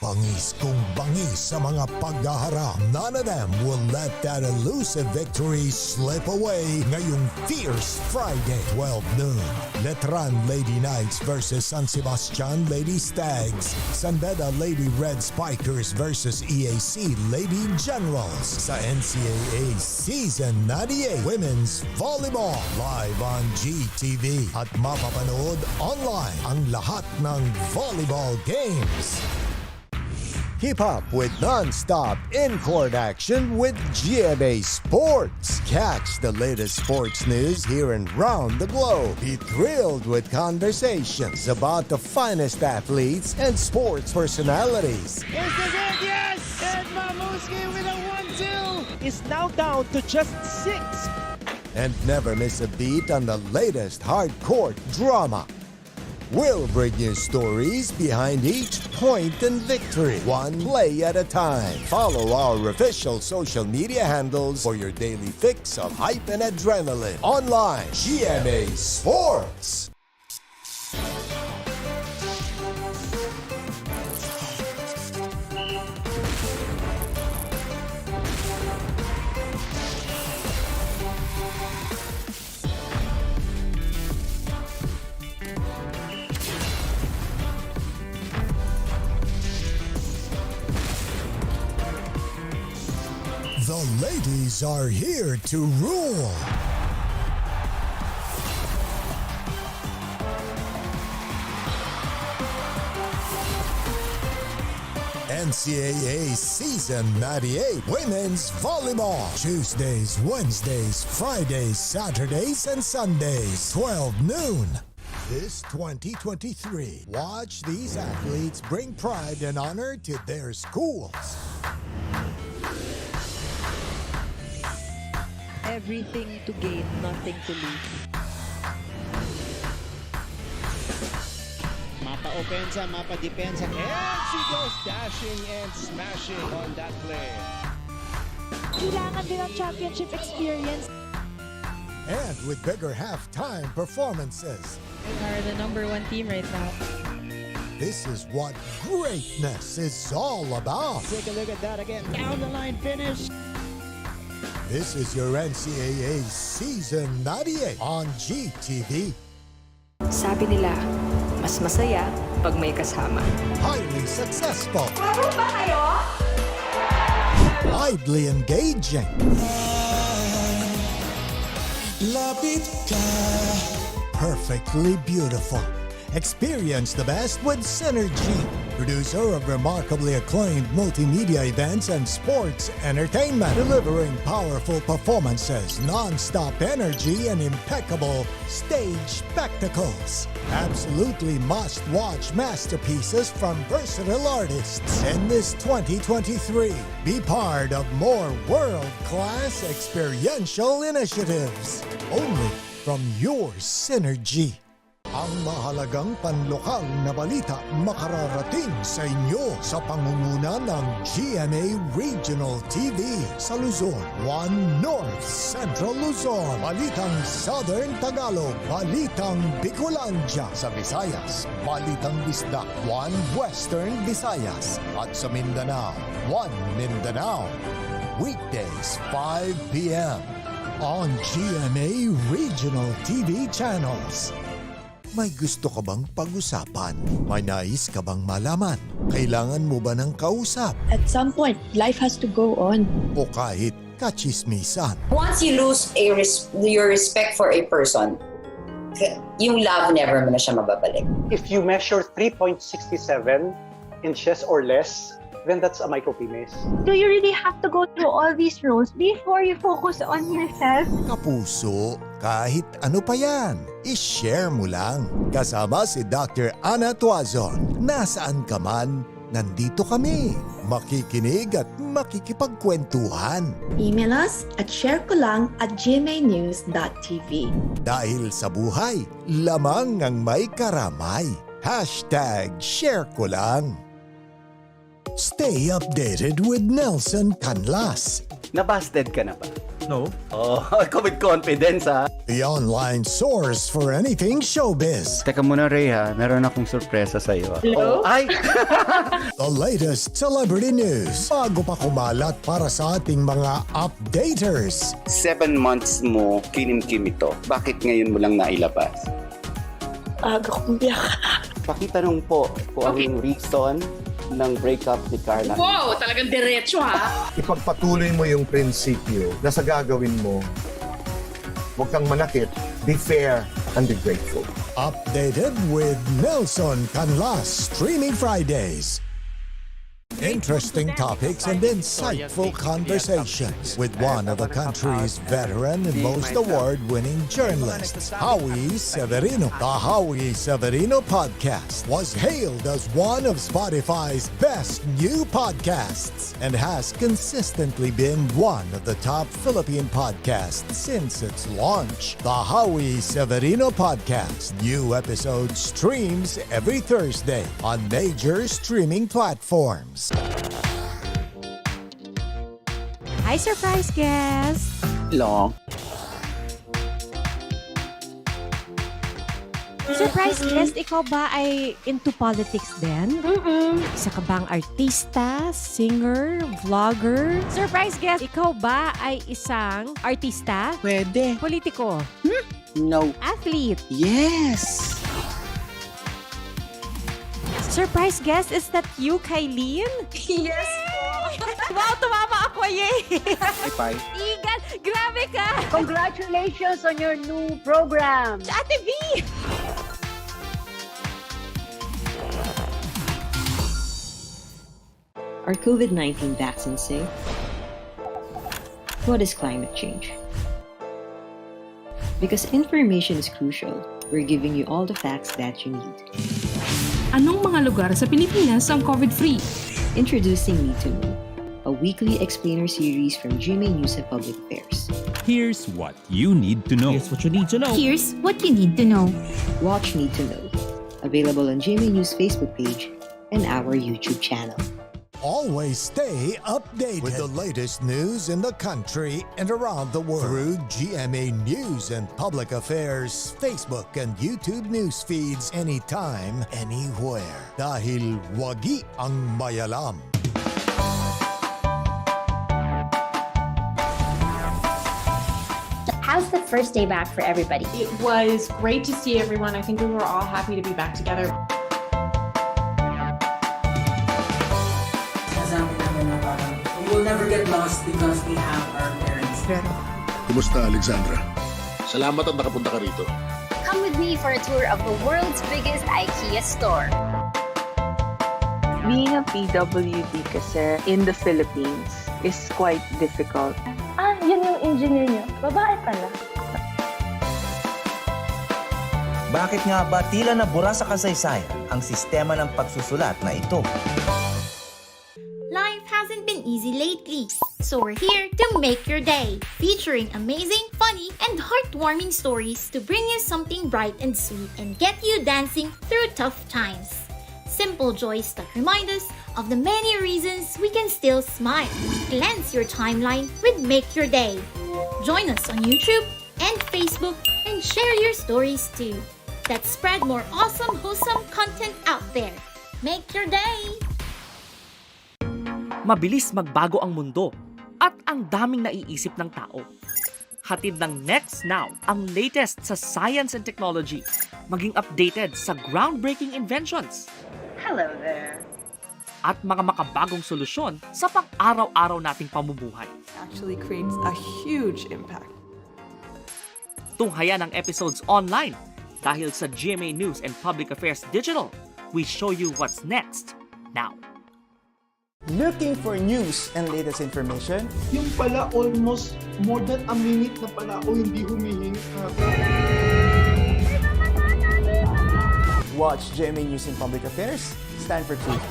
Bangis kung bangis sa mga paghaharap. None of them will let that elusive victory slip away ngayong fierce Friday, 12 noon. Letran Lady Knights versus San Sebastian Lady Stags. Sanbeda Lady Red Spikers versus EAC Lady Generals sa NCAA Season 98 Women's Volleyball. Live on GTV at mapapanood online ang lahat ng volleyball games. Keep up with non-stop in-court action with GMA Sports. Catch the latest sports news here and round the globe. Be thrilled with conversations about the finest athletes and sports personalities. Is this it? Yes! And Mamuski with a 1-2 is now down to just 6. And never miss a beat on the latest hard-court drama. We'll bring you stories behind each point and victory, one play at a time. Follow our official social media handles for your daily fix of hype and adrenaline. Online, GMA Sports. The ladies are here to rule. NCAA Season 98 Women's Volleyball. Tuesdays, Wednesdays, Fridays, Saturdays, and Sundays, 12 noon. This 2023, watch these athletes bring pride and honor to their schools. Everything to gain, nothing to lose. Mapa opensa, mapa depensa, and she goes dashing and smashing on that play. Kailangan din ang championship experience. And with bigger halftime performances. We are the #1 team right now. This is what greatness is all about. Take a look at that again. Down the line finish. This is your NCAA Season 98 on GTV. Sabi nila, mas masaya pag may kasama. Highly successful. Laro ba kayo? Widely engaging. Perfectly beautiful. Experience the best with Synergy, producer of remarkably acclaimed multimedia events and sports entertainment, delivering powerful performances, non-stop energy, and impeccable stage spectacles. Absolutely must-watch masterpieces from versatile artists in this 2023. Be part of more world-class experiential initiatives, only from your Synergy. Ang mahalagang panlokal na balita makararating sa inyo sa pangunguna ng GMA Regional TV sa Luzon, 1 North Central Luzon, Balitang Southern Tagalog, Balitang Bicolandia sa Visayas, Balitang Bisdak, 1 Western Visayas, at sa Mindanao, 1 Mindanao. Weekdays, 5 p.m. on GMA Regional TV channels. May gusto ka bang pag-usapan? May nais ka bang malaman? Kailangan mo ba ng kausap? At some point, life has to go on. O kahit kachismisan? Once you lose your respect for a person, yung love never mo na siya mababalik. If you measure 3.67 inches or less, then that's a micropenis. Do you really have to go through all these rules before you focus on yourself? Kapuso, kahit ano pa yan, i-share mo lang. Kasama si Dr. Ana Tuazon. Nasaan ka man, nandito kami. Makikinig at makikipagkwentuhan. Email us at sharekolang@gmanews.tv. Dahil sa buhay, lamang ang may karamay. #ShareKolang. Stay updated with Nelson Canlas. Nabasted ka na ba? No. Oh, ako with confidence ha. The online source for anything showbiz. Teka muna Ray ha, meron akong sorpresa sa iyo. Hello? Ay! The latest celebrity news. Bago pa kumalat para sa ating mga updaters. 7 months mo kinimkim ito. Bakit ngayon mo lang nailabas? Aga kong biyak. Pakitanong po kung ano yung reason ng breakup ni Carla. Wow, talagang diretso ha. Ipagpatuloy mo yung prinsipyo na sa gagawin mo. Huwag kang manakit. Be fair and be grateful. Updated with Nelson Canlas, streaming Fridays. Interesting topics and insightful conversations with one of the country's veteran and most award-winning journalists, Howie Severino. The Howie Severino podcast was hailed as one of Spotify's best new podcasts and has consistently been one of the top Philippine podcasts since its launch. The Howie Severino podcast. New episode streams every Thursday on major streaming platforms. Hi, surprise guest! Long. Surprise guest, ikaw ba ay into politics din? Isa ka bang artista, singer, vlogger? Surprise guest, ikaw ba ay isang artista? Pwede. Politiko? No. Athlete? Yes! Surprise guest, is that you, Kylene? Yes Wow, tumama ako, yay! Bye. Igan, grabe ka! Congratulations on your new program. Ate V! Are COVID-19 vaccines safe? What is climate change? Because information is crucial, we're giving you all the facts that you need. Anong mga lugar sa Pilipinas ang COVID-free? Introducing Need to Know, a weekly explainer series from GMA News and Public Affairs. Here's what you need to know. Here's what you need to know. Here's what you need to know. Watch Need to Know, available on GMA News Facebook page and our YouTube channel. Always stay updated with the latest news in the country and around the world through GMA News and Public Affairs Facebook and YouTube news feeds anytime, anywhere. Dahil wagi ang mayalam. How's the first day back for everybody? It was great to see everyone. I think we were all happy to be back together. We will never get lost because we have our parents. Kumusta, Alexandra? Salamat at nakapunta ka rito. Come with me for a tour of the world's biggest IKEA store. Being a PWD kasi in the Philippines is quite difficult. Yun yung engineer niyo. Babae pala. Bakit nga ba tila nabura sa kasaysayan ang sistema ng pagsusulat na ito? Life hasn't been easy lately, so we're here to make your day, featuring amazing, funny, and heartwarming stories to bring you something bright and sweet and get you dancing through tough times. Simple joys that remind us of the many reasons we can still smile. Cleanse your timeline with Make Your Day. Join us on YouTube and Facebook and share your stories too. Let's spread more awesome, wholesome content out there. Make your day! Mabilis magbago ang mundo at ang daming naiisip ng tao. Hatid ng Next Now ang latest sa science and technology, maging updated sa groundbreaking inventions. Hello there. At mga makabagong solusyon sa pang-araw-araw nating pamumuhay. Actually creates a huge impact. Tunghayan ang episodes online dahil sa GMA News and Public Affairs Digital. We show you what's next now. Looking for news and latest information? Yung pala almost more than a minute na pala ako hindi humihinga. Watch GMA News and Public Affairs. Stand for truth.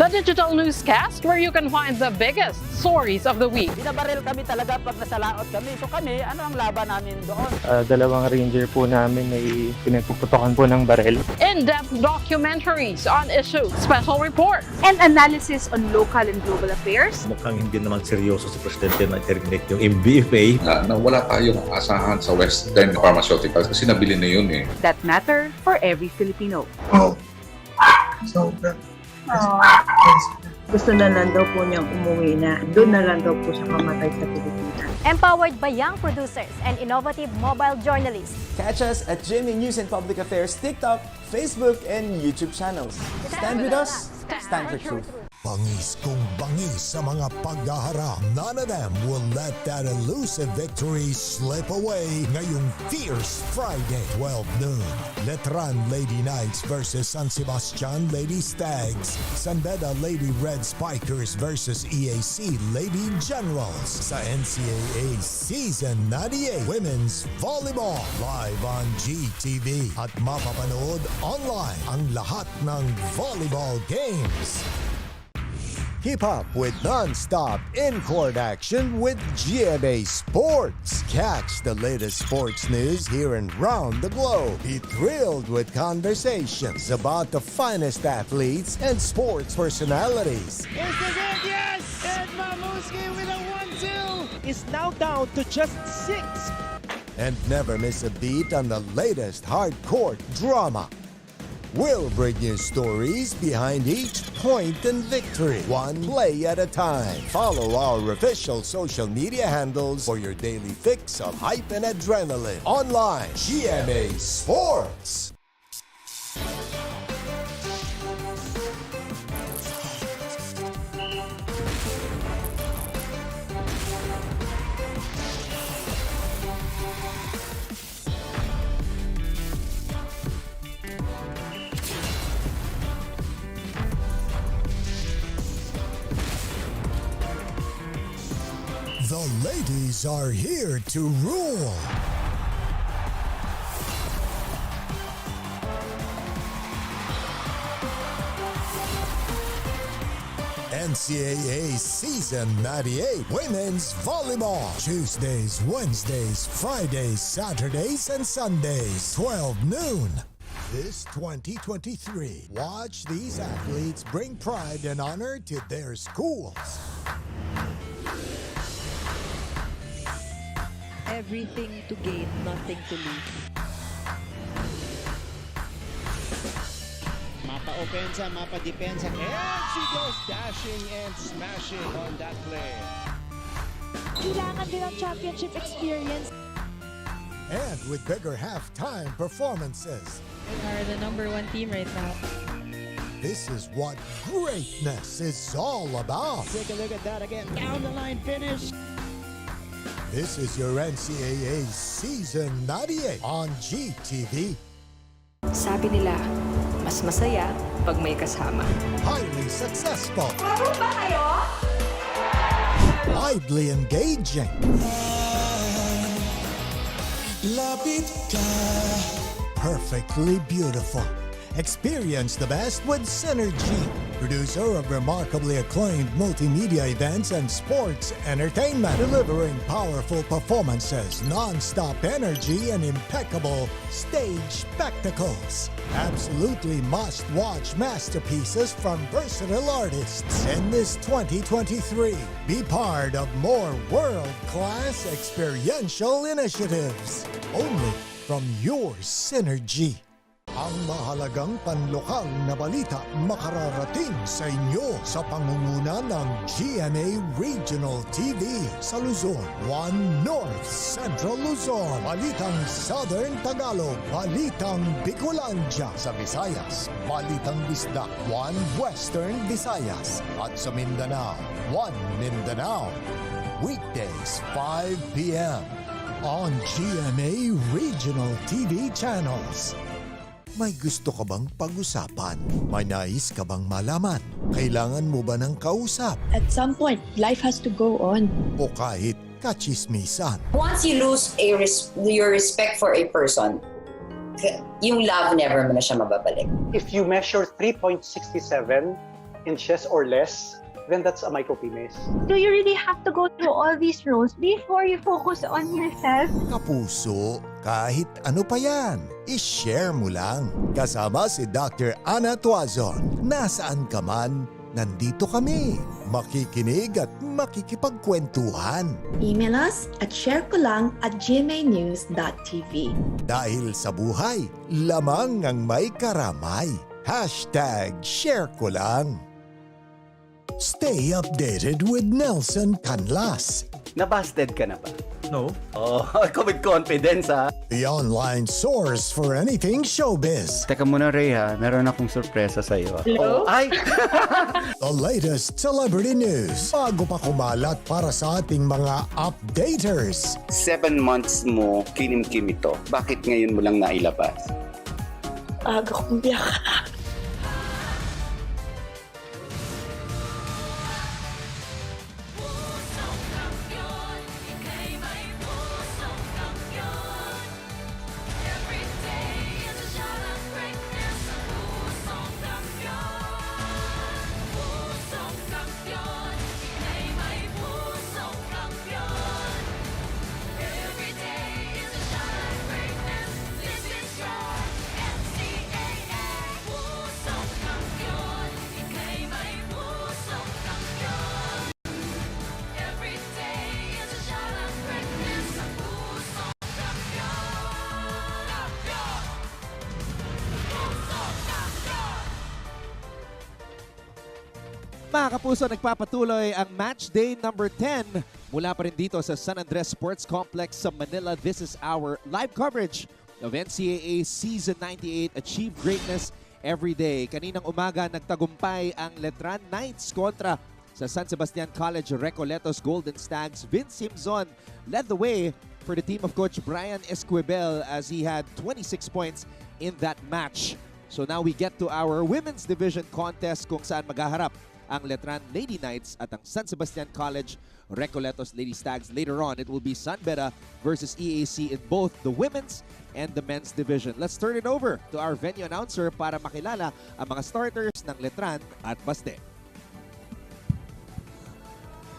the digital newscast where you can find the biggest stories of the week. Binabaril kami talaga pag nasalaot kami. So kami, ano ang laban namin doon? Dalawang ranger po namin ay pinagpuputokan po ng baril. In-depth documentaries on issues, special reports, and analysis on local and global affairs. Mukhang hindi naman seryoso si Presidente na terminate yung MBFA. Na wala tayong asahan sa Western Pharmaceuticals kasi nabili na yun eh. That matter for every Filipino. Gusto na lang daw po niyang umuwi na. Doon na lang daw po siya mamatay sa Pilipinas. Empowered by young producers and innovative mobile journalists. Catch us at GMA News and Public Affairs TikTok, Facebook, and YouTube channels. Stand with us, stand for truth. Bangis kung bangis sa mga paghaharap. None of them will let that elusive victory slip away ngayong Fierce Friday, 12 noon. Letran Lady Knights versus San Sebastian Lady Stags. Sanbeda Lady Red Spikers versus EAC Lady Generals sa NCAA Season 98 Women's Volleyball. Live on GTV at mapapanood online ang lahat ng volleyball games. Keep up with non-stop in-court action with GMA Sports. Catch the latest sports news here and round the globe. Be thrilled with conversations about the finest athletes and sports personalities. Is this it? Yes! And Mamuski with a 1-2 is now down to just 6. And never miss a beat on the latest hard-court drama. We'll bring you stories behind each point and victory, one play at a time. Follow our official social media handles for your daily fix of hype and adrenaline. Online, GMA Sports. The ladies are here to rule. NCAA Season 98 Women's Volleyball. Tuesdays, Wednesdays, Fridays, Saturdays, and Sundays, 12 noon. This 2023, watch these athletes bring pride and honor to their schools. Everything to gain, nothing to lose. Mapa-opensa, mapa-depensa, and she goes dashing and smashing on that play. Kailangan din ang championship experience. And with bigger halftime performances. We are the #1 team right now. This is what greatness is all about. Take a look at that again. Down the line finish. This is your NCAA Season 98 on GTV. Sabi nila, mas masaya pag may kasama. Highly successful. Ano ba kayo? Widely engaging. Perfectly beautiful. Experience the best with Synergy, producer of remarkably acclaimed multimedia events and sports entertainment, delivering powerful performances, non-stop energy, and impeccable stage spectacles. Absolutely must-watch masterpieces from versatile artists in this 2023. Be part of more world-class experiential initiatives, only from your Synergy. Ang mahalagang panlokal na balita makararating sa inyo sa pangunguna ng GMA Regional TV sa Luzon, 1 North Central Luzon, Balitang Southern Tagalog, Balitang Bicolandia sa Visayas, Balitang Bisdak, 1 Western Visayas, at sa Mindanao, 1 Mindanao. Weekdays, 5 p.m. on GMA Regional TV channels. May gusto ka bang pag-usapan? May nais ka bang malaman? Kailangan mo ba ng kausap? At some point, life has to go on. O kahit kachismisan? Once you lose your respect for a person, yung love never mo na siya mababalik. If you measure 3.67 inches or less, then that's a micropenis. Do you really have to go through all these roles before you focus on yourself? Kapuso, kahit ano pa yan, i-share mo lang. Kasama si Dr. Ana Tuazon. Nasaan ka man, nandito kami. Makikinig at makikipagkwentuhan. Email us at sharekolang@gmanews.tv. Dahil sa buhay, lamang ang may karamay. #ShareKolang. Stay updated with Nelson Canlas. Nabasted ka na ba? No. Oh, ako with confidence ha. The online source for anything showbiz. Teka muna Ray ha, meron akong sorpresa sa iyo. Hello? Oh, ay! The latest celebrity news. Bago pa kumalat para sa ating mga updaters. 7 months mo kinim-kim ito. Bakit ngayon mo lang nailabas? Aga kong biyak. Mga kapuso, nagpapatuloy ang match day number 10 mula pa rin dito sa San Andres Sports Complex sa Manila. This is our live coverage of NCAA Season 98 Achieve Greatness Every Day. Kaninang umaga, nagtagumpay ang Letran Knights kontra sa San Sebastian College Recoletos Golden Stags. Vince Himzon led the way for the team of Coach Brian Esquivel as he had 26 points in that match. So now we get to our women's division contest kung saan maghaharap ang Letran Lady Knights at ang San Sebastian College Recoletos Lady Stags. Later on, it will be San Beda versus EAC in both the women's and the men's division. Let's turn it over to our venue announcer para makilala ang mga starters ng Letran at Baste.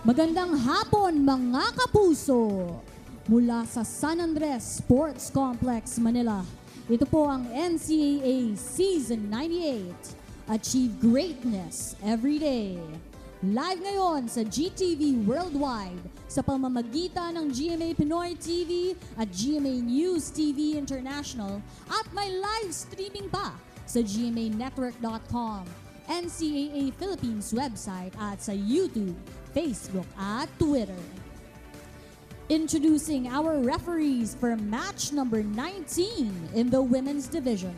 Magandang hapon mga kapuso! Mula sa San Andres Sports Complex, Manila, ito po ang NCAA Season 98. Achieve greatness every day. Live ngayon sa GTV Worldwide sa pamamagitan ng GMA Pinoy TV at GMA News TV International at may live streaming pa sa gmanetwork.com, NCAA Philippines website at sa YouTube, Facebook at Twitter. Introducing our referees for match number 19 in the women's division.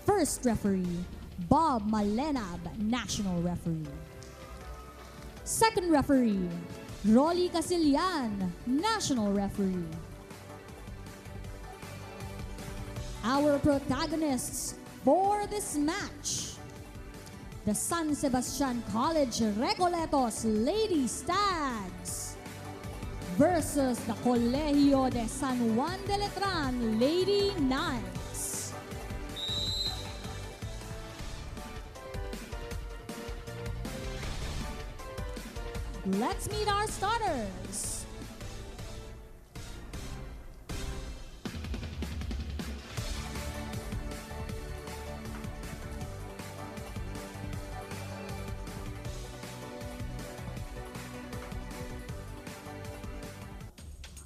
First referee, Bob Malenab, National Referee. Second referee, Rolly Casilian, National Referee. Our protagonists for this match, the San Sebastian College Recoletos Lady Stags versus the Colegio de San Juan de Letran Lady Knights. Let's meet our starters.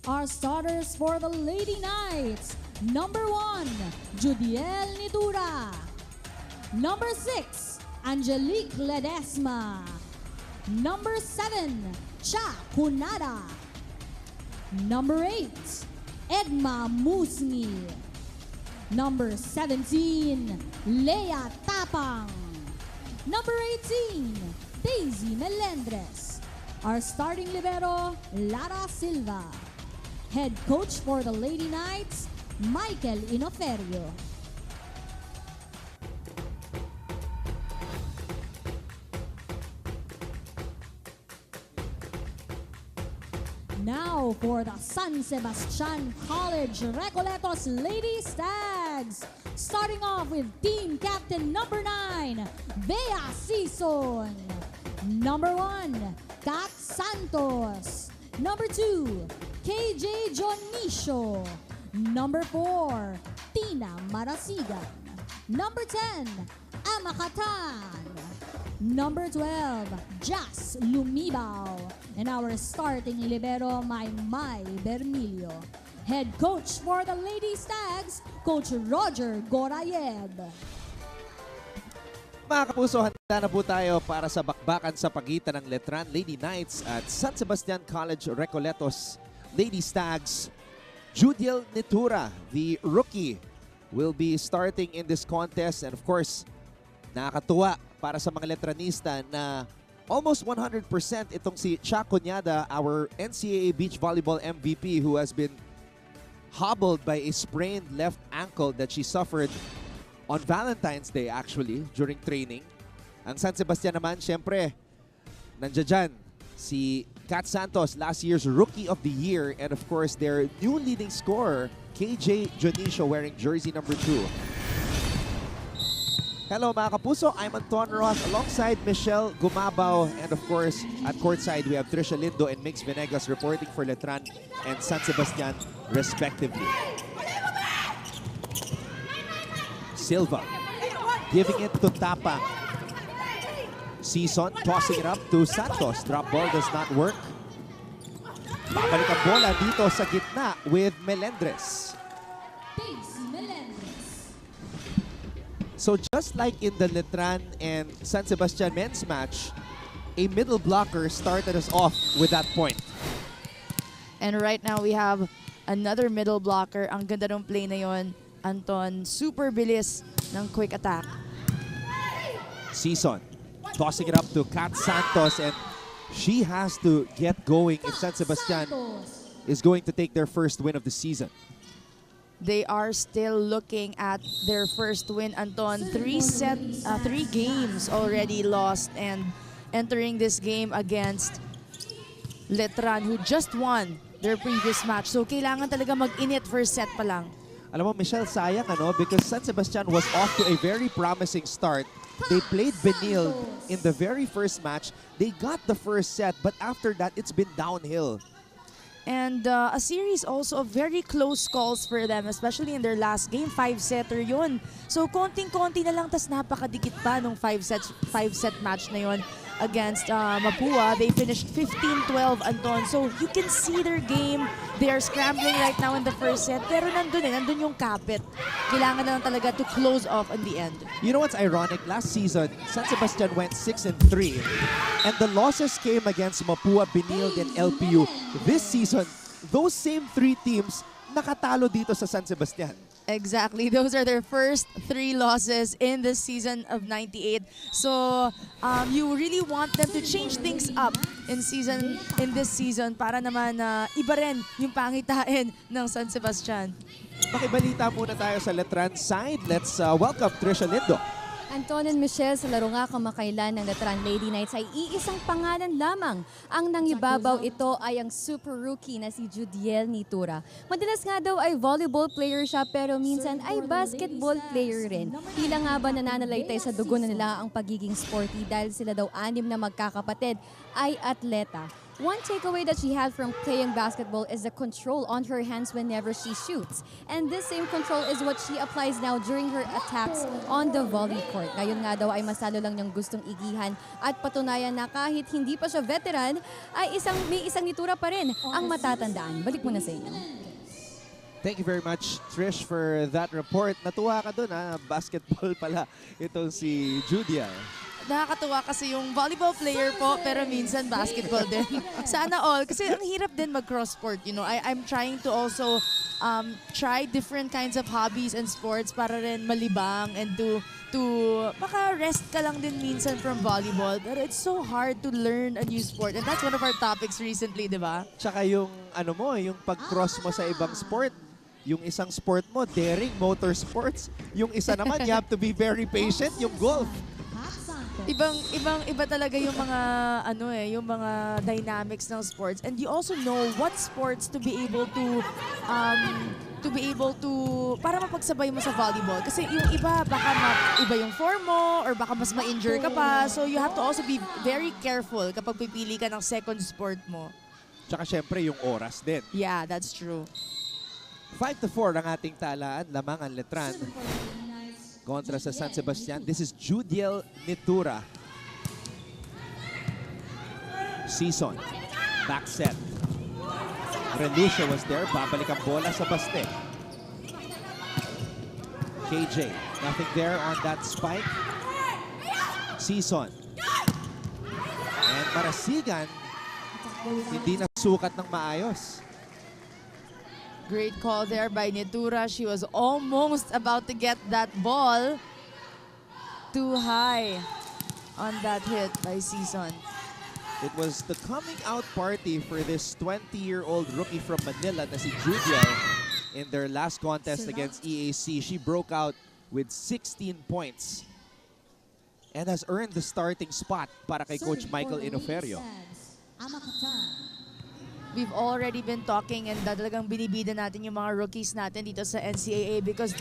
Our starters for the Lady Knights. Number 1, Judiel Nitura. Number 6, Angelique Ledesma. Number 7, Cha Kunada. Number 8, Edma Musni. Number 17, Lea Tapang. Number 18, Daisy Melendres. Our starting libero, Lara Silva. Head coach for the Lady Knights, Michael Inoferio. Now for the San Sebastian College Recoletos Lady Stags. Stags. Starting off with team captain number 9, Bea Season. Number 1, Kat Santos. Number 2, KJ Jonicio. Number 4, Tina Marasigan. Number 10, Ama Katan. Number 12, Jas Lumibaw. And our starting libero, Mai Bermilio. Head coach for the Lady Stags, Coach Roger Gorayev. Mga kapuso, handa na po tayo para sa bakbakan sa pagitan ng Letran Lady Knights at San Sebastian College Recoletos Lady Stags. Judiel Nitura, the rookie, will be starting in this contest. And of course, nakakatuwa para sa mga Letranista na almost 100% itong si Cha Cunyada, our NCAA Beach Volleyball MVP, who has been hobbled by a sprained left ankle that she suffered on Valentine's Day actually during training. Ang San Sebastian naman, syempre, nandiyan dyan si Kat Santos, last year's Rookie of the Year, and of course their new leading scorer, KJ Jonicio, wearing jersey number 2. Hello mga kapuso, I'm Anton Rojas alongside Michelle Gumabaw, and of course at courtside we have Trisha Lindo and Mix Venegas reporting for Letran and San Sebastian respectively. Silva giving it to Tapang. Season tossing it up to Santos. Drop ball does not work. Babalik ang bola dito sa gitna with Melendres. So just like in the Letran and San Sebastian men's match, a middle blocker started us off with that point. And right now we have another middle blocker. Ang ganda ng play na yon, Anton. Super bilis ng quick attack. Season tossing it up to Kat Santos, and she has to get going if San Sebastian is going to take their first win of the season. They are still looking at their first win, Anton. 3 games already lost, and entering this game against Letran, who just won their previous match. So kailangan talaga mag-init first set pa lang. Alam mo, Michelle, sayang because San Sebastian was off to a very promising start. They played Benil in the very first match. They got the first set, but after that, it's been downhill. And a series also of very close calls for them, especially in their last game. 5-setter yun. So konting-konti na lang, tas napakadikit pa nung 5-set match na yun against Mapua. They finished 15-12, Anton. So you can see their game. They are scrambling right now in the first set. Pero nandun yung kapit. Kailangan na lang talaga to close off in the end. You know what's ironic? Last season, San Sebastian went 6-3. And the losses came against Mapua, Benilde, and LPU. This season, those same 3 teams nakatalo dito sa San Sebastian. Exactly. Those are their first 3 losses in this season of 98. So you really want them to change things up in this season para naman iba rin yung pangitain ng San Sebastian. Makibalita muna tayo sa Letran side. Let's welcome Trisha Lindo. Anton and Michelle, sa laro nga kamakailan ng Letran Lady Knights ay iisang pangalan lamang. Ang nangibabaw ito ay ang super rookie na si Judiel Nitura. Madalas nga daw ay volleyball player siya pero minsan ay basketball player rin. Tila nga ba nananalaytay sa dugo na nila ang pagiging sporty dahil sila daw 6 na magkakapatid ay atleta. One takeaway that she had from playing basketball is the control on her hands whenever she shoots. And this same control is what she applies now during her attacks on the volley court. Ngayon nga daw ay mas lalo lang niyang gustong igihan at patunayan na kahit hindi pa siya veteran, ay may isang Nitura pa rin ang matatandaan. Balik muna sa inyo. Thank you very much, Trish, for that report. Natuwa ka dun, basketball pala itong si Judia. Nakakatuwa kasi yung volleyball player po, pero minsan basketball din. Sana all. Kasi ang hirap din mag-cross-sport. You know, I'm trying to also try different kinds of hobbies and sports para rin malibang and to maka-rest ka lang din minsan from volleyball. Pero it's so hard to learn a new sport. And that's one of our topics recently, di ba? Tsaka yung, yung pag-cross mo sa ibang sport, yung isang sport mo, daring motorsports. Yung isa naman, you have to be very patient, yung golf. Iba talaga yung mga yung mga dynamics ng sports, and you also know what sports to be able to para mapagsabay mo sa volleyball, kasi yung iba baka iba yung form mo or baka mas ma-injure ka pa, so you have to also be very careful kapag pipili ka ng second sport mo. Tsaka syempre yung oras din. Yeah, that's true. 5-4 ang ating talaan, lamang ang Letran kontra sa San Sebastian. This is Judiel Nitura. Season, back set. Relucia was there, babalik ang bola sa baste. KJ, nothing there on that spike. Season. And Marasigan, hindi nasukat ng maayos. Great call there by Nitura. She was almost about to get that ball too high on that hit by Season. It was the coming out party for this 20-year-old rookie from Manila na si Judiel in their last contest against EAC. She broke out with 16 points and has earned the starting spot para kay Coach Michael Inoferio. We've already been talking and talagang binibida natin yung mga rookies natin dito sa NCAA because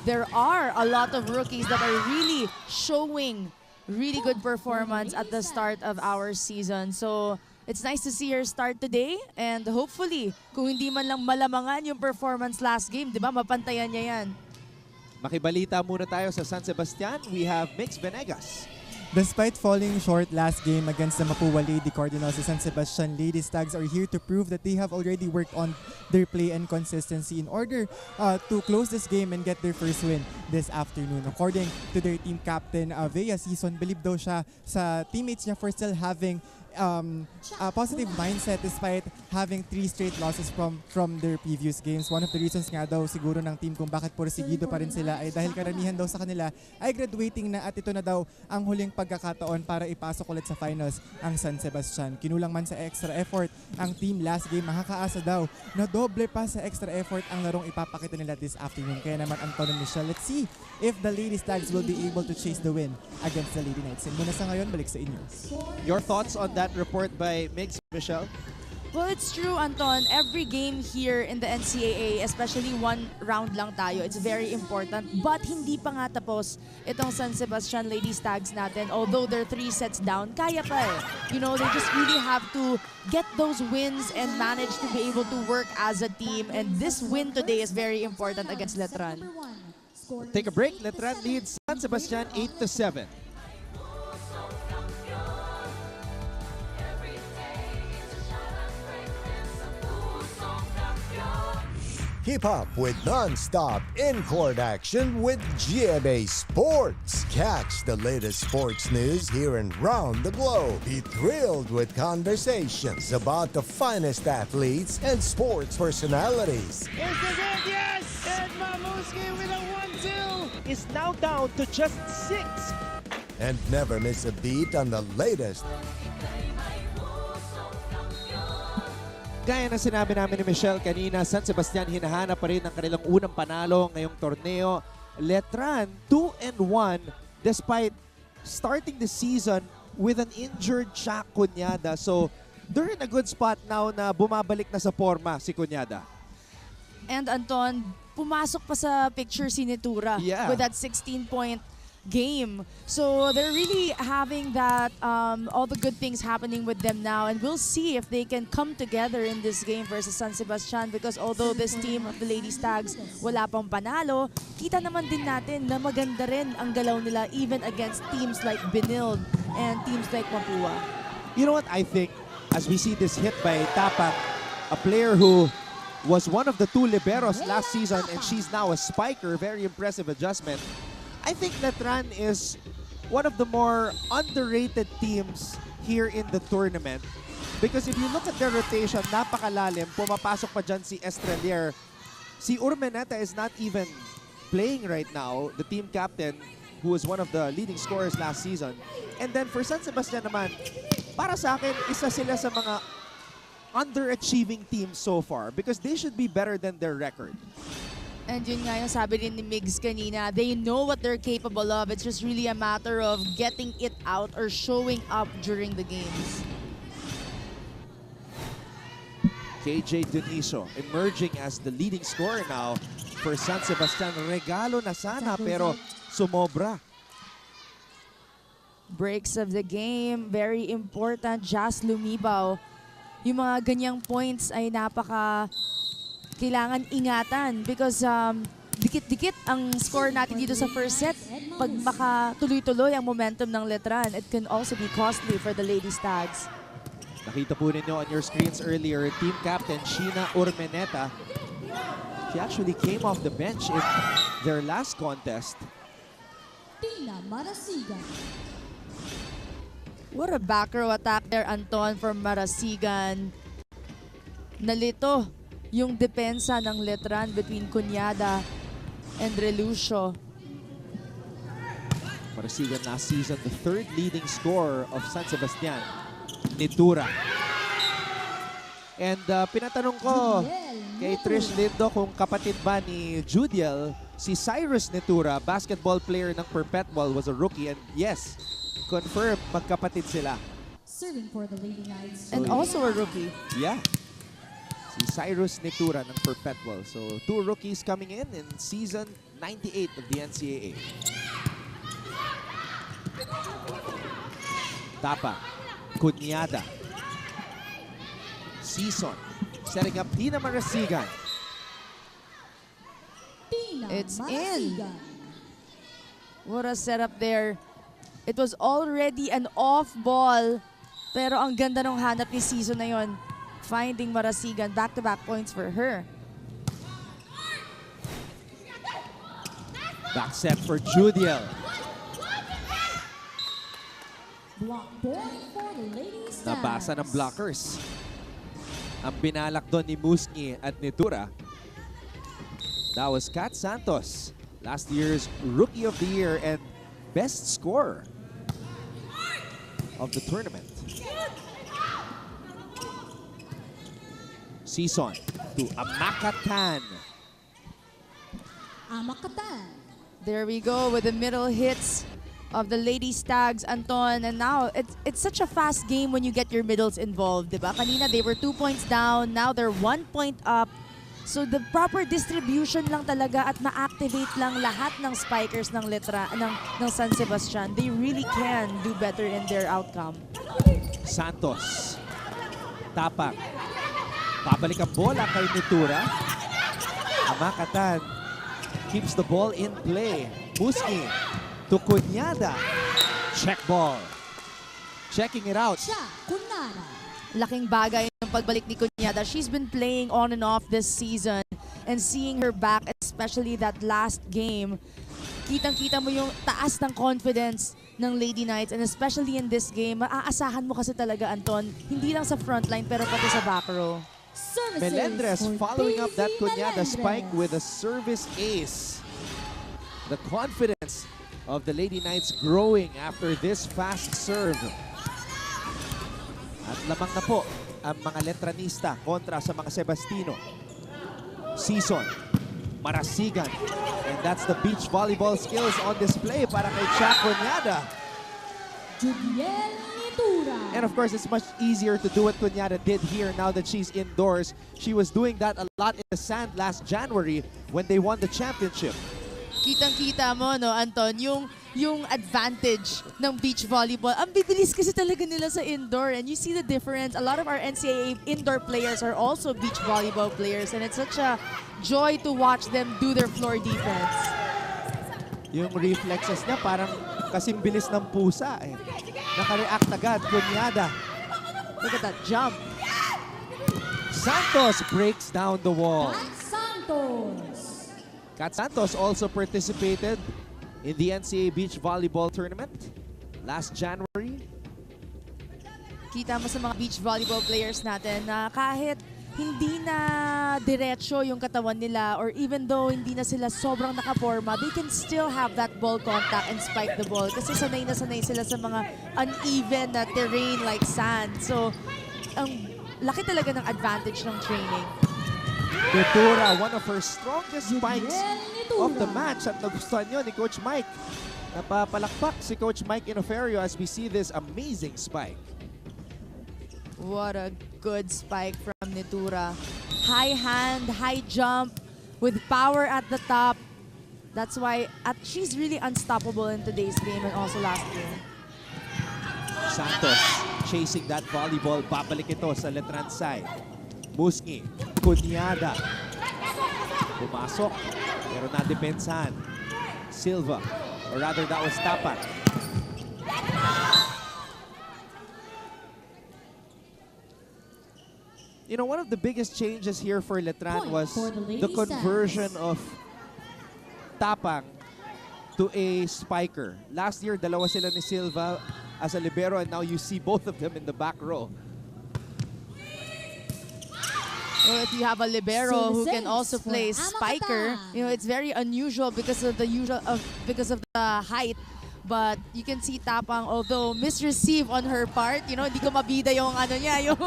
there are a lot of rookies that are really showing really good performance at the start of our season. So it's nice to see her start today, and hopefully, kung hindi man lang malamangan yung performance last game, di ba, mapantayan niya yan. Makibalita muna tayo sa San Sebastian. We have Mix Venegas. Despite falling short last game against the Mapua Lady Cardinals, the San Sebastian Lady Stags are here to prove that they have already worked on their play and consistency in order to close this game and get their first win this afternoon. According to their team captain, Vea Season, believe daw siya sa teammates niya for still having a positive mindset despite having 3 straight losses from their previous games. One of the reasons nga daw siguro ng team kung bakit porsigido pa rin sila ay dahil karamihan daw sa kanila ay graduating na, at ito na daw ang huling pagkakataon para ipasok ulit sa finals ang San Sebastian. Kinulang man sa extra effort ang team last game, makakaasa daw na doble pa sa extra effort ang larong ipapakita nila this afternoon. Kaya naman, Anton and Michelle, let's see if the Lady Stags will be able to chase the win against the Lady Knights. And muna sa ngayon, balik sa inyo. Your thoughts on that report by Migs, Michelle? Well, it's true, Anton. Every game here in the NCAA, especially one round lang tayo, it's very important. But hindi pa nga tapos itong San Sebastian Lady Stags natin. Although they're 3 sets down, kaya pa eh. You know, they just really have to get those wins and manage to be able to work as a team. And this win today is very important against Letran. Take a break. Letran leads San Sebastian 8-7. Keep up with non-stop in-court action with GMA Sports. Catch the latest sports news here and round the globe. Be thrilled with conversations about the finest athletes and sports personalities. Here's the hit, yes! And Mamuski with a 1-2 is now down to just 6. And never miss a beat on the latest. Gaya na sinabi namin ni Michelle kanina, San Sebastian hinahanap pa rin ang kanilang unang panalo ngayong torneo. Letran 2-1 despite starting the season with an injured Shaq Cunyada. So they're in a good spot now na bumabalik na sa forma si Cunyada. And Anton, pumasok pa sa picture si Nitura with that 16-point game. So they're really having that, all the good things happening with them now, and we'll see if they can come together in this game versus San Sebastian, because although this team of the Lady Stags wala pang panalo, kita naman din natin na maganda rin ang galaw nila even against teams like Benilde and teams like Mapua. You know what I think, as we see this hit by Tapak, a player who was one of the 2 liberos last season and she's now a spiker, very impressive adjustment. I think Letran is one of the more underrated teams here in the tournament, because if you look at their rotation, napakalalim. Pumapasok pa dyan si Estrelier. Si Urmeneta is not even playing right now, the team captain, who was one of the leading scorers last season. And then for San Sebastian naman, para sa akin, isa sila sa mga underachieving teams so far because they should be better than their record. And yun nga yung sabi rin ni Migs kanina, they know what they're capable of. It's just really a matter of getting it out or showing up during the games. KJ Dionisio emerging as the leading scorer now for San Sebastian. Regalo na sana pero sumobra. Breaks of the game, very important. Jazz lumibaw. Yung mga ganyang points ay kailangan ingatan because dikit-dikit ang score natin dito sa first set. Pag makatuloy-tuloy ang momentum ng Letran, it can also be costly for the Lady Stags. Nakita po ninyo on your screens earlier, team captain Sheena Urmeneta. She actually came off the bench in their last contest. Tina Marasigan. What a back row attack there, Anton, from Marasigan. Nalito yung depensa ng Letran between Cunyada and Relucio. Marasigan last season, the third leading scorer of San Sebastian, Nitura. And pinatanong ko kay Trish Lindo kung kapatid ba ni Judiel, si Cyrus Nitura, basketball player ng Perpetual, was a rookie. And yes, confirmed, magkapatid sila. Serving for the Lady Knights. And also a rookie. Yeah. Si Cyrus Nitura ng Perpetual. So, 2 rookies coming in season 98 of the NCAA. Tapa, Cunyada, Season, setting up Tina Marasigan. It's in. What a setup there. It was already an off ball, pero ang ganda ng hanap ni Season na yon. Finding Marasigan, back-to-back points for her. Back set for Judiel. Block point for the Lady Stags. Nabasa ng blockers. Ang binalak doon ni Musngi at Nitura. That was Kat Santos, last year's Rookie of the Year and best scorer of the tournament. Season to Amakatan. Amakatan. There we go with the middle hits of the Lady Stags, Anton. And now, it's such a fast game when you get your middles involved, diba? Kanina, they were 2 points down. Now, they're 1 point up. So, the proper distribution lang talaga at ma-activate lang lahat ng spikers ng ng San Sebastian. They really can do better in their outcome. Santos. Tapak. Pabalik ang bola kay Nitura. Amakatan keeps the ball in play. Musngi to Cunyada. Check ball. Checking it out. Cunyada. Laking bagay ng pagbalik ni Cunyada. She's been playing on and off this season, and seeing her back, especially that last game, kitang-kita mo yung taas ng confidence ng Lady Knights, and especially in this game, maaasahan mo kasi talaga, Anton, hindi lang sa frontline pero pati sa back row. Melendres following up that Cunyada spike with a service ace. The confidence of the Lady Knights growing after this fast serve. At lamang na po ang mga Letranista kontra sa mga Sebastino. Season, Marasigan. And that's the beach volleyball skills on display para kay Cha Cunyada. Judiel Nitura. And of course, it's much easier to do what Cunyada did here now that she's indoors. She was doing that a lot in the sand last January when they won the championship. Kitang-kita mo, no, Anton, yung advantage ng beach volleyball. Ang bibilis kasi talaga nila sa indoor, and you see the difference. A lot of our NCAA indoor players are also beach volleyball players, and it's such a joy to watch them do their floor defense. Yung reflexes niya parang kasing bilis ng pusa eh. Naka-react agad, Cunyada. Look at that jump. Santos breaks down the wall. Santos. Kat Santos also participated in the NCAA Beach Volleyball Tournament last January. Kita mo sa mga beach volleyball players natin na kahit hindi na diretso yung katawan nila, or even though hindi na sila sobrang nakaporma, they can still have that ball contact and spike the ball kasi sanay na sanay sila sa mga uneven na terrain like sand. So, ang laki talaga ng advantage ng training. Nitura, one of her strongest spikes of the match. At nagustuhan nyo ni Coach Mike. Napapalakpak si Coach Mike Inoferio as we see this amazing spike. What a good spike from Nitura. High hand, high jump, with power at the top. That's why she's really unstoppable in today's game and also last game. Santos chasing that volleyball. Babalik ito sa Letran side. Musngi, Kunyada. Pumasok, pero nadepensahan. Silva, or rather that was Tapat. You know, one of the biggest changes here for Letran was the conversion of Tapang to a spiker. Last year, dalawa sila ni Silva as a libero, and now you see both of them in the back row. Well, if you have a libero who can also play spiker, you know, it's very unusual because of the height. But you can see Tapang, although misreceive on her part, you know, hindi ko mabida yung ano niya, yung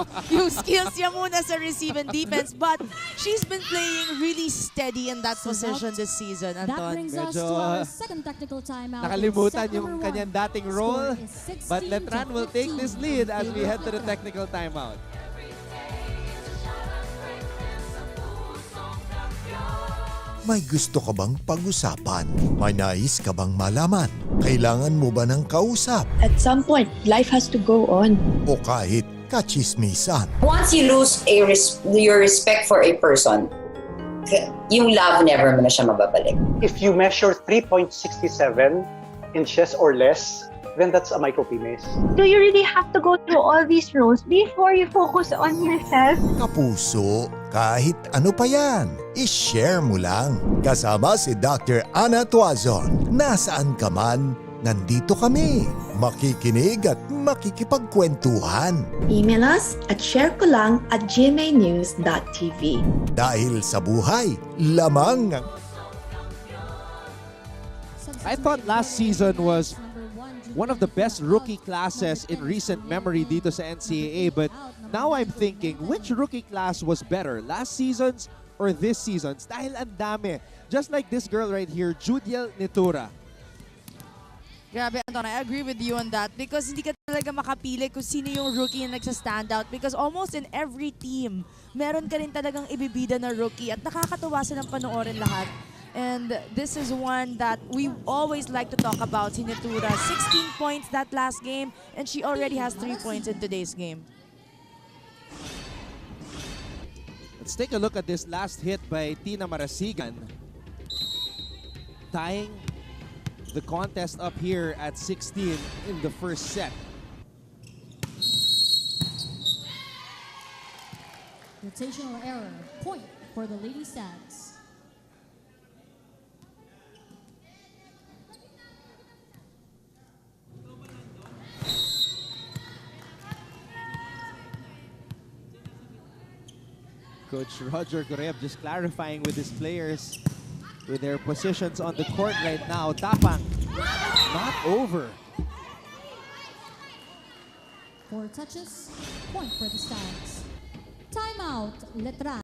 skills niya muna sa receive and defense. But she's been playing really steady in that position this season, Anton. That brings us to our second technical timeout. Nakalimutan yung kanyang dating role, but Letran will take this lead as we head to the technical timeout. May gusto ka bang pag-usapan? May nais ka bang malaman? Kailangan mo ba ng kausap? At some point, life has to go on. O kahit kachismisan? Once you lose your respect for a person, yung love never mo na siya mababalik. If you measure 3.67 inches or less, then that's a micropenis. Do you really have to go through all these roles before you focus on yourself? Kapuso, kahit ano pa yan, i-share mo lang. Kasama si Dr. Ana Tuazon. Nasaan ka man, nandito kami. Makikinig at makikipagkwentuhan. Email us at sharekolang@gmanews.tv. Dahil sa buhay, lamang ang... I thought last season was one of the best rookie classes in recent memory dito sa NCAA, but now I'm thinking, which rookie class was better, last season's or this season's? Dahil ang dami. Just like this girl right here, Judiel Nitura. Grabe, Anton, I agree with you on that because hindi ka talaga makapili kung sino yung rookie na nagsa-stand out because almost in every team, meron ka rin talagang ibibida na rookie at nakakatuwa silang panoorin lahat. And this is one that we always like to talk about, si Nitura. 16 points that last game, and she already has 3 points in today's game. Let's take a look at this last hit by Tina Marasigan, tying the contest up here at 16 in the first set. Rotational error. Point for the Lady Stags. Coach Roger Goreb just clarifying with his players with their positions on the court right now. Tapang, not over. 4 touches, point for the Stags. Timeout, Letran.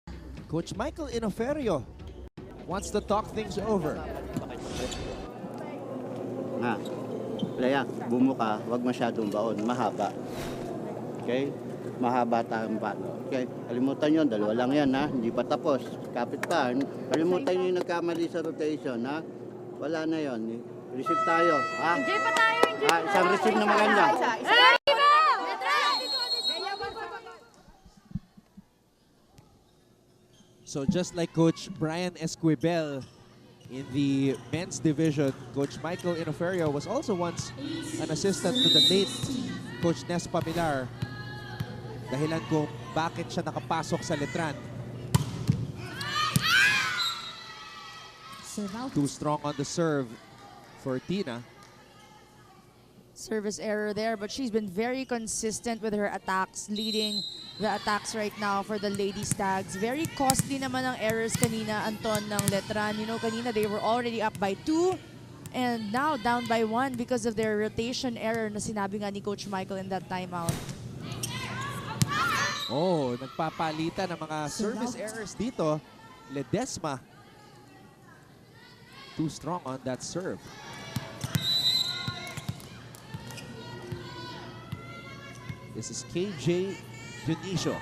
Coach Michael Inoferio wants to talk things over. Nga, Layak, bumuka, wag masyadong baon, mahaba. Okay? Mahaba tayong palo. Okay? Kalimutan nyo, dalawa lang yan ha, hindi pa tapos. Kapit pa, kalimutan nyo yung nagkamali sa rotation ha. Wala na yon. Receive tayo ha. Enjoy pa tayo, enjoy pa Isang receive na maganda. So just like Coach Brian Esquibel in the men's division, Coach Michael Inoferio was also once an assistant to the late Coach Nes Pamilar. Dahilan kung bakit siya nakapasok sa Letran. Too strong on the serve for Tina. Service error there, but she's been very consistent with her attacks, leading the attacks right now for the Lady Stags. Very costly naman ang errors kanina, Anton, ng Letran. You know, kanina they were already up by 2 and now down by 1 because of their rotation error na sinabi nga ni Coach Michael in that timeout. Oh, nagpapalitan ng mga service errors dito. Ledesma. Too strong on that serve. This is KJ Dionisio.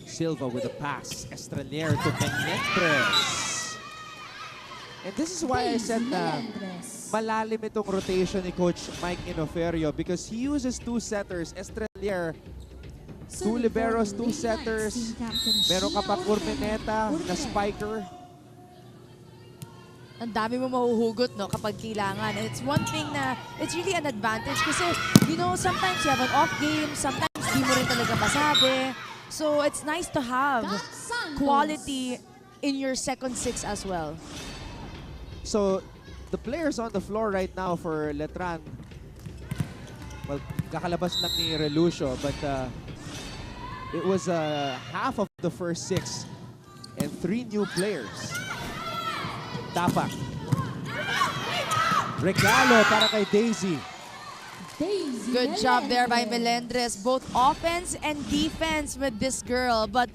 Silva with a pass. Estranier to Melendres. And this is why I said na malalim itong rotation ni Coach Mike Inoferio because he uses two setters. Estranier, two liberos, two setters. Meron ka pa Urmeneta na spiker. Ang dami mo mahuhugot, no, kapag kailangan. And it's one thing na, it's really an advantage kasi, you know, sometimes you have an off game, sometimes di mo rin talaga masabi. So, it's nice to have quality in your second six as well. So, the players on the floor right now for Letran, well, kakalabas lang ni Relucio, but it was half of the first six and 3 new players. Tapak. Regalo para kay Daisy. Good job there by Melendres. Both offense and defense with this girl. But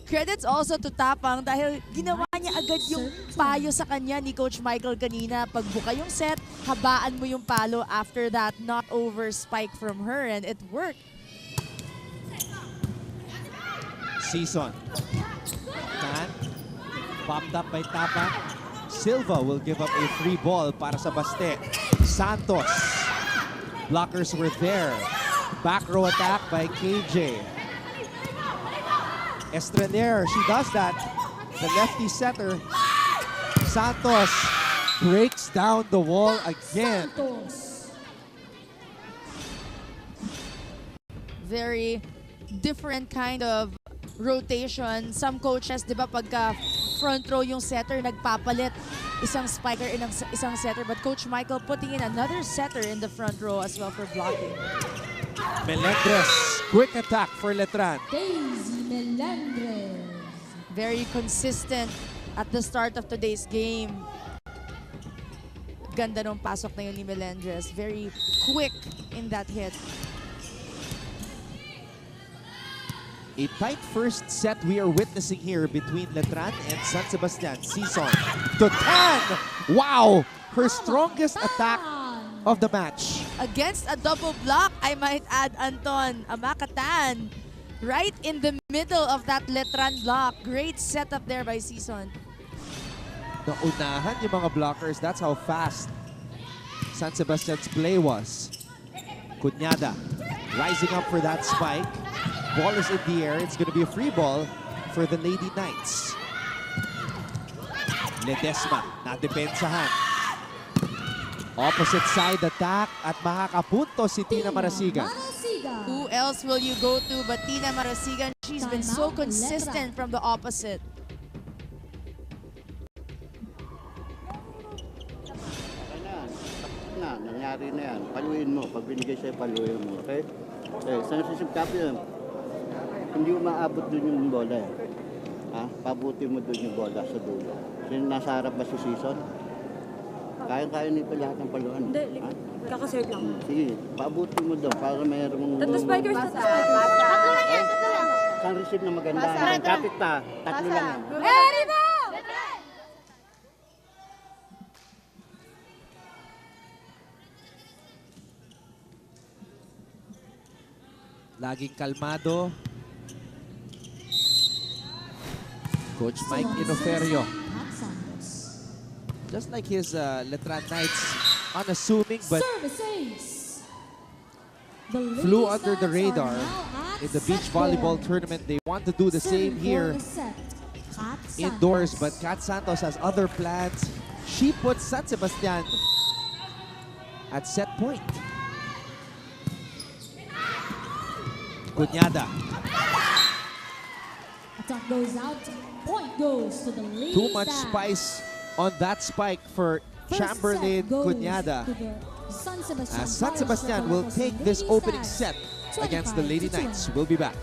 credits also to Tapang dahil ginawa niya agad yung payo sa kanya ni Coach Michael kanina. Pagbuka yung set, habaan mo yung palo. After that, not over spike from her and it worked. Season. Tan. Popped up by Tapang. Silva will give up a free ball para sa Baste. Santos. Blockers were there. Back row attack by KJ. Estranier, she does that. The lefty setter. Santos breaks down the wall again. Very different kind of rotation. Some coaches, di ba, pagka front row yung setter, nagpapalit isang spiker, isang setter. But Coach Michael putting in another setter in the front row as well for blocking. Melendres, quick attack for Letran. Daisy Melendres. Very consistent at the start of today's game. Ganda nung pasok na yun ni Melendres. Very quick in that hit. A tight first set we are witnessing here between Letran and San Sebastian. Season to Tan. Wow! Her strongest attack of the match. Against a double block, I might add, Anton. Amakatan. Right in the middle of that Letran block. Great setup there by Season. Naunahan yung mga blockers. That's how fast San Sebastian's play was. Cunyada rising up for that spike. Ball is in the air. It's going to be a free ball for the Lady Knights. Ledesma, nadepensahan. Opposite side attack at makakapunto si Tina Marasigan. Who else will you go to but Tina Marasigan? She's been so consistent from the opposite. Nangyari na yan. Paluin mo. Pag binigay sa'yo, paluin mo. Okay? Okay, saan sisipkap yun? Hindi umaabot dun yung bola eh. Ha? Pabuti mo dun yung bola sa dulo. Sino nasa harap ba si Season? Kaya-kaya nito lahat ng paluan. Hindi, kakaserve lang. Sige, pabuti mo dun para mayroong... Tatlo spikers, tatlo spikers. Tatlo lang yan, tatlo lang. Saan receive na maganda? Kapit pa. Tatlo lang yan. Ready mo! Laging kalmado. Coach Mike Inoferio. Just like his Letran Knights, unassuming but flew under the radar in the beach volleyball tournament. They want to do the same here indoors, but Kat Santos has other plans. She puts San Sebastian at set point. Cunyada. Attack goes out. Point goes to the lead. Too much spice on that spike for Chamberlain Cunyada. As San Sebastian will take this opening set against the Lady Knights. We'll be back.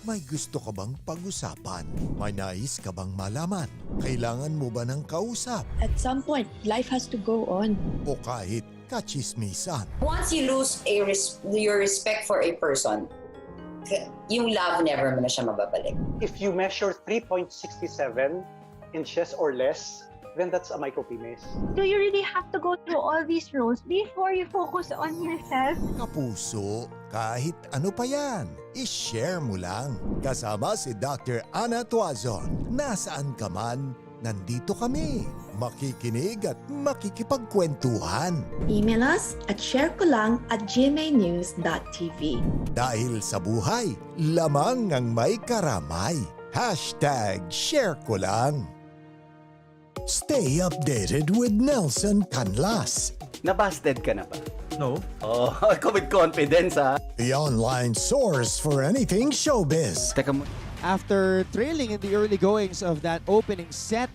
May gusto ka bang pag-usapan? May nais ka bang malaman? Kailangan mo ba ng kausap? At some point, life has to go on. O kahit kachismisan? Once you lose your respect for a person, yung love never mo na siya mababalik. If you measure 3.67 inches or less, then that's a micropenis. Do you really have to go through all these roles before you focus on yourself? Kapuso, kahit ano pa yan, i-share mo lang. Kasama si Dr. Ana Tuazon. Nasaan ka man, nandito kami. Makikinig at makikipagkwentuhan. Email us at sharekolang@gmanews.tv. Dahil sa buhay, lamang ang may karamay. #ShareKolang. Stay updated with Nelson Canlas. Nabasted ka na ba? No. Oh, ako with confidence ha. The online source for anything showbiz. Teka mo. After trailing in the early goings of that opening set,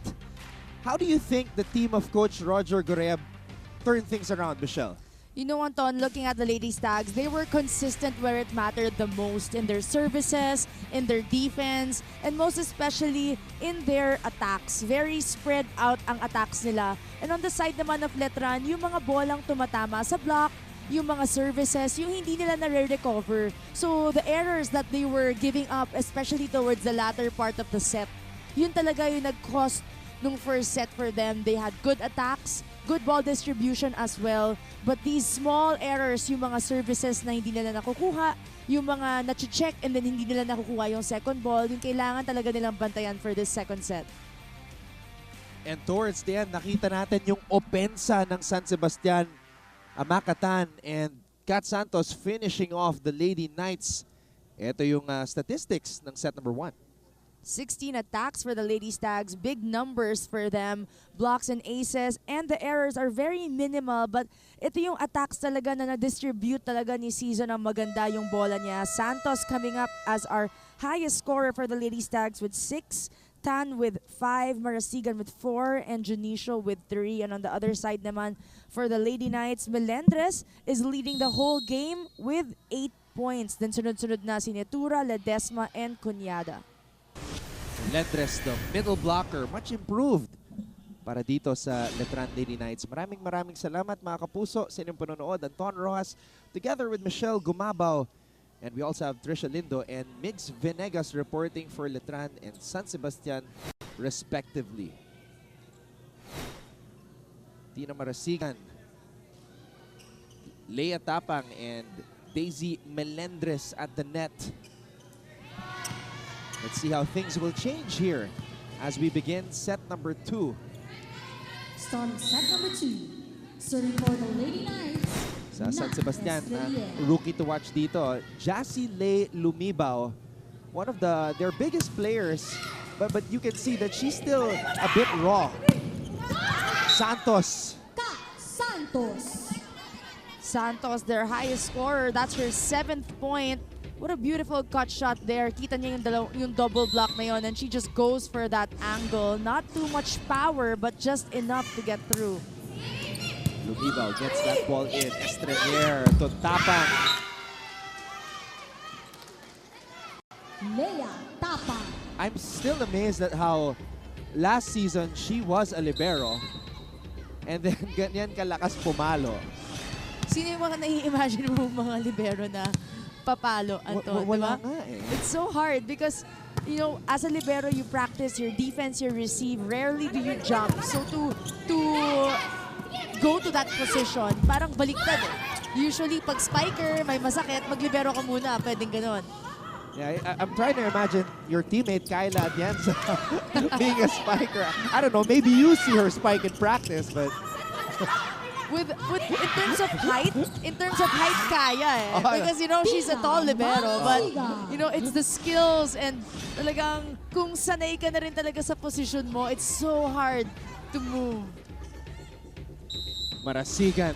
how do you think the team of Coach Roger Goreb turned things around, Michelle? You know, Anton, looking at the Lady Stags, they were consistent where it mattered the most in their services, in their defense, and most especially in their attacks. Very spread out ang attacks nila. And on the side naman of Letran, yung mga bolang tumatama sa block, yung mga services, yung hindi nila na-recover. So the errors that they were giving up, especially towards the latter part of the set, yun talaga yung nag-cost nung first set for them. They had good attacks, good ball distribution as well. But these small errors, yung mga services na hindi nila nakukuha, yung mga na-check and then hindi nila nakukuha yung second ball, yung kailangan talaga nilang bantayan for this second set. And towards the end, nakita natin yung opensa ng San Sebastian, Amakatan, and Kat Santos finishing off the Lady Knights. Ito yung statistics ng set number 1. 16 attacks for the Lady Stags, big numbers for them, blocks and aces, and the errors are very minimal, but ito yung attacks talaga na na-distribute talaga ni Season ang maganda yung bola niya. Santos coming up as our highest scorer for the Lady Stags with 6, Tan with 5, Marasigan with 4, and Junicio with 3. And on the other side naman, for the Lady Knights, Melendres is leading the whole game with 8 points. Then sunod-sunod na si Netura, Ledesma, and Cunyada. Melendres, the middle blocker, much improved para dito sa Letran Lady Knights. Maraming salamat mga kapuso sa inyong panonood. Anton Rojas together with Michelle Gumabaw. And we also have Trisha Lindo and Migs Venegas reporting for Letran and San Sebastian respectively. Tina Marasigan, Leia Tapang, and Daisy Melendres at the net. Let's see how things will change here as we begin set number 2. Starting set number 2, serving for the Lady Knights. Sa San Sebastian, rookie to watch dito, Jassy Lei Lumibaw, one of their biggest players, but you can see that she's still a bit raw. Santos. Santos, their highest scorer, that's her 7th point. What a beautiful cut shot there. Kita niya yung double block na yun, and she just goes for that angle. Not too much power, but just enough to get through. Lumibaw gets that ball in. Estrenier to Tapang. Leia Tapang. I'm still amazed at how last season she was a libero and then ganyan kalakas pumalo. Sino yung mga nai-imagine mo mga libero na papalo, Anton? Wala diba? nga eh. It's so hard because, you know, as a libero, you practice your defense, your receive. Rarely do you jump. So to go to that position, parang baliktad eh. Usually, pag spiker, may masakit, maglibero ka muna. Pwedeng ganon. Yeah, I'm trying to imagine your teammate Kyla Atienza being a spiker. I don't know, maybe you see her spike in practice, but... With in terms of height, kaya eh. Because, you know, she's a tall libero. But, you know, it's the skills and talagang kung sanay ka na rin talaga sa position mo, it's so hard to move. Marasigan.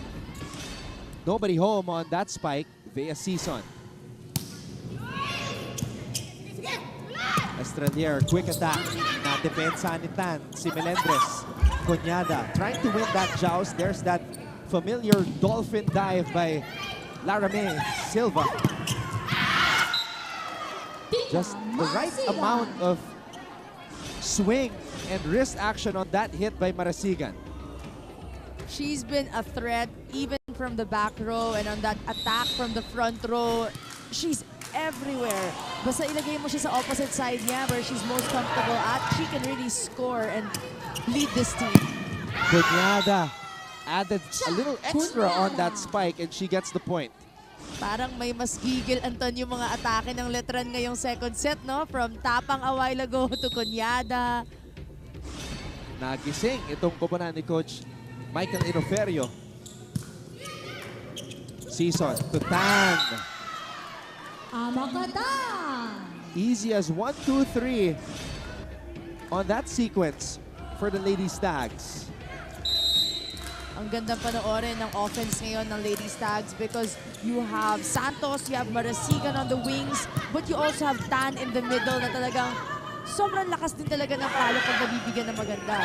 Nobody home on that spike via Season. Estranier, quick attack. Na-depensa ni Tan, si Melendres. Cunyada trying to win that joust. There's that familiar dolphin dive by Larame Silva. Just the right amount of swing and wrist action on that hit by Marasigan. She's been a threat even from the back row, and on that attack from the front row, she's everywhere. Basta ilagay mo siya sa opposite side niya where she's most comfortable at, she can really score and lead this team. Cunyada added a little extra on that spike and she gets the point. Parang may mas gigil, Anton, yung mga atake ng Letran ngayong second set, no? From tapang a while ago to Cunyada. Nagising itong koponan ni Coach Michael Inoferio. Season to Tan. Amakatan! Easy as 1, 2, 3 on that sequence for the Lady Stags. Ang gandang panoorin ng offense ngayon ng Lady Stags because you have Santos, you have Marasigan on the wings, but you also have Tan in the middle na talagang sobrang lakas din talaga ng palo pag nabibigyan ng maganda.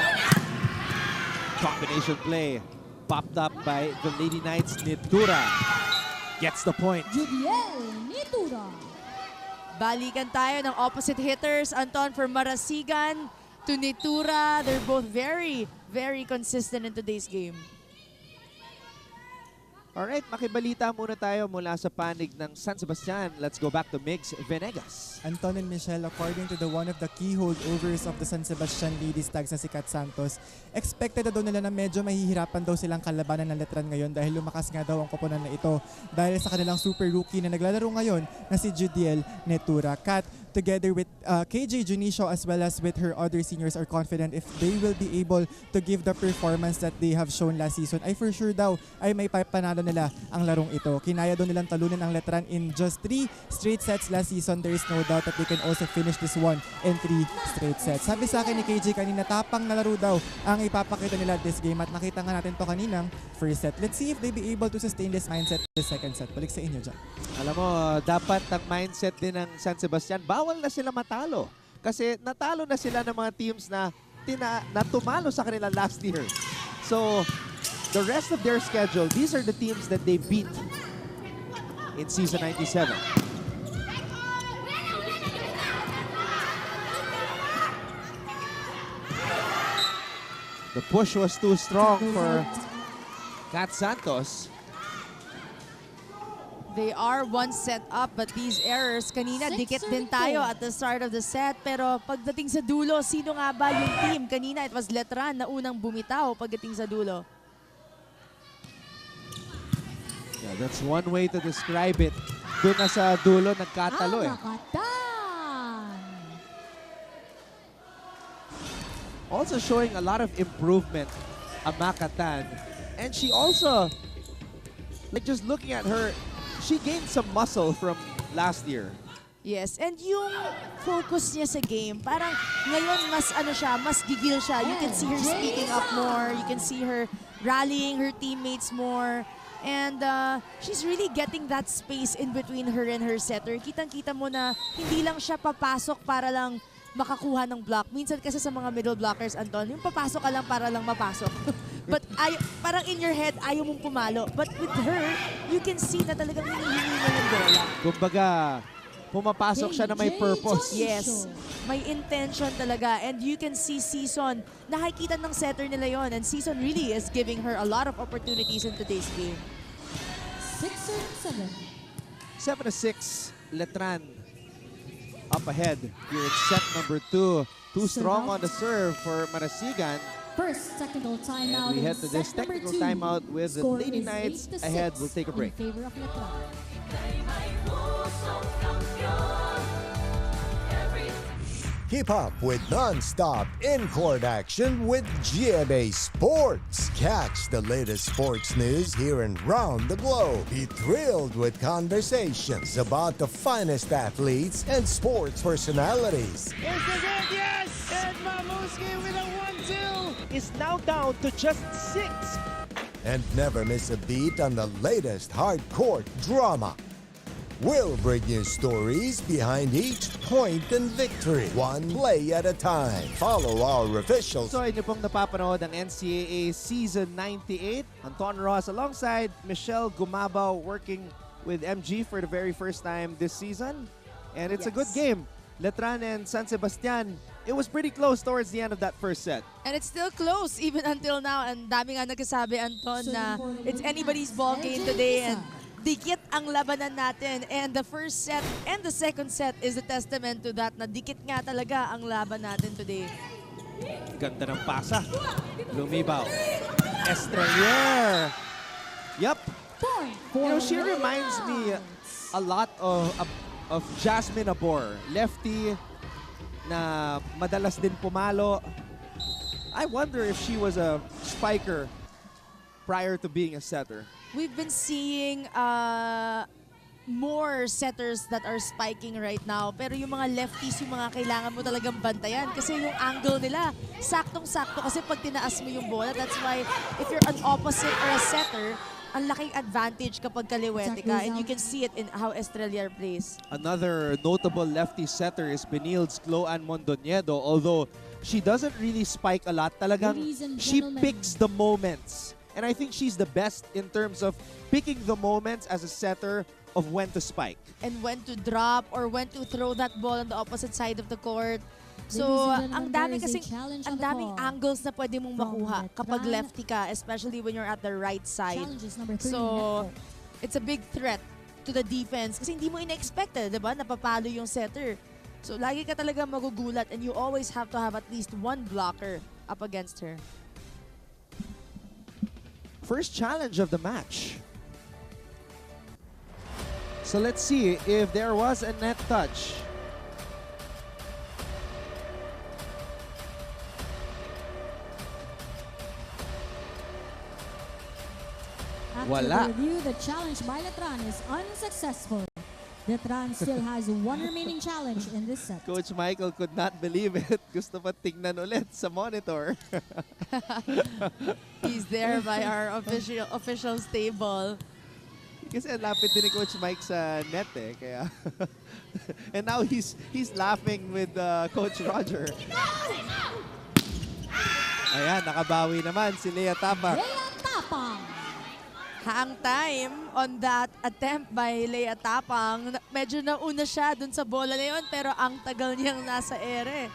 Combination play popped up by the Lady Knights. Nitura gets the point. Judiel Nitura. Balikan tayo ng opposite hitters, Anton, for Marasigan to Nitura. They're both very, very consistent in today's game. Alright, makibalita muna tayo mula sa panig ng San Sebastian. Let's go back to Migs Venegas. Anton and Michelle, according to one of the key holdovers of the San Sebastian Lady Stags na si Kat Santos, expected na daw nila na medyo mahihirapan daw silang kalabanan ng Letran ngayon dahil lumakas nga daw ang koponan na ito dahil sa kanilang super rookie na naglalaro ngayon na si Judiel Nitura. Kat, together with KJ Junicio as well as with her other seniors, are confident if they will be able to give the performance that they have shown last season, ay for sure daw ay may panalo nila ang larong ito. Kinaya daw nilang talunan ang Letran in just 3 straight sets last season. There is no doubt that they can also finish this one in 3 straight sets. Sabi sa akin ni KJ kanina, tapang na laro daw ang ipapakita nila this game at nakita nga natin to kaninang first set. Let's see if they be able to sustain this mindset this second set. Balik sa inyo dyan. Alam mo, dapat ang mindset din ng San Sebastian, bawal na sila matalo. Kasi natalo na sila ng mga teams na tumalo sa kanila last year. So, the rest of their schedule, these are the teams that they beat in season 97. The push was too strong for Kat Santos. They are one set up, but these errors, kanina dikit din tayo at the start of the set. Pero pagdating sa dulo, sino nga ba yung team? Kanina it was Letran na unang bumitaw pagdating sa dulo. Yeah, that's one way to describe it. Doon na sa dulo, nagkatalo eh. Also showing a lot of improvement, Amakatan. And she also, like just looking at her, she gained some muscle from last year. Yes, and yung focus niya sa game, parang ngayon mas mas gigil siya. You can see her speaking up more, you can see her rallying her teammates more. And she's really getting that space in between her and her setter. Kitang-kita mo na hindi lang siya papasok para lang makakuha ng block. Minsan kasi sa mga middle blockers, Anton, yung papasok ka lang para lang mapasok. But parang in your head, ayaw mong pumalo. But with her, you can see na talagang hinihingi na ng bola. Kumbaga, pumapasok siya na may purpose. Yes, may intention talaga. And you can see Season, nakikita ng setter nila yon. And Season really is giving her a lot of opportunities in today's game. 6-7. 7-6, Letran up ahead here in set number 2. Too strong on the serve for Marasigan. First technical timeout. And we head to this technical timeout with the Lady Knights ahead. We'll take a break. In favor of Letran. Keep up with non-stop in-court action with GMA Sports. Catch the latest sports news here and round the globe. Be thrilled with conversations about the finest athletes and sports personalities. Here's the game, yes! And Mamuski with a 1-2 is now down to just 6. And never miss a beat on the latest hard-court drama. We'll bring you stories behind each point and victory, one play at a time. Follow our officials. So inyo pong napapanood ang NCAA Season 98. Anton Ross alongside Michelle Gumabaw working with MG for the very first time this season. And it's a good game. Letran and San Sebastian, it was pretty close towards the end of that first set. And it's still close even until now. And dami nga nagsasabi, Anton, na it's anybody's ball game today. And dikit ang labanan natin. And the first set and the second set is a testament to that na dikit nga talaga ang laban natin today. Ganda ng pasa. Lumibaw. Estrelier. Yup. You know, she reminds me a lot of Jasmine Abor. Lefty na madalas din pumalo. I wonder if she was a spiker prior to being a setter. We've been seeing more setters that are spiking right now. Pero yung mga lefties, yung mga kailangan mo talagang bantayan. Kasi yung angle nila, saktong-sakto. Kasi pag tinaas mo yung bola, that's why if you're an opposite or a setter, ang laking advantage kapag kaliwete ka. And you can see it in how Estrelier plays. Another notable lefty setter is Benilde's Chloan Mondoñedo. Although she doesn't really spike a lot, talagang she picks the moments. And I think she's the best in terms of picking the moments as a setter of when to spike. And when to drop or when to throw that ball on the opposite side of the court. So, ang daming angles na pwede mong makuha kapag lefty ka, especially when you're at the right side. So, it's a big threat to the defense kasi hindi mo ina-expect, diba? Napapalo yung setter. So, lagi ka talaga magugulat and you always have to have at least one blocker up against her. First challenge of the match. So, let's see if there was a net touch. After the review, the challenge by Letran is unsuccessful. Letran still has one remaining challenge in this set. Coach Michael could not believe it. Gusto pa tingnan ulit sa monitor. He's there by our official stable. Kasi ang lapit din ni Coach Mike sa net eh. Kaya and now he's laughing with Coach Roger. Ayan, nakabawi naman si Lea Tapang. Lea Tapang! Hang time on that attempt by Lea Tapang. Medyo nauna siya dun sa bola na yun, pero ang tagal niyang nasa ere.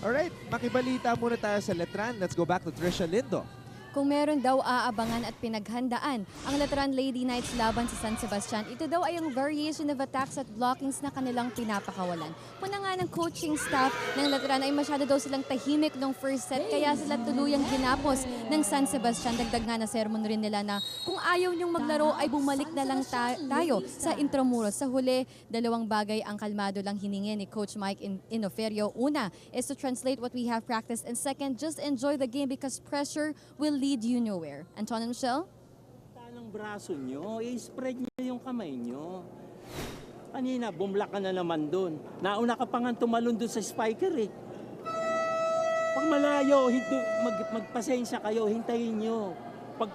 Alright, makibalita muna tayo sa Letran. Let's go back to Trisha Lindo. Kung meron daw aabangan at pinaghandaan ang Letran Lady Knights laban sa San Sebastian, ito daw ay ang variation of attacks at blockings na kanilang pinapakawalan. Puna nga ng coaching staff ng Letran ay masyado daw silang tahimik nung first set, kaya sila tuluyang ginapos ng San Sebastian. Dagdag nga na sermon rin nila na kung ayaw niyong maglaro ay bumalik na lang tayo sa Intramuros. Sa huli, dalawang bagay ang kalmado lang hiningi ni Coach Mike Inoferio. Una is to translate what we have practiced, and second, just enjoy the game because pressure will lead you nowhere. Anton and Michelle? Tanang braso nyo, i-spread nyo yung kamay nyo. Kanina, bumlak ka na naman dun. Nauna ka pa nga tumalon dun sa spiker eh. Pag malayo, magpasensya kayo, hintayin nyo. Pag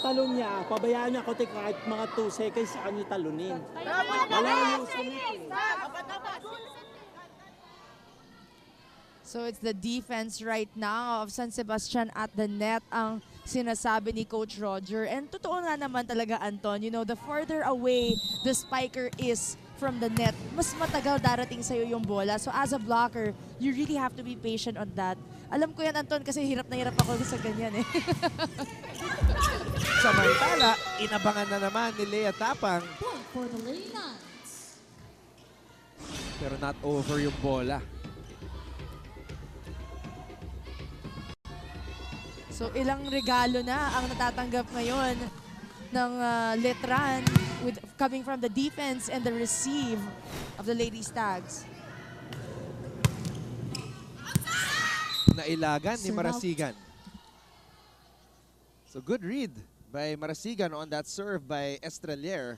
talon niya, pabayaan niya ako kahit mga 2 seconds sa kanyo talunin. Malayo sa net. So it's the defense right now of San Sebastian at the net ang sinasabi ni Coach Roger. And totoo nga naman talaga, Anton, you know, the further away the spiker is from the net, mas matagal darating sa'yo yung bola. So as a blocker, you really have to be patient on that. Alam ko yan, Anton, kasi hirap na hirap ako sa ganyan eh. Samantala, inabangan na naman ni Lea Tapang. For the Lady Knights. Pero not over yung bola. So ilang regalo na ang natatanggap ngayon ng Letran coming from the defense and the receive of the Lady Stags. Nailagan ni Marasigan. So good read by Marasigan on that serve by Estrelier.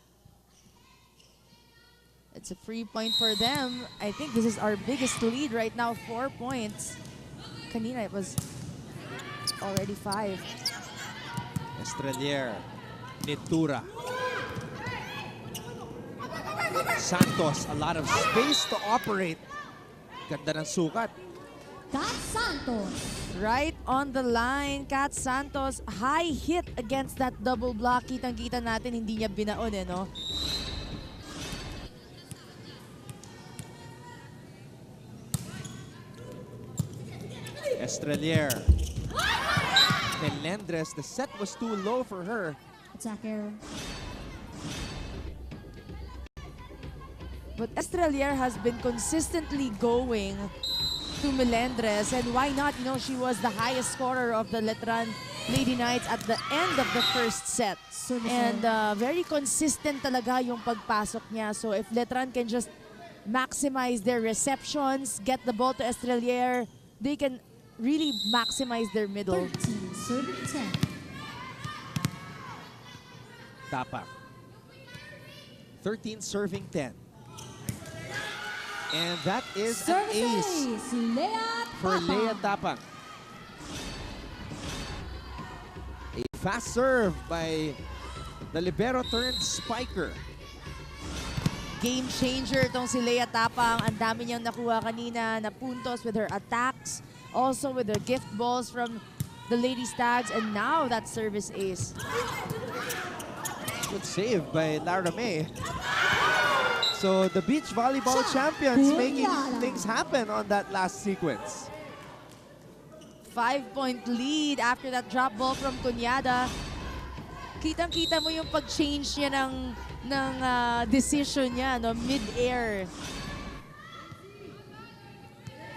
It's a free point for them. I think this is our biggest lead right now, 4 points. Kanina it was already 5. Estrelier, Nitura. Santos, a lot of space to operate. Ganda ng sukat. Kat Santos. Right on the line, Kat Santos. High hit against that double block. Kitang-kita natin, hindi niya binaon eh, no? Estrelier. Melendres, the set was too low for her. Attack error. But Estrelier has been consistently going to Melendres, and why not? You know, she was the highest scorer of the Letran Lady Knights at the end of the first set. And very consistent talaga yung pagpasok niya. So if Letran can just maximize their receptions, get the ball to Estrelier, they can really maximize their middle. 13, serving 10. Tapang. 13 serving 10. And that is an ace for Lea Tapang. A fast serve by the libero turned spiker. Game changer tong si Lea Tapang. Ang dami niyang nakuha kanina na puntos with her attacks. Also with the gift balls from the Lady Stags. And now that service ace. Good save by Lara May. So the beach volleyball champions making things happen on that last sequence. 5-point lead after that drop ball from Cunyada. Kitang-kita mo yung pag-change niya ng decision niya, no? Mid-air.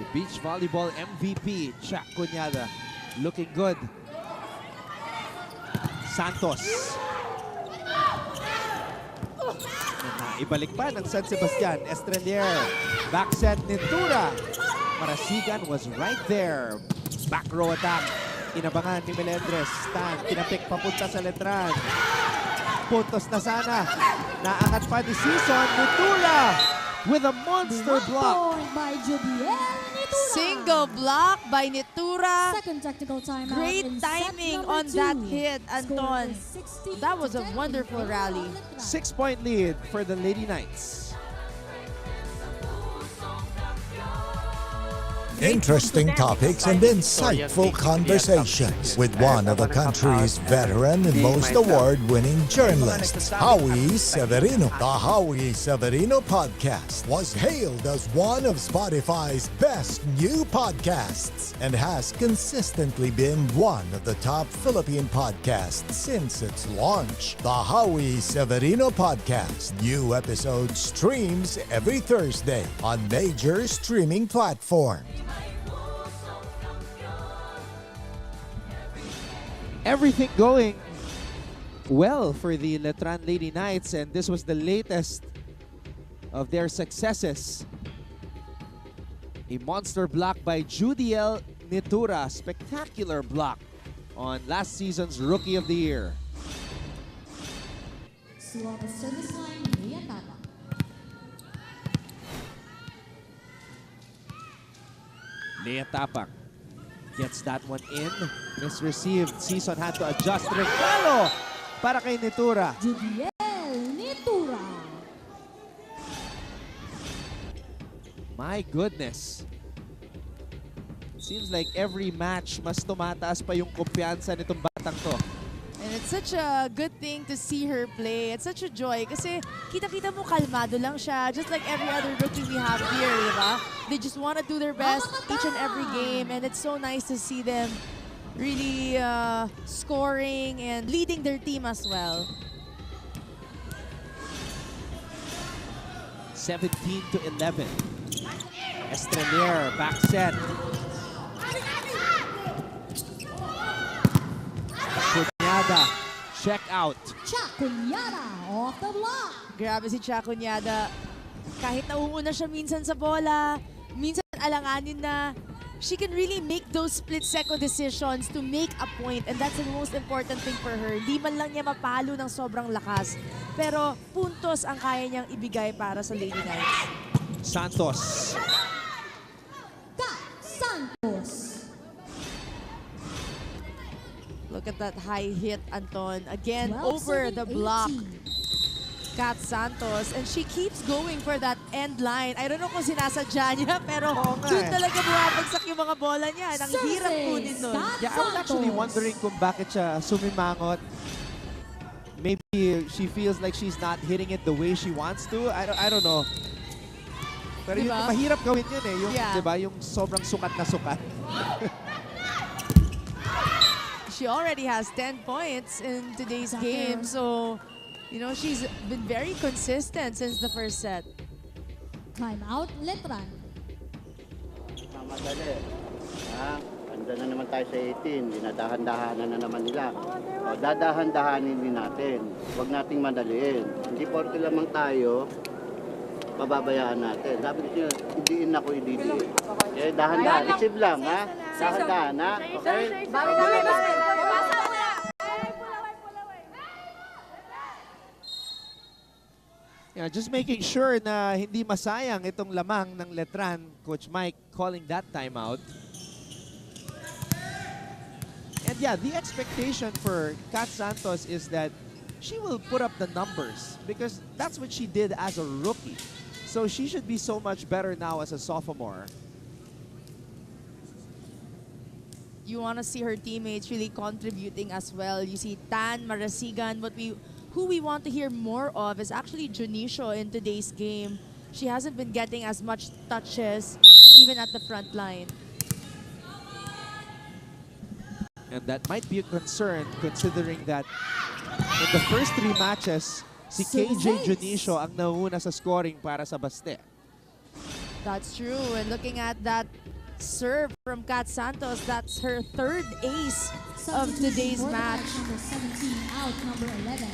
The beach volleyball MVP, Jack Cunyada, looking good. Santos. Ibalik pa ng San Sebastian. Estrelier. Backset ni Tura. Marasigan was right there. Back row attack. Inabangan ni Melendres. Stan. Tinapik papunta sa Letran. Puntos na sana. Naangat pa ni Season. Ni Tura with a monster block. By Judiel Nitura. Single block by Nitura. Second tactical timeout. Great timing on that hit, Anton. That was a wonderful rally. 6-point lead for the Lady Knights. Interesting topics and insightful conversations with one of the country's veteran and most award-winning journalists, Howie Severino. The Howie Severino podcast was hailed as one of Spotify's best new podcasts and has consistently been one of the top Philippine podcasts since its launch. The Howie Severino podcast. New episode streams every Thursday on major streaming platforms. Everything going well for the Letran Lady Knights, and this was the latest of their successes. A monster block by Judiel Nitura. Spectacular block on last season's Rookie of the Year. So on the service line, Lea Tapang. Lea Tapang gets that one in. Misreceived. Season had to adjust. Regalo para kay Nitura. Judiel Nitura. My goodness. Seems like every match mas tumataas pa yung kumpiyansa nitong batang to. And it's such a good thing to see her play. It's such a joy kasi kita-kita mo kalmado lang siya. Just like every other rookie we have here, di ba? They just want to do their best each and every game, and it's so nice to see them really scoring and leading their team as well. 17-11. Estrelier, back set. Cunyada, check out. Cunyada off the block. Grabe si Cunyada. Kahit nauuna siya minsan sa bola, minsan alanganin na, she can really make those split-second decisions to make a point, and that's the most important thing for her. Di man lang niya mapalo ng sobrang lakas, pero puntos ang kaya niyang ibigay para sa Lady Knights. Santos. Santos. Look at that high hit, Anton. Again, over the block. Kat Santos. And she keeps going for that end line. I don't know kung sinasadya niya, pero doon talaga bumabagsak yung mga bola niya. Ang hirap kunin nun. Yeah, I was actually wondering kung bakit siya sumimangot. Maybe she feels like she's not hitting it the way she wants to. I don't know. Pero diba? Mahirap gawin yun eh. Yung, yeah. diba, yung sobrang sukat na sukat. She already has 10 points in today's game. So, you know, she's been very consistent since the first set. Timeout, Letran. Madali. Anda na naman tayo sa 18. Dinadahan-dahanan na naman nila. O, dadahan-dahanin din natin. Huwag nating madaliin. Hindi porte lamang tayo, pababayaan natin. Sabi niyo, idiin ako, ididiin. Okay, dahan-dahan. Receive lang, ha? Dahan-dahan, ha? Okay? Yeah, just making sure na hindi masayang itong lamang ng Letran. Coach Mike calling that timeout. And yeah, the expectation for Kat Santos is that she will put up the numbers because that's what she did as a rookie. So she should be so much better now as a sophomore. You want to see her teammates really contributing as well. You see Tan, Marasigan, who we want to hear more of is actually Junicio in today's game. She hasn't been getting as much touches even at the front line. And that might be a concern considering that in the first 3 matches, si KJ Junicio ang nauna sa scoring para sa Baste. That's true. And looking at that serve from Kat Santos, that's her 3rd ace of today's match. Number 17 out, number 11.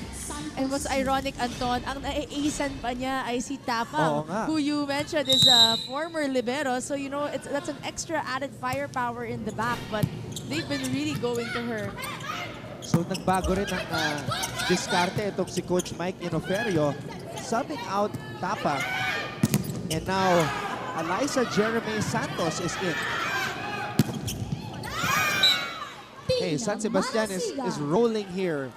And what's ironic, Anton, ang na-acean pa niya ay si Tapang, Oo nga. who you mentioned is a former libero. So, you know, that's an extra added firepower in the back. But they've been really going to her. So nagbago rin ang diskarte itong si Coach Mike Inoferio, subbing out Tapang. And now, Eliza Jeremy Santos is in. Hey, San Sebastian is rolling here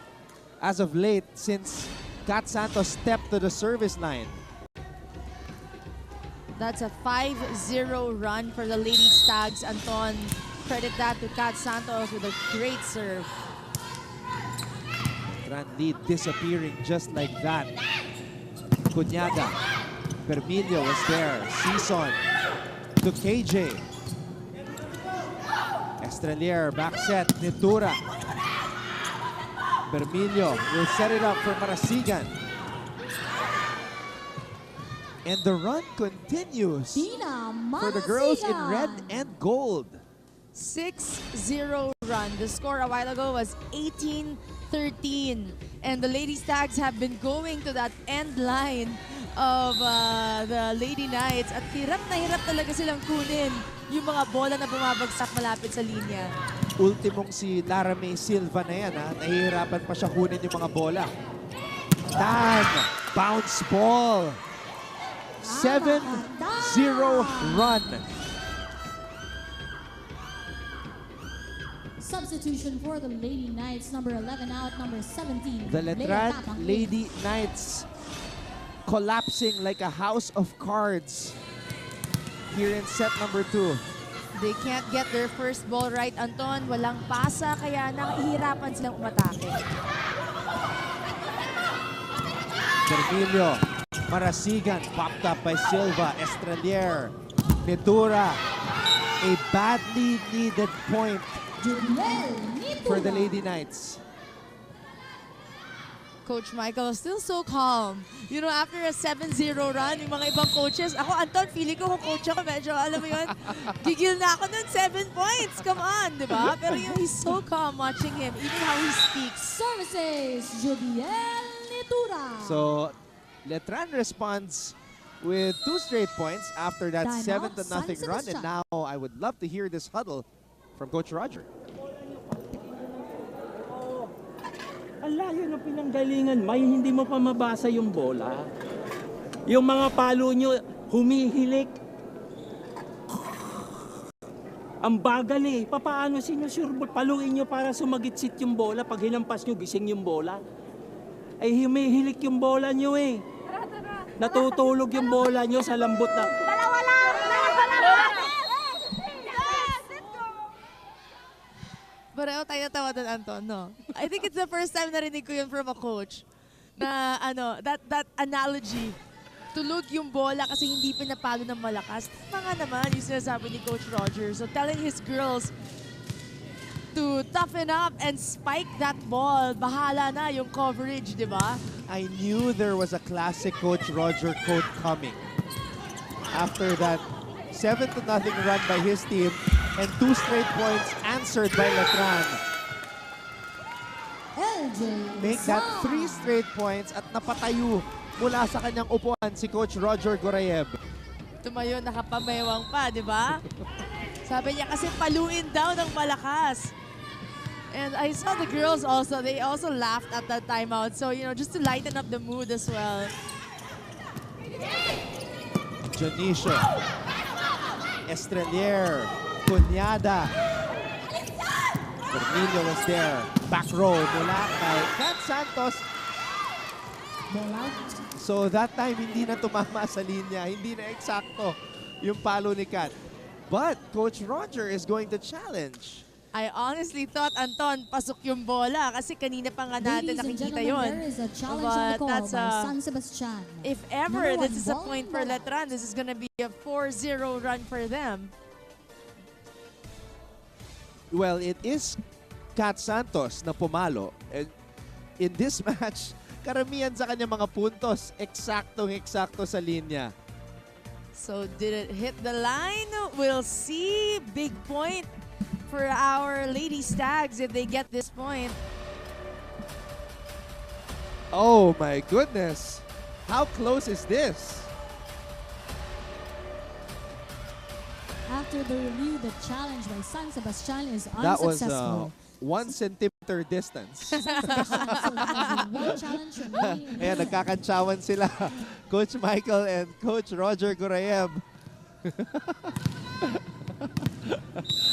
as of late since Kat Santos stepped to the service line. That's a 5-0 run for the Lady Stags. Anton, credit that to Kat Santos with a great serve. Randy disappearing just like that. Cunyaga. Permilio was there. Season to KJ. Estrelier, back set, Nitura. Permilio will set it up for Marasigan. And the run continues for the girls in red and gold. 6-0 run. The score a while ago was 18-13. And the Lady Stags have been going to that end line of the Lady Knights. At hirap na hirap talaga silang kunin yung mga bola na bumabagsak malapit sa linya. Ultimong si Lara May Silva na yan, ha? Nahihirapan pa siya kunin yung mga bola. Tan, bounce ball. 7-0 run. Substitution for the Lady Knights, number 11 out, number 17. The Letran Lady Knights collapsing like a house of cards here in set number 2. They can't get their first ball right, Anton. Walang pasa, kaya nahihirapan silang umatake. Permilio, Marasigan, popped up by Silva, Estrelier, Nitura. A badly needed point for the Lady Knights. Coach Michael still so calm. You know, after a 7-0 run, yung mga ibang coaches, ako, Anton, feeling ko kung coach ako, medyo, alam mo yun, gigil na ako nun, 7 points, come on, di ba? Pero yung he's so calm watching him, even how he speaks. Services, Judiel Nitura. So, Letran responds with 2 straight points after that 7-0 run. And now, I would love to hear this huddle from Coach Roger. Ang layo ng pinanggalingan, may hindi mo pa mabasa yung bola. Yung mga palo nyo, humihilik. Ang bagal eh. Paano sinusurbot? Paluin nyo para sumagitsit yung bola. Pag hinampas nyo, gising yung bola. Ay humihilik yung bola nyo eh. Natutulog yung bola nyo sa lambot na... Pareho tayo tawa doon, Anton, no? I think it's the first time narinig ko yun from a coach na that analogy. Tulog yung bola kasi hindi pinapalo ng malakas. Tama nga naman yung sinasabi ni Coach Roger. So telling his girls to toughen up and spike that ball. Bahala na yung coverage, di ba? I knew there was a classic Coach Roger quote coming. After that 7-0 run by his team and 2 straight points answered by Letran. Make that 3 straight points at napatayo mula sa kanyang upuan si Coach Roger Gorayev. Tumayo, nakapamewang pa, di ba? Sabi niya kasi paluin daw ng malakas. And I saw the girls also, they also laughed at that timeout. So, you know, just to lighten up the mood as well. Janicia, Estrelier, Cunyada. Cornelio was there. Back row mula kay Kat Santos. So that time, hindi na tumama sa linya. Hindi na eksakto yung palo ni Kat. But Coach Roger is going to challenge. I honestly thought, Anton, pasok yung bola kasi kanina pa nga natin nakikita yun. But that's Sebastian. If ever this is a point for Letran, this is gonna be a 4-0 run for them. Well, it is Kat Santos na pumalo. And in this match, karamihan sa kanya mga puntos, eksaktong-eksakto sa linya. So did it hit the line? We'll see. Big point for our Lady Stags if they get this point. Oh my goodness. How close is this? After the review, the challenge by San Sebastian is That was unsuccessful. 1 centimeter distance. One challenge remaining. Ayan, nagkakantsawan sila. Coach Michael and Coach Roger Gorayev.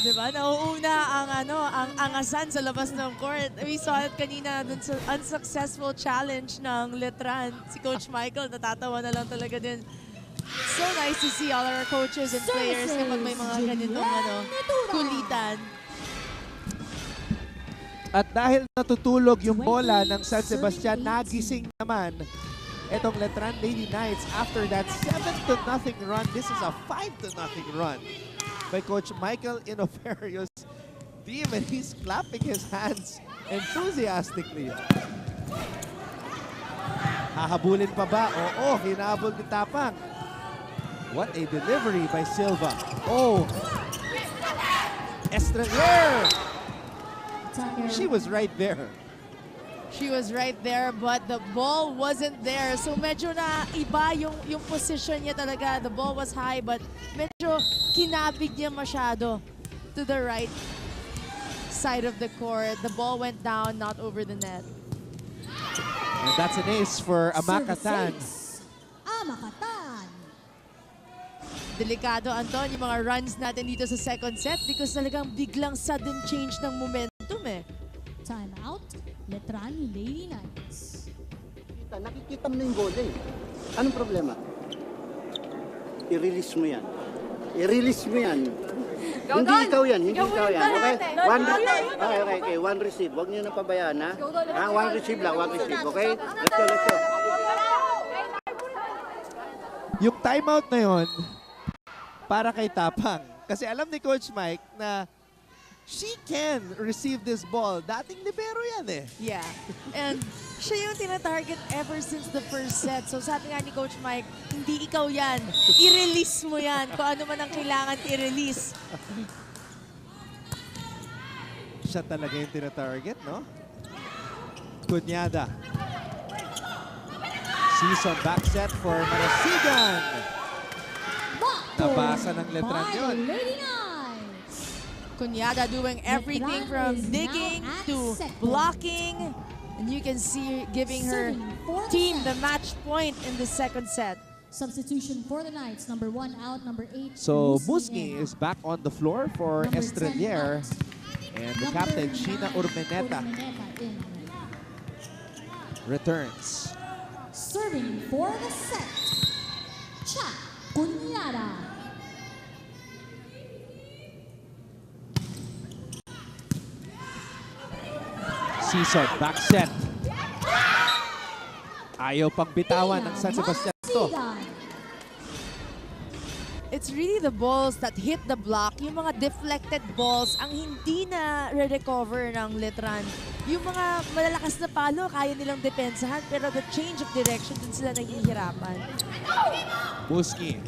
Diba? Nauuna ang angasan sa labas ng court. We saw it kanina dun sa unsuccessful challenge ng Letran. Si Coach Michael, natatawa na lang talaga din. So nice to see all our coaches and players kapag may mga ganitong kulitan. At dahil natutulog yung bola ng San Sebastian, nagising naman itong Letran Lady Knights after that 7-0 run. This is a 5-0 run by Coach Michael Inoferios' team, and he's clapping his hands enthusiastically. Hahabulin pa ba? Oo, hinabol ni Tapang. What a delivery by Silva. Oh! Estrelier! She was right there. She was right there, but the ball wasn't there. So medyo na iba yung position niya talaga. The ball was high, but medyo kinabig niya masyado to the right side of the court. The ball went down, not over the net. And that's an ace for Amakatan. Amakatan. Delikado, Anton, yung mga runs natin dito sa second set because talagang biglang sudden change ng momentum eh. Time out. Letran Lady Knights. Nakikita mo na yung bola eh. Anong problema? I-release mo yan. I-release mo yan. Hindi ikaw yan, hindi ikaw yan. Okay? Okay. One receive. Huwag niyo na pabayaan, ha? One receive lang, one receive. Okay? Let's go. Yung timeout na yon para kay Tapang. Kasi alam ni Coach Mike na she can receive this ball. Dating libero yan eh. Yeah. And siya yung tina-target ever since the first set. So sabi nga ni Coach Mike, hindi ikaw yan. I-release mo yan. Kung ano man ang kailangan i-release. Siya talaga yung tina-target, no? Cunyada. Season back set for Marasigan. Nabasa ng Letran yun. Cunyada doing everything from digging to blocking. And you can see giving her team the match point in the second set. Substitution for the Knights. Number 1 out, number 8. So Musni is back on the floor for Estrelier. And the captain, Sheena Urmeneta, returns. Serving for the set, Cha Cunyada. Season back set. Ayaw pang bitawan ng San Sebastian to. it's really the balls that hit the block, yung mga deflected balls ang hindi na re-recover ng Letran. Yung mga malalakas na palo, kaya nilang depensahan, pero the change of direction din sila nahihirapan. Muski.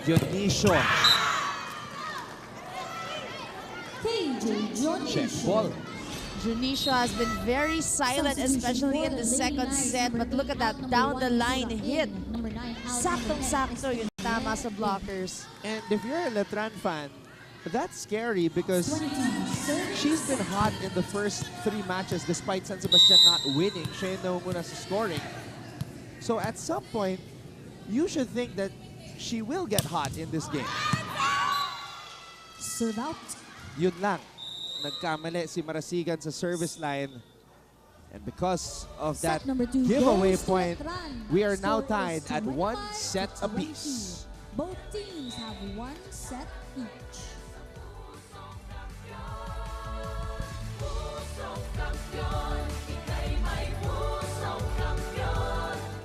Dionisio. Check ball. Dionisio has been very silent, especially in the second set. But look at that, down the line hit. Saktong-sakto yung tama sa blockers. And if you're a Letran fan, that's scary because she's been hot in the first 3 matches despite San Sebastian not winning. Siya yung naumuna sa scoring. So at some point, you should think that she will get hot in this game. Serve out. Yun lang. Nagkamali si Marasigan sa service line. And because of that giveaway point, we are now tied at 1 set apiece. Both teams have 1 set each.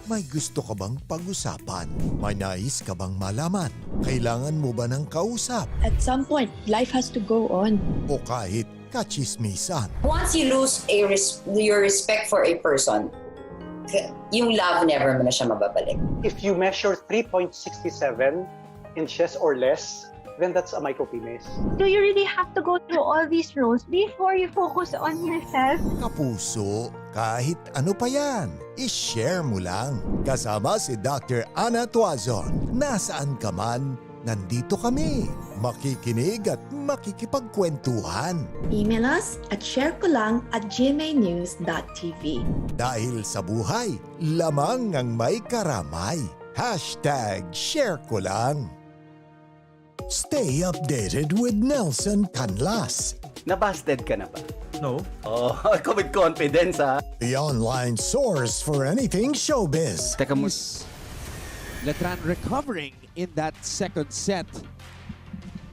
May gusto ka bang pag-usapan? May nais ka bang malaman? Kailangan mo ba ng kausap? At some point, life has to go on. O kahit kachismisan? Once you lose your respect for a person, yung love never mo na siya mababalik. If you measure 3.67 inches or less, then that's a micropenis. Do you really have to go through all these roles before you focus on yourself? Kapuso, kahit ano pa yan, i-share mo lang. Kasama si Dr. Ana Tuazon. Nasaan ka man, nandito kami. Makikinig at makikipagkwentuhan. Email us at sharekolang@gmanews.tv. Dahil sa buhay, lamang ang may karamay. #ShareKolang. Stay updated with Nelson Canlas. Nabasted ka na ba? No. Oh, ako with confidence ha. The online source for anything showbiz. Teka mo. Letran recovering in that second set.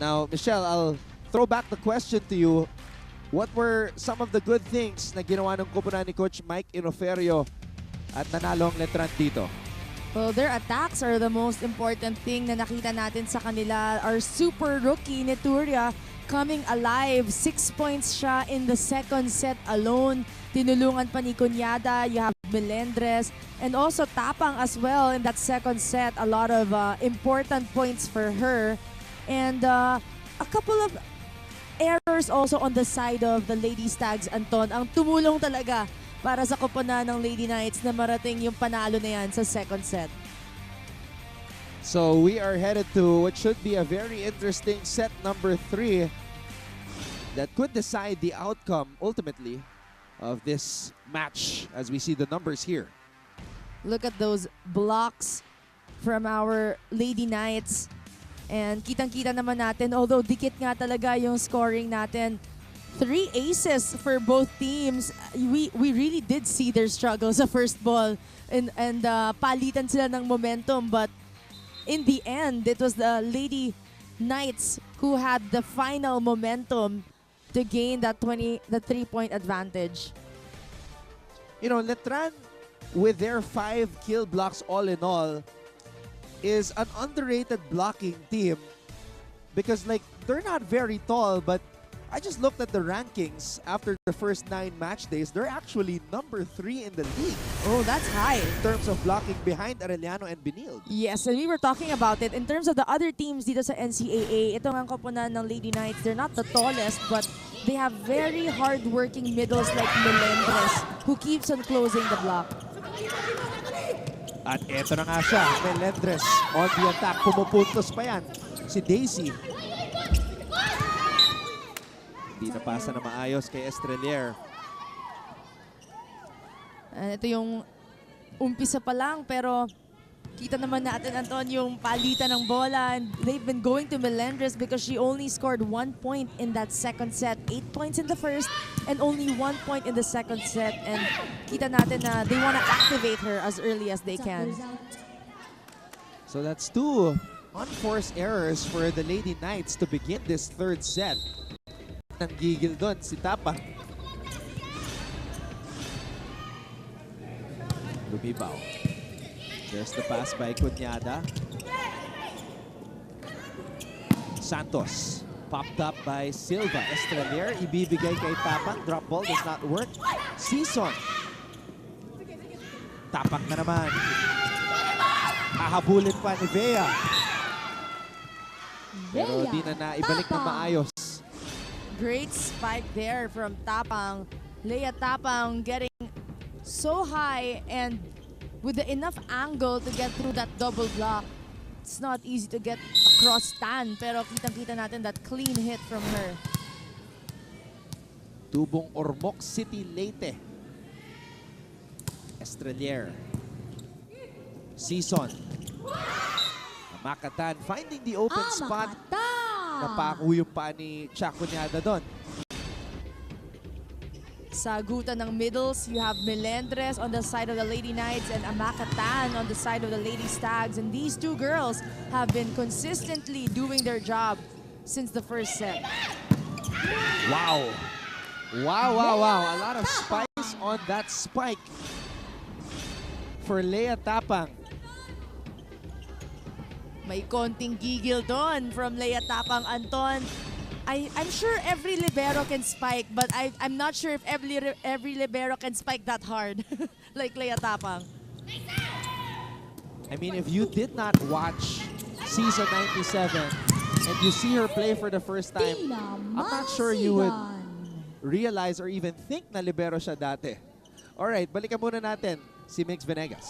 Now, Michelle, I'll throw back the question to you. What were some of the good things na ginawa ng kupunan ni Coach Mike Inoferio at nanalo ang Letran dito? Well, their attacks are the most important thing na nakita natin sa kanila. Our super rookie, Neturia, coming alive. 6 points siya in the second set alone. Tinulungan pa ni Cunyada. You have Melendres. And also Tapang as well in that second set. A lot of important points for her. And a couple of errors also on the side of the Lady Stags, Anton. Ang tumulong talaga para sa koponan ng Lady Knights na marating yung panalo na yan sa second set. So we are headed to what should be a very interesting set number 3 that could decide the outcome ultimately of this match as we see the numbers here. Look at those blocks from our Lady Knights. And kitang-kita naman natin, although dikit nga talaga yung scoring natin, 3 aces for both teams. We really did see their struggle sa first ball and palitan sila ng momentum, but in the end, it was the Lady Knights who had the final momentum to gain that 3-point advantage. You know, Letran, with their 5 kill blocks all in all, is an underrated blocking team because like they're not very tall, but I just looked at the rankings after the first 9 match days. They're actually number 3 in the league. Oh, that's high. In terms of blocking behind Arellano and Benilde. Yes, and we were talking about it. In terms of the other teams dito sa NCAA, ito ang koponan ng Lady Knights. They're not the tallest, but they have very hard-working middles like Melendres, who keeps on closing the block. At eto na nga siya, Melendres on the attack. Pumupuntos pa yan. Si Daisy. Hindi napasa na maayos kay Estrelier. And ito yung umpisa pa lang, pero kita naman natin, Anton, yung palitan ng bola. And they've been going to Melendres because she only scored 1 point in that second set. 8 points in the first and only 1 point in the second set. And kita natin na they want to activate her as early as they can. So that's 2 unforced errors for the Lady Knights to begin this third set. Nanggigil doon si Tapang. Lumibaw. There's the pass by Cunyada. Santos. Popped up by Silva. Estrelier, ibibigay kay Tapang. Drop ball does not work. Season. Tapak na naman. Hahabulin pa ni Bea. Pero di na naibalik na maayos. Great spike there from Tapang. Lea Tapang getting so high and with the enough angle to get through that double block. It's not easy to get across Tan, pero kitang-kita natin that clean hit from her. Tubong Ormoc City, Leyte. Estrelier. Season. Makatan finding the open spot. Napako yung pa ni Chacunyada doon. Sa gutan ng middles, you have Melendres on the side of the Lady Knights and Amakatan on the side of the Lady Stags. And these two girls have been consistently doing their job since the first set. Wow. Wow, wow, wow. A lot of spice on that spike for Lea Tapang. May konting gigil doon from Lea Tapang, Anton. I'm sure every libero can spike, but I'm not sure if every libero can spike that hard like Lea Tapang. I mean, if you did not watch season 97 and you see her play for the first time, I'm not sure you would realize or even think na libero siya dati. Alright, balikan muna natin si Mix Venegas.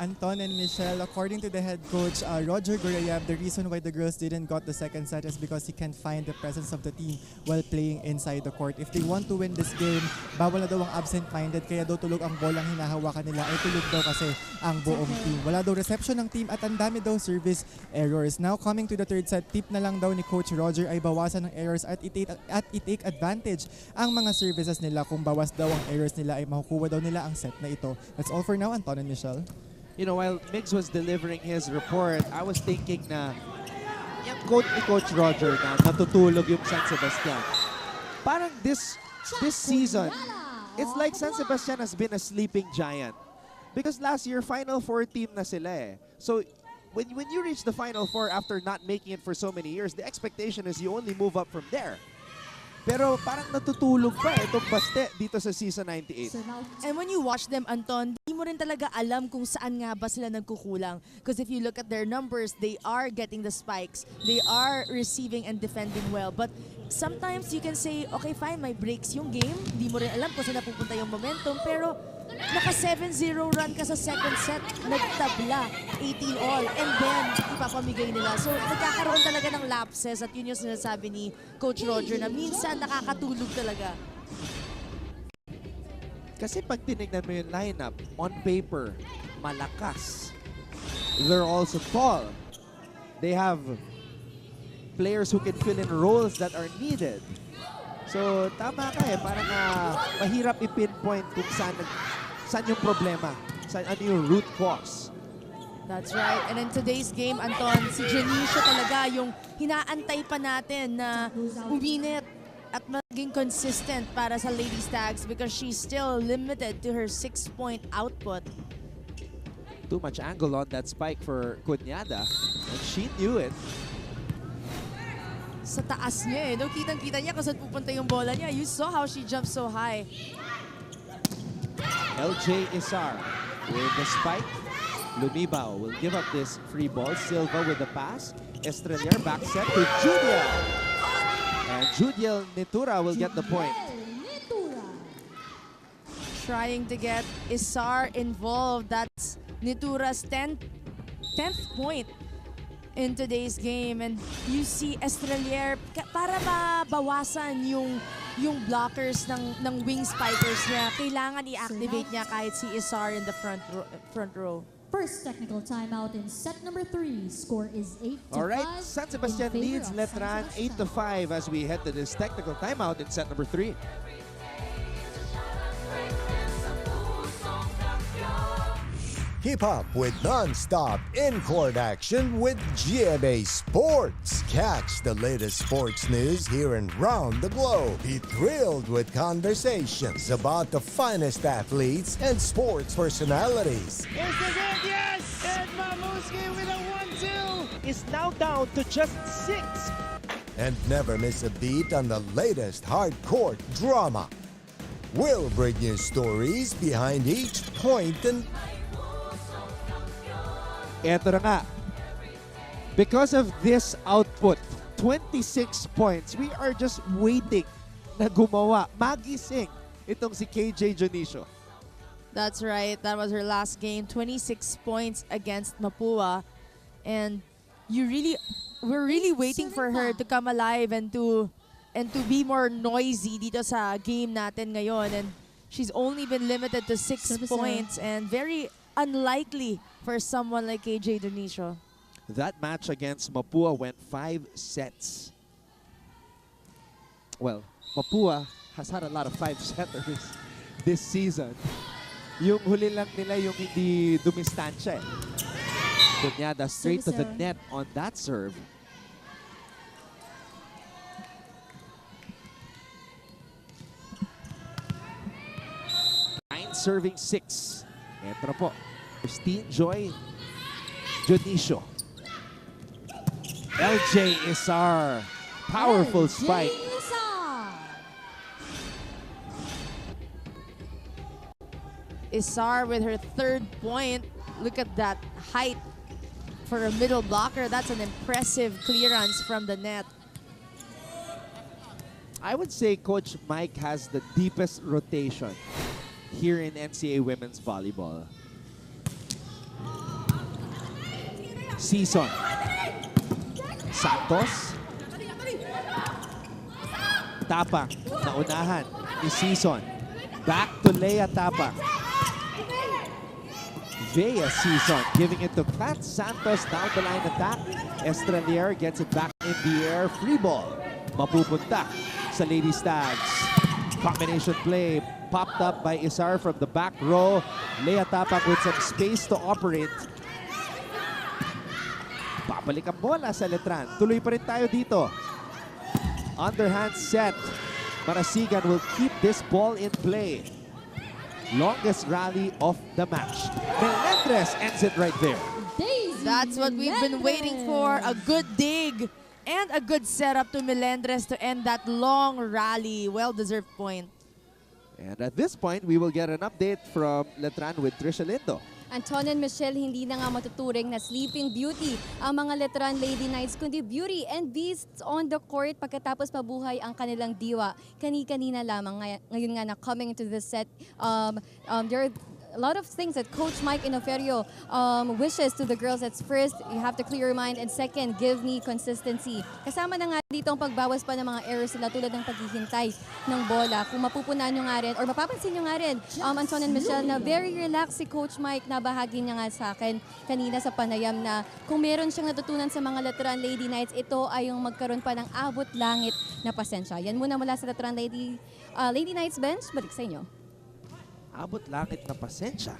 Anton and Michelle, according to the head coach, Roger Gorayev, the reason why the girls didn't got the second set is because he can't find the presence of the team while playing inside the court. If they want to win this game, bawal na daw ang absent-minded, kaya daw tulog ang bolang hinahawakan nila, ay tulog daw kasi ang buong team. Wala daw reception ng team at ang dami daw service errors. Now coming to the third set, tip na lang daw ni Coach Roger ay bawasan ng errors at i-take advantage ang mga services nila. Kung bawas daw ang errors nila ay makukuha daw nila ang set na ito. That's all for now, Anton and Michelle. You know, while Migs was delivering his report, I was thinking na yung quote ni Coach Roger na natutulog yung San Sebastian. Parang this season, it's like San Sebastian has been a sleeping giant. Because last year, Final Four team na sila eh. So when you reach the Final Four after not making it for so many years, the expectation is you only move up from there. Pero parang natutulog pa itong baste dito sa season 98. And when you watch them, Anton, di mo rin talaga alam kung saan nga ba sila nagkukulang. Because if you look at their numbers, they are getting the spikes. They are receiving and defending well. But sometimes you can say, okay, fine, may breaks yung game. Di mo rin alam kung saan napupunta yung momentum. Pero naka 7-0 run ka sa second set, nagtabla, 18 all, and then ipapamigay nila. So nagkakaroon talaga ng lapses at yun yung sinasabi ni Coach Roger na minsan nakakatulog talaga. Kasi pag tinignan mo yung lineup, on paper, malakas. They're also tall. They have players who can fill in roles that are needed. So tama ka eh, parang mahirap i-pinpoint kung saan yung problema, ano yung root cause. That's right. And in today's game, Anton, si Janisha talaga yung hinaantay pa natin na uminit at maging consistent para sa Lady Stags because she's still limited to her 6-point output. Too much angle on that spike for Cunyada, and she knew it. Sa taas niya eh. No, kitang-kita niya kung saan pupunta yung bola niya. You saw how she jumped so high. LJ Isar with the spike. Lumibao will give up this free ball. Silva with the pass. Estrelier back set to Judiel. And Judiel Nitura will get the point. Trying to get Isar involved. That's Nitura's 10th point in today's game. And you see Estrelier, para mabawasan yung blockers ng wing spikers niya, kailangan i-activate niya kahit si Isar in the front row. First technical timeout in set number 3. Score is 8-5. All right, San Sebastian leads Letran 8-5 as we head to this technical timeout in set number 3. Keep up with non-stop in-court action with GMA Sports. Catch the latest sports news here and round the globe. Be thrilled with conversations about the finest athletes and sports personalities. Is this it? Yes! game with a 1-2 is now down to just 6. And never miss a beat on the latest hardcore drama. We'll bring you stories behind each point and... Eto na nga. Because of this output, 26 points, we are just waiting na gumawa, magising itong si KJ Dionisio. That's right. That was her last game. 26 points against Mapua. And we're really waiting for her to come alive and to be more noisy dito sa game natin ngayon. And she's only been limited to 6 points and very unlikely for someone like KJ Dionisio. That match against Mapua went 5 sets. Well, Mapua has had a lot of 5-setters this season. Yung huli lang nila yung hindi dumistansya eh. Bunyada straight to the net on that serve. Serving 6. Ito na po. Christine Joy Dionisio. LJ Isar. Powerful spike. Isar with her 3rd point. Look at that height for a middle blocker. That's an impressive clearance from the net. I would say Coach Mike has the deepest rotation here in NCAA Women's Volleyball. Season. Santos. Tapang. Naunahan ni Season. Back to Leia Tapang. Vea Season giving it to Kat Santos. Down the line attack. Estrelier gets it back in the air. Free ball. Mapupunta sa Lady Stags. Combination play. Popped up by Isar from the back row. Leia Tapang with some space to operate. Babalik ang bola sa Letran. Tuloy pa rin tayo dito. Underhand set. Marasigan will keep this ball in play. Longest rally of the match. Melendres ends it right there. That's what we've been waiting for. A good dig and a good setup to Melendres to end that long rally. Well-deserved point. And at this point, we will get an update from Letran with Trisha Lindo. Anton and Michelle, hindi na nga matuturing na sleeping beauty ang mga Letran Lady Knights, kundi beauty and beasts on the court pagkatapos mabuhay ang kanilang diwa. Kani-kanina lamang ngayon nga na coming into this set. There are a lot of things that Coach Mike Inoferio wishes to the girls. That's first, you have to clear your mind, and second, give me consistency. Kasama na nga dito ang pagbawas pa ng mga errors nila tulad ng paghihintay ng bola. Kung mapupunan nyo nga rin, or mapapansin nyo nga rin, Anton and Michelle, na very relaxed si Coach Mike, na bahagi niya nga sa akin kanina sa panayam na kung meron siyang natutunan sa mga Letran Lady Knights, ito ay yung magkaroon pa ng abot langit na pasensya. Yan muna mula sa Letran Lady Knights bench. Balik sa inyo. Abot langit na pasensya.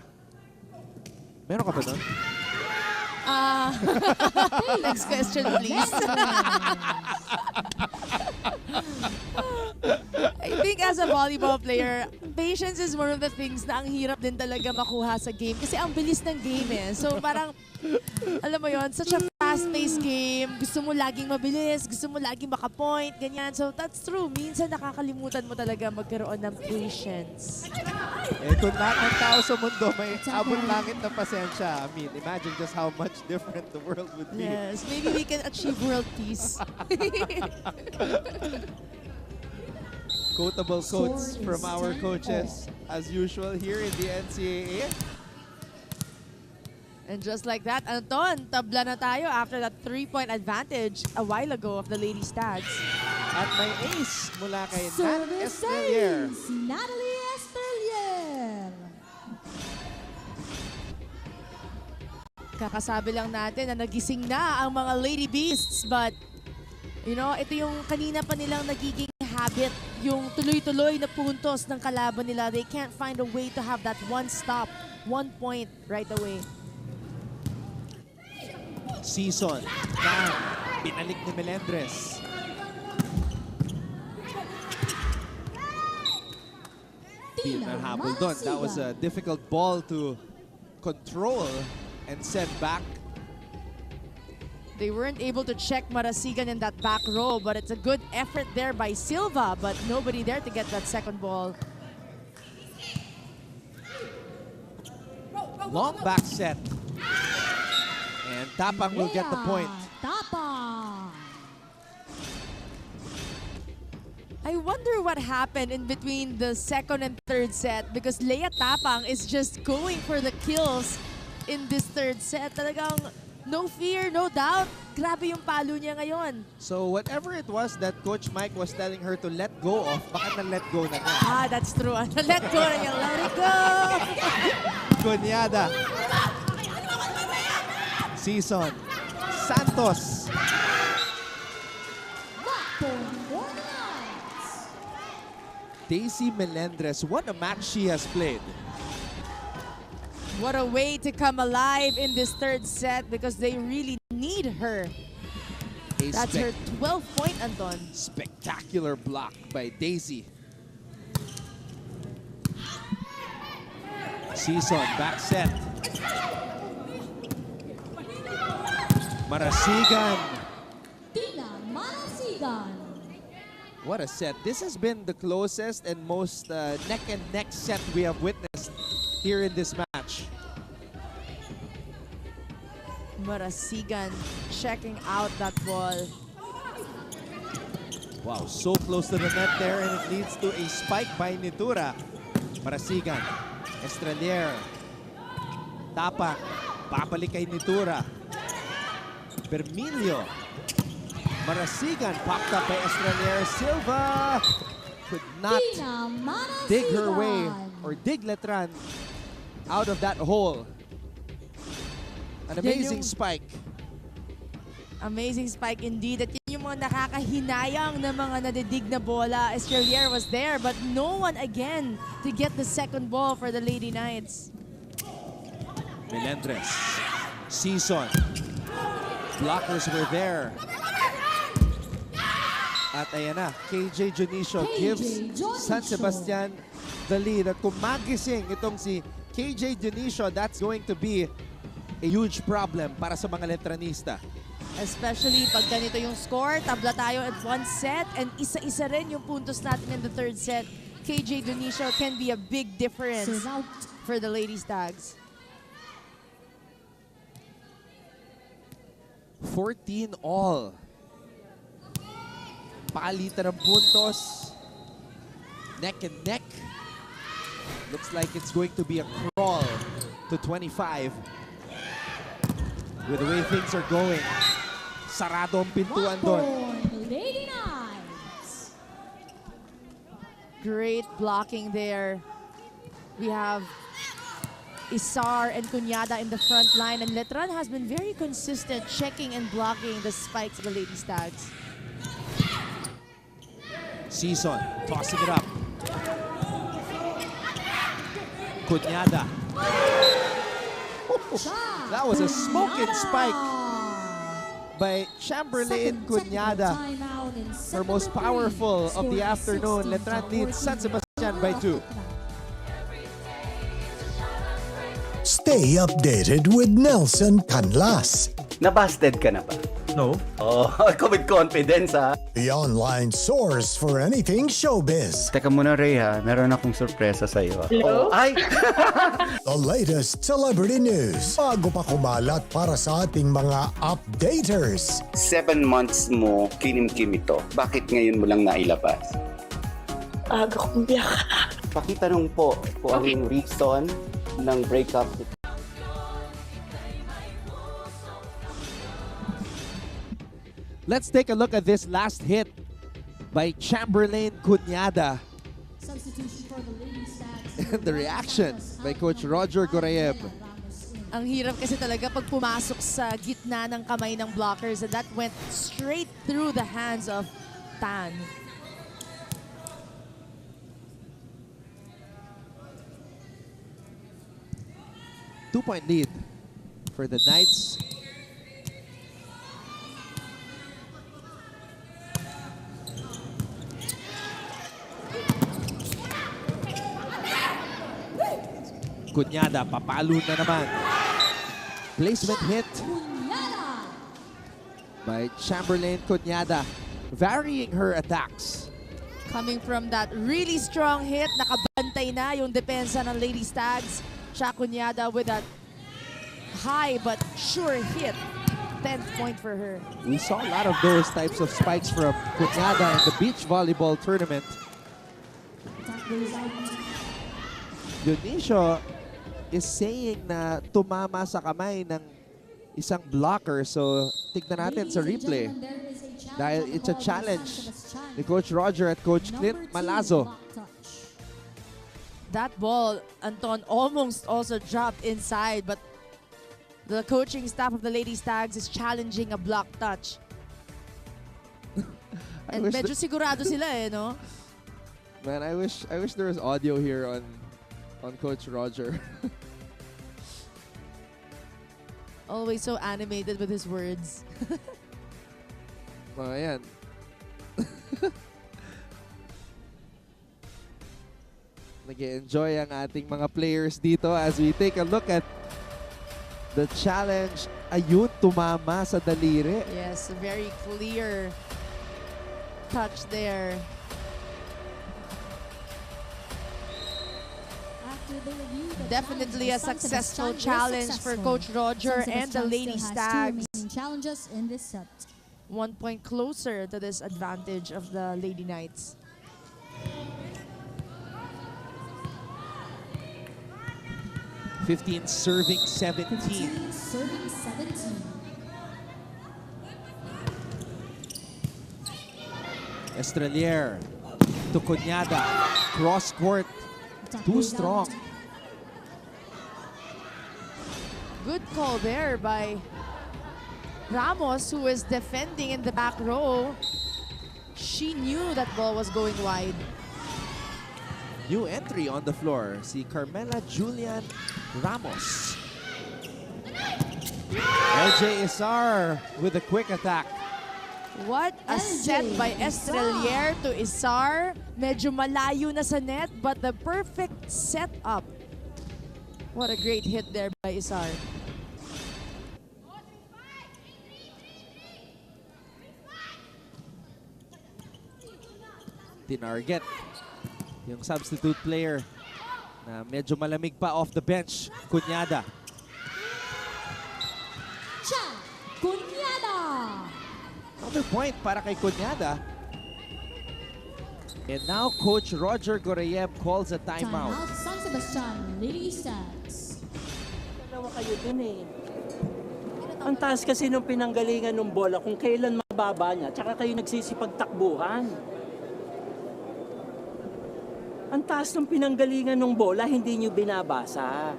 Meron ka ba doon? Next question, please. I think as a volleyball player, patience is one of the things na ang hirap din talaga makuha sa game. Kasi ang bilis ng game eh. So parang, alam mo yon, such a fast-paced game. Gusto mo laging mabilis, gusto mo laging makapoint, ganyan. So that's true. Minsan nakakalimutan mo talaga magkaroon ng patience. Eh kung lahat ng tao sa mundo may abot langit na pasensya, I mean, imagine just how much different the world would be. Yes, maybe we can achieve world peace. Quotable quotes from our coaches, as usual here in the NCAA. And just like that, Anton, tabla na tayo after that 3-point advantage a while ago of the Lady Stags. At may ace mula kay Nat Estrelier. Natalie Estrelier. Kakasabi lang natin na nagising na ang mga Lady Beasts, but you know, ito yung kanina pa nilang nagiging habit, yung tuloy-tuloy na puntos ng kalaban nila. They can't find a way to have that one stop, 1 point right away. Season. Down. Binalik ni Melendres. Habol doon. That was a difficult ball to control and send back They weren't able to check Marasigan in that back row, but it's a good effort there by Silva, but nobody there to get that second ball. Long back set. And Tapang will get the point. Tapang. I wonder what happened in between the second and third set because Lea Tapang is just going for the kills in this third set. Talagang no fear, no doubt. Grabe yung palo niya ngayon. So whatever it was that Coach Mike was telling her to let go of, baka na-let go na niya. Ah, that's true. Let go na niya. Let it go! Kunyada. Season. Santos. Daisy Melendres, what a match she has played. What a way to come alive in this third set because they really need her. That's her 12-point, Anton. Spectacular block by Daisy. Season, back set. Marasigan. Tina Marasigan. What a set. This has been the closest and most neck-and-neck set we have witnessed here in this match. Marasigan checking out that ball. Wow, so close to the net there, and it leads to a spike by Nitura. Marasigan, Estrelier, Tapang, papalik kay Nitura. Bermilio, Marasigan, popped up by Estrelier. Silva could not dig her way or dig Letran out of that hole. An amazing spike. Amazing spike indeed. At yun yung mga nakakahinayang na mga nadidig na bola. Estrelier was there but no one again to get the second ball for the Lady Knights. Melendres, Season. Blockers were there. At ayan na, KJ Junicio gives San Sebastian the lead. At kung magising itong si KJ Junicio, that's going to be a huge problem para sa mga Letranista. Especially pag ganito yung score, tabla tayo at one set and isa-isa rin yung puntos natin in the third set. KJ Junicio can be a big difference for the Lady Stags. 14 all. Palitan ng puntos. Neck and neck. Looks like it's going to be a crawl to 25. With the way things are going. Sarado ang pintuan doon. Lady Knights. Great blocking there. We have Isar and Cunyada in the front line, and Letran has been very consistent checking and blocking the spikes of the Lady Stags. Season, tossing it up. Cunyada. That was a smoking spike by Chamberlain Cunyada. Her most powerful of the afternoon. Letran leads San Sebastian by 2. Stay updated with Nelson Canlas. Nabasted ka na ba? No. Oh, ako with confidence ha. The online source for anything showbiz. Teka muna Ray ha, meron akong sorpresa sa iyo. Hello? Oh, ay! The latest celebrity news. Bago pa kumalat para sa ating mga updaters. 7 months mo kinimkim ito. Bakit ngayon mo lang nailabas? Aga kong biyak. Pakitanong po kung ano yung reason ng breakup. Let's take a look at this last hit by Chamberlain Cunyada. Substitution for the Lady Stags. And the reaction by Coach Roger Gorayev. Ang hirap kasi talaga pag pumasok sa gitna ng kamay ng blockers, and that went straight through the hands of Tan. Two-point lead for the Knights. Cunyada, papalo na naman. Placement hit. by Chamberlain Cunyada, varying her attacks. Coming from that really strong hit, nakabantay na yung depensa ng Lady Stags. Siya Cunyada with that high but sure hit. 10th point for her. We saw a lot of those types of spikes from Cunyada in the beach volleyball tournament. Dionisio is saying na tumama sa kamay ng isang blocker. So, tignan natin sa replay. Dahil it's a challenge ni Coach Roger at Coach Clint Malazo. That ball, Anton, almost also dropped inside, but the coaching staff of the Lady Stags is challenging a block touch. And medyo sigurado sila no? Man, I wish there was audio here on Coach Roger. Always so animated with his words. Oh, ayan. Nag-enjoy ang ating mga players dito as we take a look at the challenge. Ayun, tumama sa daliri. Yes, a very clear touch there. Definitely a successful challenge for Coach Roger and the Lady Stags. Challenges in this set. 1 point closer to this advantage of the Lady Knights. #15 serving 17. 15 serving 17. Estrelier to Cunyada. Cross court. Too strong. Good call there by Ramos, who is defending in the back row. She knew that ball was going wide. New entry on the floor, si Carmela Julian Ramos. LJ Isar with a quick attack. What a set by Estrelier to Isar. Medyo malayo na sa net, but the perfect setup. What a great hit there by Isar. Tinarget yung substitute player na medyo malamig pa off the bench, Cunyada. Cunyada! Another point para kay Cunyada. And now Coach Roger Goreyev calls a timeout. Timeout, San Sebastian, Lady Stags. Dalawa kayo dun eh. Ang taas kasi nung pinanggalingan ng bola kung kailan mababa niya, tsaka kayo nagsisipagtakbuhan. Ang taas ng pinanggalingan ng bola, hindi nyo binabasa.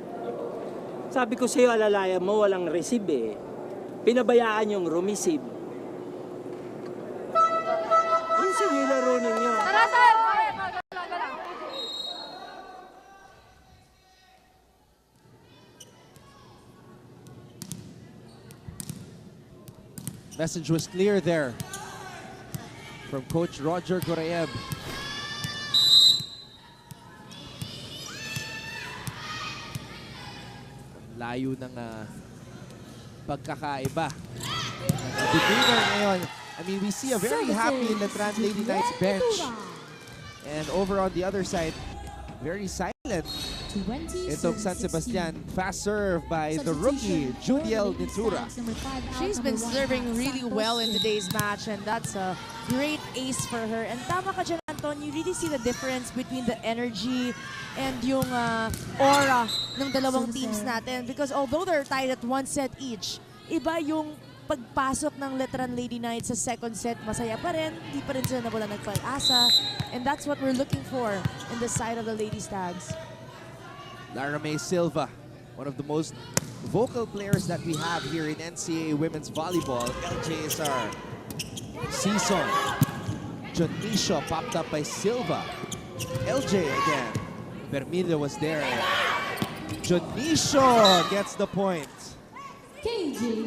Sabi ko sa'yo, alalayan mo, walang receive eh. Pinabayaan yung rumeceive. Yun sa yung laro ninyo. Tara, sir! Message was clear there from Coach Roger Goreyev. Layo ng pagkakaiba. The winner ngayon, I mean, we see a very happy Letran Lady Knights bench. And over on the other side, very silent. Itong San Sebastian, fast serve by the rookie, Judiel Nitura. She's been serving really well in today's match, and that's a great ace for her. And tama ka dyan, Anton, you really see the difference between the energy and yung aura ng dalawang teams natin. Because although they're tied at 1 set each, iba yung pagpasok ng Letran Lady Knights sa second set, masaya pa rin, hindi pa rin sila nawala nagpag-asa. And that's what we're looking for in the side of the Lady Stags. Lara May Silva, one of the most vocal players that we have here in NCAA Women's Volleyball. LJSR. Season. Dionisio popped up by Silva. LJ again. Bermida was there. Dionisio gets the point.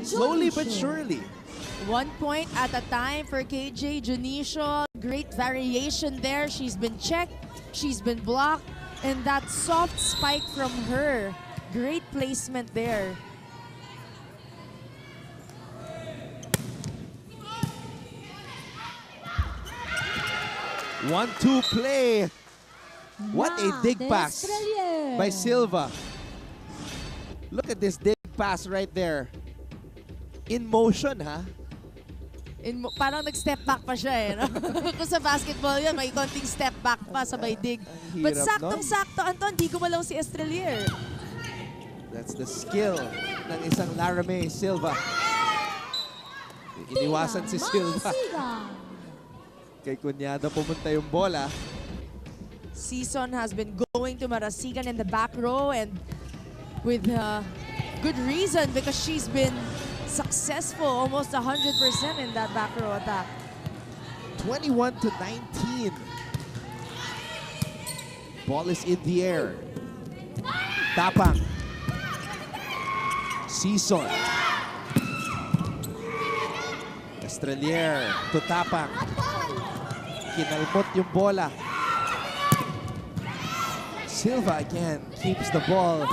Slowly but surely. 1 point at a time for KJ Dionisio. Great variation there. She's been checked. She's been blocked. And that soft spike from her. Great placement there. 1-2 play. What a dig pass Estrelier. by Silva. Look at this dig pass right there. In motion, ha? Parang nag-step back pa siya eh. No? Kung sa basketball yan, may konting step back pa sabay dig. But saktong-sakto, Anton, di gumalaw si Estrelier. That's the skill ng isang Laramie Silva. Iniwasan si Silva. Kay Cunyado pumunta yung bola. Season has been going to Marasigan in the back row and with good reason because she's been successful, almost 100% in that back row attack. 21-19. Ball is in the air. Tapang. Season. Estrelier to Tapang. Kinalmot yung bola. Silva again keeps the ball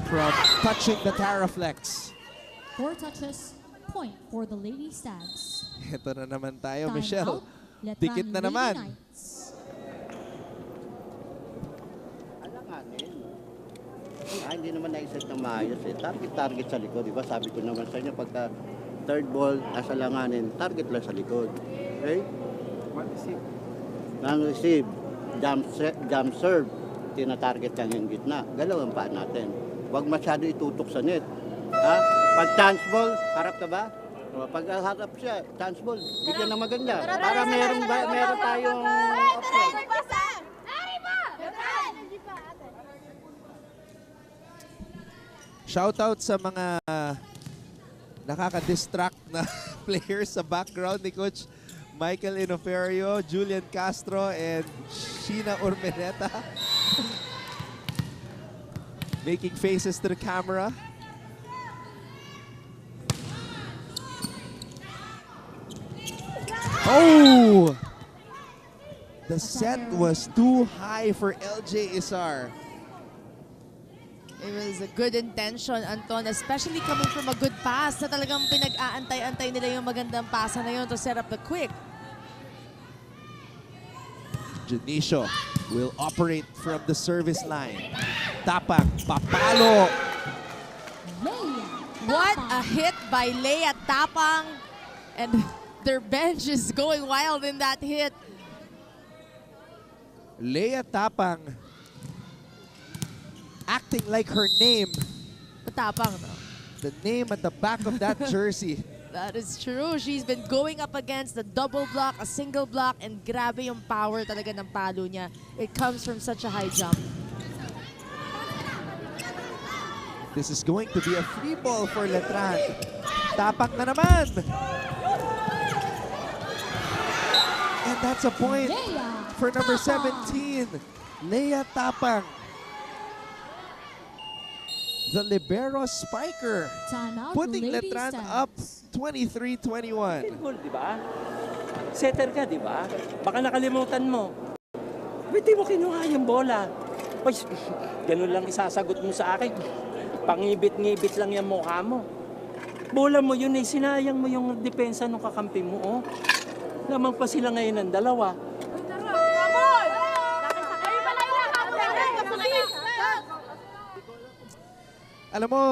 from touching the Taraflex. 4 touches, point for the Lady Stags. Ito na naman tayo, Time Michelle. out, Letran Dikit na Lady naman. Knights. Alanganin. Hindi naman na-set ng maayos eh. Target sa likod, di ba? Sabi ko naman sa inyo, pagka third ball, nasa langanin, target lang sa likod. Okay? Nang receive, jump serve, tina-target lang yung gitna. Galaw ang paa natin. Huwag masyado itutok sa net. Ha? Pag chance ball, harap ka ba? Pag harap siya, chance ball, bigyan ng maganda. Para meron tayong option. Shoutout sa mga nakaka-distract na players sa background ni Coach Michael Inoferio, Julian Castro, and Sheena Urmeneta. Making faces to the camera. Oh! The set was too high for LJ Isar. It was a good intention, Anton, especially coming from a good pass na talagang pinag-aantay-antay nila yung magandang pasa na yun to set up the quick. Janicio will operate from the service line. Tapang, papalo. What a hit by Leia Tapang. And their bench is going wild in that hit. Leia Tapang acting like her name. Tapang, no? The name at the back of that jersey. That is true. She's been going up against the double block, a single block, and grabe yung power talaga ng palo niya. It comes from such a high jump. This is going to be a free ball for Letran. Tapang na naman. And that's a point for number 17, Leia Tapang. The libero spiker, putting Letran up 23-21. Di ba? Setter ka, di ba? Baka nakalimutan mo. Hindi mo kinuha yung bola. Uy, ganun lang isasagot mo sa akin. Pangibit-ngibit lang yung mukha mo. Bola mo yun eh, sinayang mo yung depensa ng kakampi mo, oh. Lamang pa sila ngayon ng dalawa. Alam mo,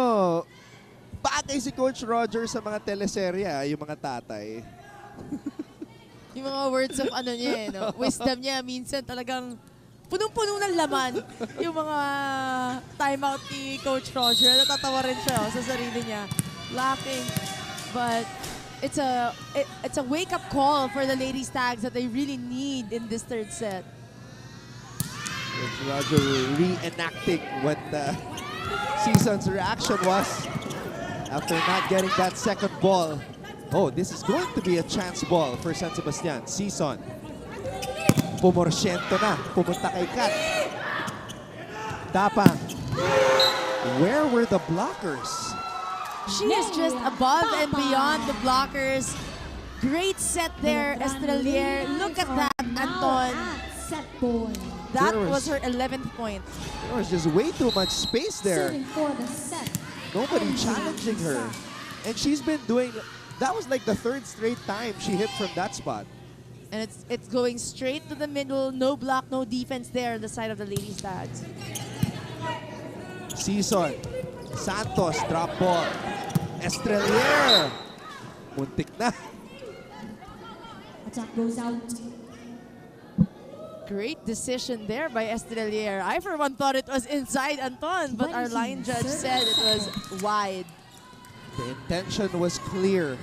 bagay si Coach Roger sa mga teleserya, yung mga tatay. Yung mga words of ano niya, no? Wisdom niya, minsan talagang punong-puno ng laman. Yung mga timeout ni Coach Roger, natatawa rin siya sa sarili niya, laughing. But it's a wake-up call for the Lady Stags that they really need in this third set. Coach Roger reenacting what the Season's reaction was after not getting that second ball. Oh, this is going to be a chance ball for San Sebastian. Season. Pumorsyento na. Pumunta kay Kat. Tapang. Where were the blockers? She is just above and beyond the blockers. Great set there, Estrelier. Look at that, Anton. Set point. That was her 11th point. There was just way too much space there. Serving for the set. Nobody challenging her. And she's been doing, that was like the third straight time she hit from that spot. And it's going straight to the middle. No block, no defense there on the side of the Lady Stags. Season. Santos, drop ball. Estrelier. Muntik na. Attack goes out. Great decision there by Estrelier. I for one thought it was inside Anton, but our line judge said it was wide. The intention was clear.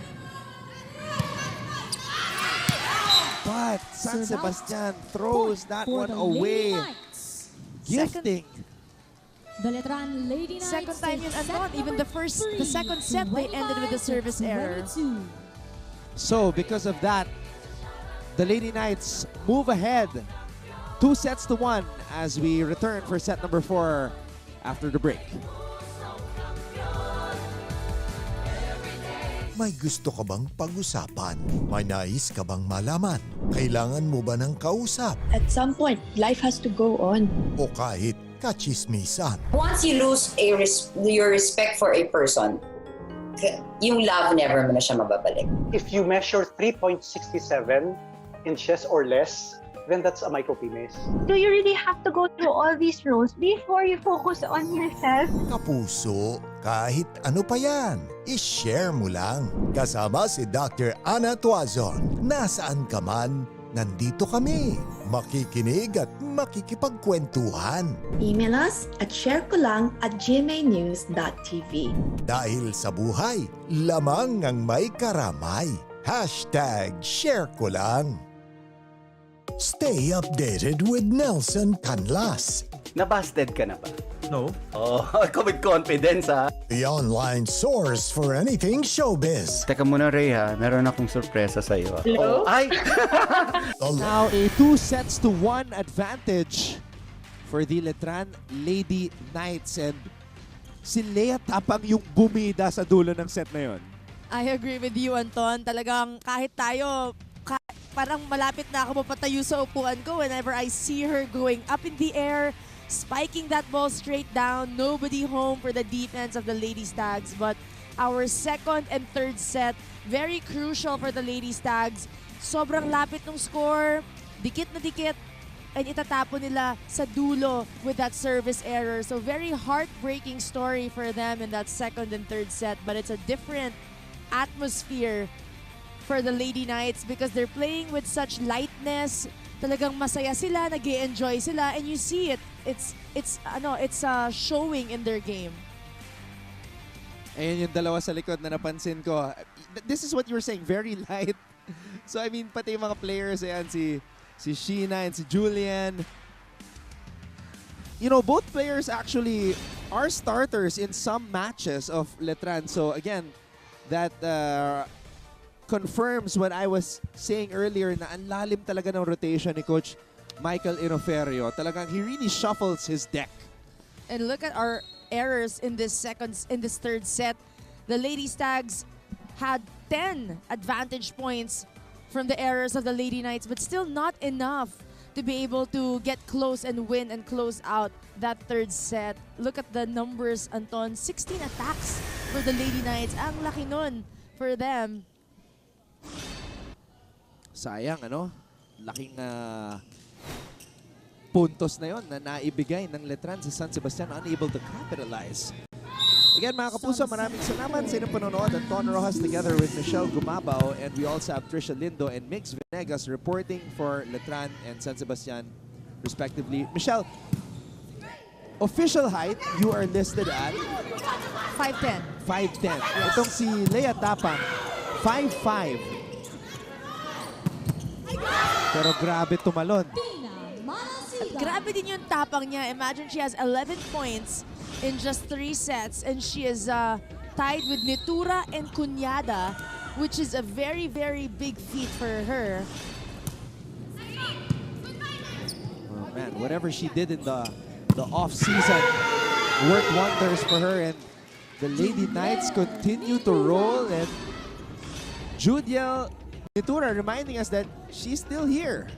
But San Sebastian throws that one away. Gifting. The Letran Lady Knights. Second time yun, Anton. Even the second set, they ended with a service error. So because of that, the Lady Knights move ahead 2-1 as we return for set number 4 after the break. May gusto ka bang pag-usapan? May nais ka bang malaman? Kailangan mo ba ng kausap? At some point, life has to go on. O kahit kachismisan? Once you lose your respect for a person, yung love never mo na siya mababalik. If you measure 3.67 inches or less, then that's a micropenis. Do you really have to go through all these rules before you focus on yourself? Kapuso, kahit ano pa yan, i-share mo lang. Kasama si Dr. Ana Tuazon. Nasaan ka man, nandito kami. Makikinig at makikipagkwentuhan. Email us at sharekolang@gmanews.tv. Dahil sa buhay, lamang ang may karamay. #ShareKolang. Stay updated with Nelson Canlas. Nabasted ka na ba? No. Oh, ako with confidence ha. The online source for anything showbiz. Teka muna Ray ha, meron akong sorpresa sa iyo. Hello? Oh, ay! Now a 2-1 advantage for the Letran Lady Knights, and si Lea Tapang yung bumida sa dulo ng set na yon. I agree with you, Anton. Talagang kahit tayo, parang malapit na ako mapatayo sa upuan ko whenever I see her going up in the air, spiking that ball straight down. Nobody home for the defense of the Lady Stags. But our second and third set, very crucial for the Lady Stags. Sobrang lapit ng score, dikit na dikit, and itatapon nila sa dulo with that service error. So very heartbreaking story for them in that second and third set. But it's a different atmosphere for the Lady Knights because they're playing with such lightness. Talagang masaya sila, nag-e-enjoy sila, and you see it. It's showing in their game. Ayun yung dalawa sa likod na napansin ko. This is what you were saying, very light. So I mean, pati yung mga players, ayan, si Sheena and si Julian. You know, both players actually are starters in some matches of Letran. So again, that confirms what I was saying earlier na ang lalim talaga ng rotation ni Coach Michael Inoferio. Talagang he really shuffles his deck. And look at our errors in this third set. The Lady Stags had 10 advantage points from the errors of the Lady Knights, but still not enough to be able to get close and win and close out that third set. Look at the numbers, Anton. 16 attacks for the Lady Knights. Ang laki nun for them. Sayang, ano? Laking puntos na yon na naibigay ng Letran sa San Sebastian, unable to capitalize. Again, mga kapuso, maraming salamat sa inyong panonood. Anton Rojas together with Michelle Gumabao, and we also have Trisha Lindo and Mix Venegas reporting for Letran and San Sebastian respectively. Michelle, official height, you are listed at 5'10". 5'10". Yes. Itong si Lea Tapang, 5'5". Pero grabe tumalon. At grabe din yung tapang niya. Imagine she has 11 points in just 3 sets, and she is tied with Nitura and Cunyada, which is a very, very big feat for her. Oh man, whatever she did in the off-season worked wonders for her, and the Lady Knights continue to roll, and Judiel Nitura reminding us that she's still here.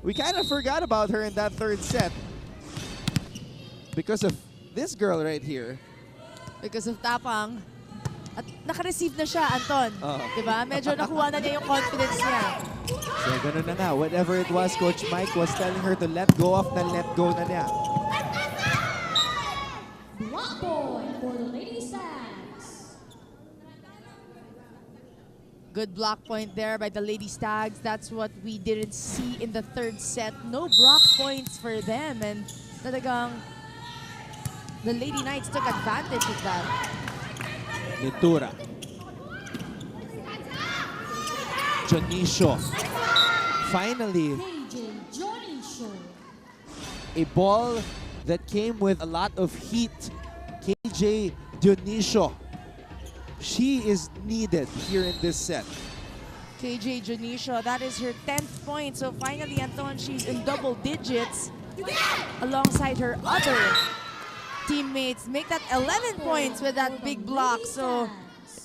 We kind of forgot about her in that third set because of this girl right here. Because of Tapang. At naka-receive na siya, Anton. Diba? Medyo nakuha na niya yung confidence niya. So ganun na nga, whatever it was, Coach Mike was telling her to let go of na let go na niya. Block point for the Lady Stags. Good block point there by the Lady Stags. That's what we didn't see in the third set. No block points for them. And talagang the Lady Knights took advantage of that. Nitura. Jonicio. Finally, a ball that came with a lot of heat. KJ Dionisio. She is needed here in this set. KJ Dionisio, that is her 10th point. So finally, Anton, she's in double digits alongside her other teammates. Make that 11 points with that big block. So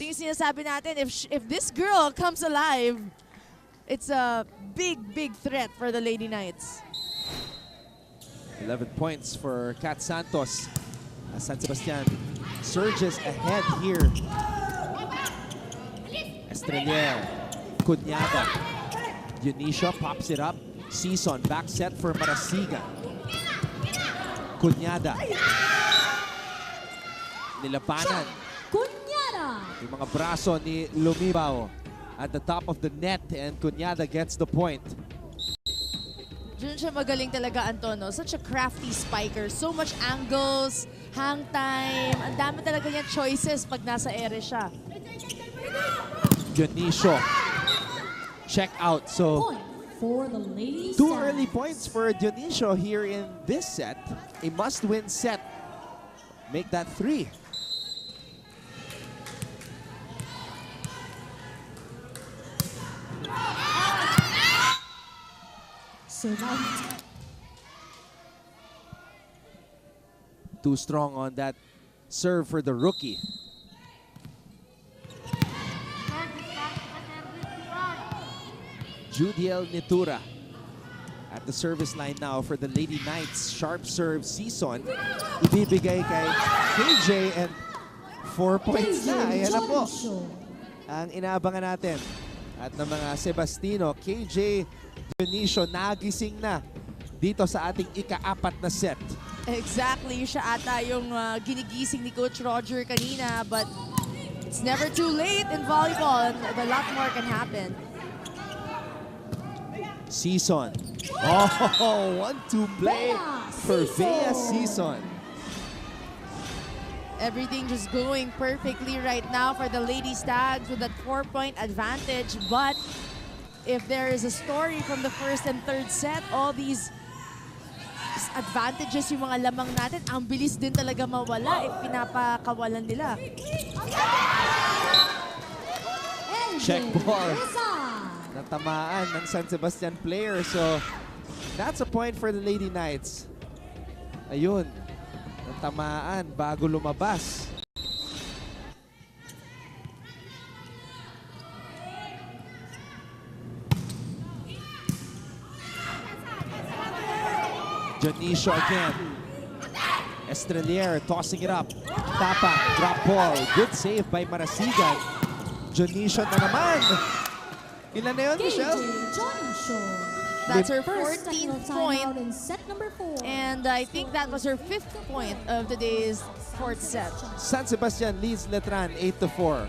ito yung sinasabi natin, if this girl comes alive, it's a big threat for the Lady Knights. 11 points for Kat Santos as San Sebastian surges ahead here. Estrelier, Cunyada, Dionisio pops it up. Season, back set for Marasigan. Cunyada. Nilabanan. Cunyada. Yung mga braso ni Lumibaw at the top of the net, and Cunyada gets the point. Diyan siya magaling talaga, Anton. Such a crafty spiker. So much angles, hang time. Ang dami talaga niya choices pag nasa ere siya. Dionisio. Check out. So, for the Lady two Stags. early points for Dionisio here in this set. A must-win set. Make that 3. Too strong on that serve for the rookie. Judiel Nitura at the service line now for the Lady Knights. Sharp serve, Season. Ibibigay kay KJ, and 4 points na. Ayan na po ang inaabangan natin. At ng mga Sebastino, KJ Dionisio nagising na dito sa ating ika-4 na set. Exactly. Siya ata yung ginigising ni Coach Roger kanina, but it's never too late in volleyball, and a lot more can happen. Season. Oh, 1-2 play for Vea Season. Everything just going perfectly right now for the Lady Stags with that 4-point advantage. But if there is a story from the first and third set, all these advantages yung mga lamang natin, ang bilis din talaga mawala if pinapakawalan nila. Check ball. Natamaan ng San Sebastian player. So, that's a point for the Lady Knights. Ayun. Natamaan bago lumabas. Dionisio again. Estrelier tossing it up. Tapa, drop ball. Good save by Marasigan. Dionisio na naman. Ilan na yun, Michelle? That's her 14th point. And I think that was her 5th point of today's fourth set. San Sebastian leads Letran 8-4.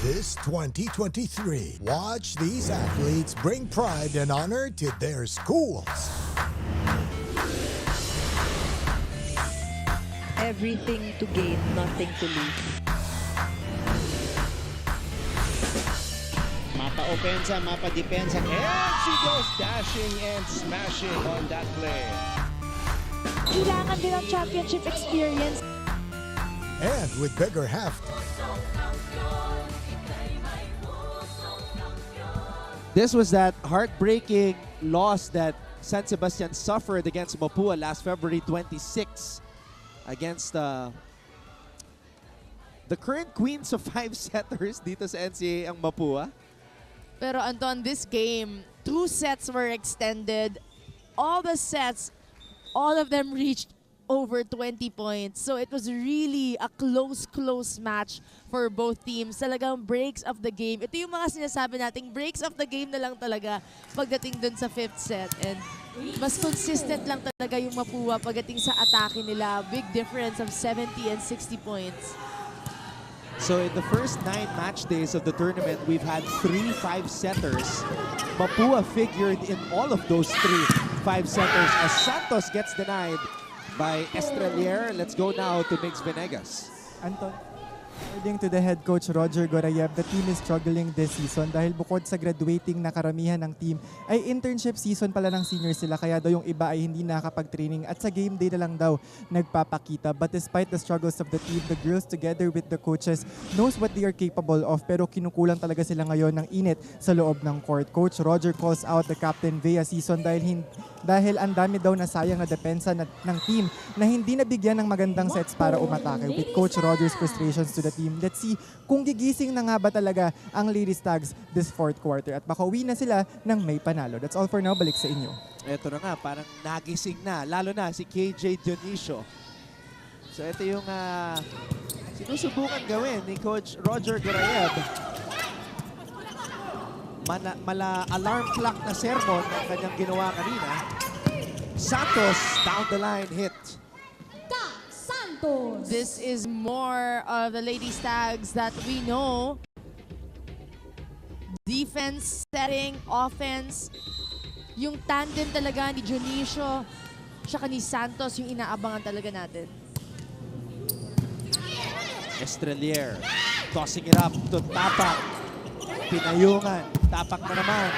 This 2023, watch these athletes bring pride and honor to their schools. Everything to gain, nothing to lose. Mapa-opensa, mapa-depensa, and she goes dashing and smashing on that play. Kailangan din ang championship experience. And with bigger heft. This was that heartbreaking loss that San Sebastian suffered against Mapua last February 26 against the current queens of 5-setters dito sa NCAA ang Mapua. Pero Anton, this game, 2 sets were extended. All the sets, all of them reached over 20 points. So it was really a close match for both teams. Talagang breaks of the game. Ito yung mga sinasabi nating breaks of the game na lang talaga pagdating dun sa 5th set. And mas consistent lang talaga yung Mapua pagdating sa atake nila. Big difference of 70 and 60 points. So in the first 9 match days of the tournament, we've had 3 5-setters. Mapua figured in all of those 3 5-setters as Santos gets denied by Estrelier. Let's go now to Mix Venegas. Anton, according to the head coach Roger Gorayev, the team is struggling this season dahil bukod sa graduating na karamihan ng team ay internship season pala ng seniors sila, kaya daw yung iba ay hindi nakakapag-training at sa game day na lang daw nagpapakita. But despite the struggles of the team, the girls together with the coaches knows what they are capable of, pero kinukulang talaga sila ngayon ng init sa loob ng court. Coach Roger calls out the captain Vea season dahil ang dami daw na sayang na depensa ng team na hindi nabigyan ng magandang sets para umatake. With Coach Roger's frustrations to the team, let's see kung gigising na nga ba talaga ang Lady Stags this 4th quarter at makauwi na sila ng may panalo. That's all for now. Balik sa inyo. Ito na nga, parang nagising na. Lalo na si KJ Dionisio. So ito yung sinusubukan gawin ni Coach Roger Gorayev. Mala alarm clock na sermon ang kanyang ginawa kanina. Santos down the line hit. Santos. This is more of the Lady Stags that we know. Defense, setting, offense. Yung tandem talaga ni Dionisio tsaka ni Santos yung inaabangan talaga natin. Estrelier tossing it up to Tapak. Pinayungan. Tapak na naman.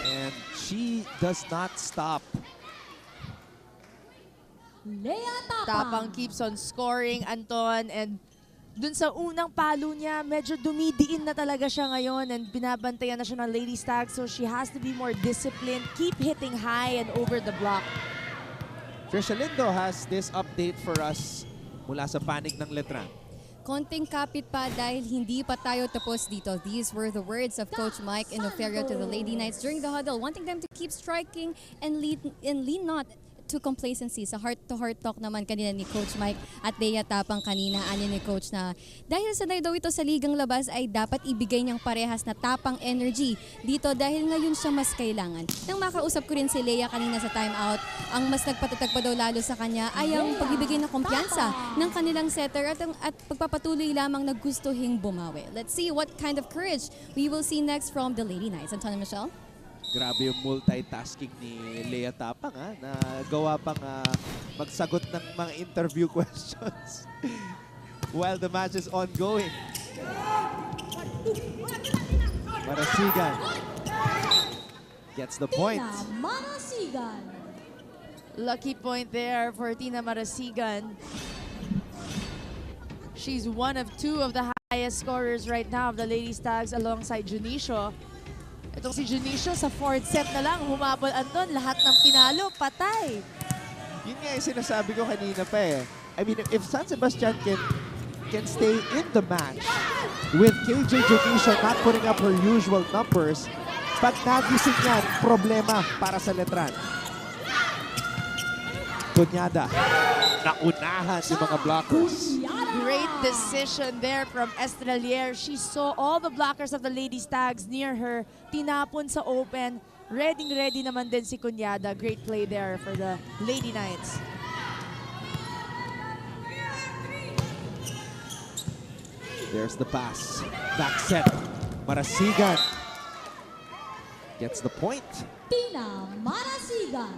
And she does not stop. Lea Tapang. Tapang keeps on scoring, Anton. And dun sa unang palo niya, medyo dumidiin na talaga siya ngayon and binabantayan na siya ng Lady Stag. So she has to be more disciplined, keep hitting high and over the block. Trisha Lindo has this update for us mula sa panig ng Letran. Konting kapit pa dahil hindi pa tayo tapos dito. These were the words of Coach Mike Inoferio to the Lady Knights during the huddle, wanting them to keep striking and lean not to complacency. Sa heart-to-heart talk naman kanina ni Coach Mike at Lea Tapang kanina, ani ni Coach na dahil sanay daw ito sa ligang labas ay dapat ibigay niyang parehas na tapang energy dito dahil ngayon siya mas kailangan. Nang makausap ko rin si Lea kanina sa timeout, ang mas nagpatatag pa daw lalo sa kanya ay ang pagbibigay ng kumpiyansa ng kanilang setter at pagpapatuloy lamang na gustuhing bumawi. Let's see what kind of courage we will see next from the Lady Knights. Anton and Michelle? Grabe yung multitasking ni Lea Tapang na gawa pang magsagot ng mga interview questions while the match is ongoing. Marasigan gets the point. Marasigan. Lucky point there for Tina Marasigan. She's one of 2 of the highest scorers right now of the Lady Stags alongside Dionisio. Itong si Dionisio sa 4th set na lang, humabol Anton, lahat ng pinalo, patay. Yun nga yung sinasabi ko kanina pa eh. I mean, if San Sebastian can stay in the match with KJ Dionisio not putting up her usual numbers, pag nagising yan, problema para sa Letran. Kunyada, naunahan yung mga blockers. Great decision there from Estrelier. She saw all the blockers of the Lady Stags near her. Tinapon sa open. Ready naman din si Kunyada. Great play there for the Lady Knights. There's the pass. Back set. Marasigan gets the point. Tina Marasigan.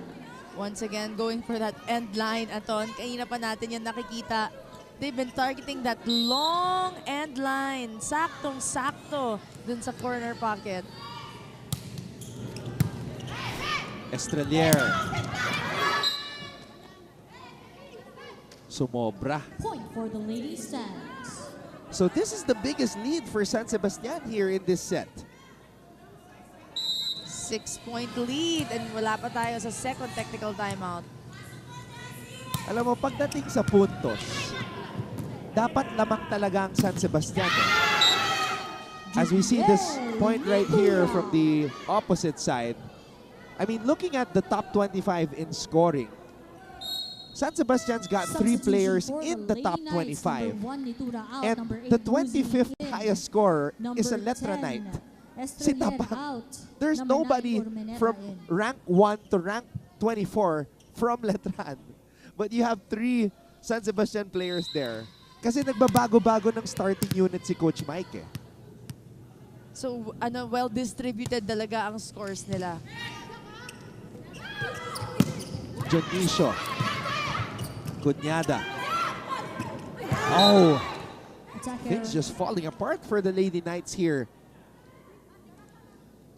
Once again, going for that end line, Anton. Kanina pa natin yan nakikita. They've been targeting that long end line. Saktong-sakto dun sa corner pocket. Estrelier. Sumobra. Point for the Lady Stags. So this is the biggest lead for San Sebastian here in this set. 6-point lead and wala pa tayo sa second technical timeout. Alam mo, pagdating sa puntos, dapat lamang talaga ang San Sebastian. As we see this point right here from the opposite side, I mean, looking at the top 25 in scoring, San Sebastian's got 3 players in the top 25. And the 25th highest scorer is a Letranite. Si Tapang. There's nobody from rank 1 to rank 24 from Letran. But you have 3 San Sebastian players there. Kasi nagbabago-bago ng starting unit si Coach Mike. So, well-distributed talaga ang scores nila. Janisho. Cunyada. Oh! Things just falling apart for the Lady Knights here.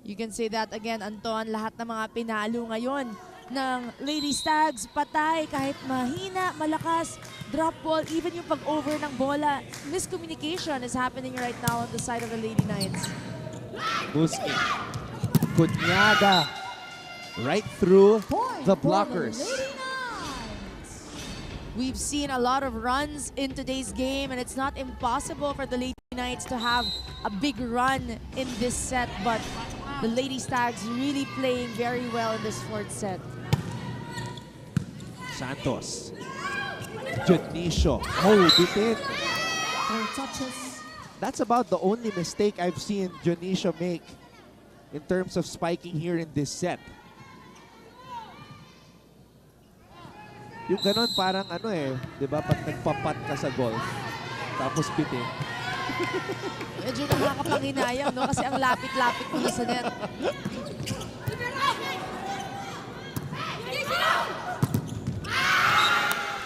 You can say that again, Anton. Lahat ng mga pinalo ngayon ng Lady Stags, patay, kahit mahina, malakas, drop ball, even yung pag-over ng bola. Miscommunication is happening right now on the side of the Lady Knights. Muski. Cunyada. Right through the blockers. We've seen a lot of runs in today's game, and it's not impossible for the Lady Knights to have a big run in this set, but the Lady Stags really playing very well in this 4th set. Santos. Janisho. Oh, bitin. That's about the only mistake I've seen Janisho make in terms of spiking here in this set. Yung ganon parang di ba, pag nagpapat ka sa golf, tapos bitin. Medyo nakakapanginayang, no? Kasi ang lapit-lapit mo na sa net.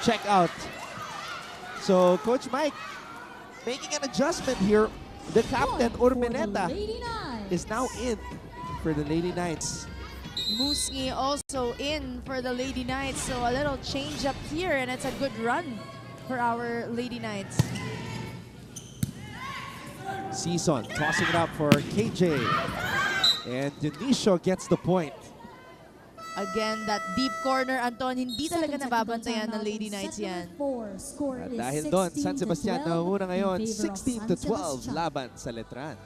Check out. So, Coach Mike making an adjustment here. The captain, Urmeneta, is now in for the Lady Knights. Muski also in for the Lady Knights. So a little change up here, and it's a good run for our Lady Knights. Season tossing it up for KJ. And Denisho gets the point. Again, that deep corner, Anton, hindi talaga nababantayan ng Lady Knights yan. At dahil doon, San Sebastian na muna ngayon, 16-12 laban sa Letran.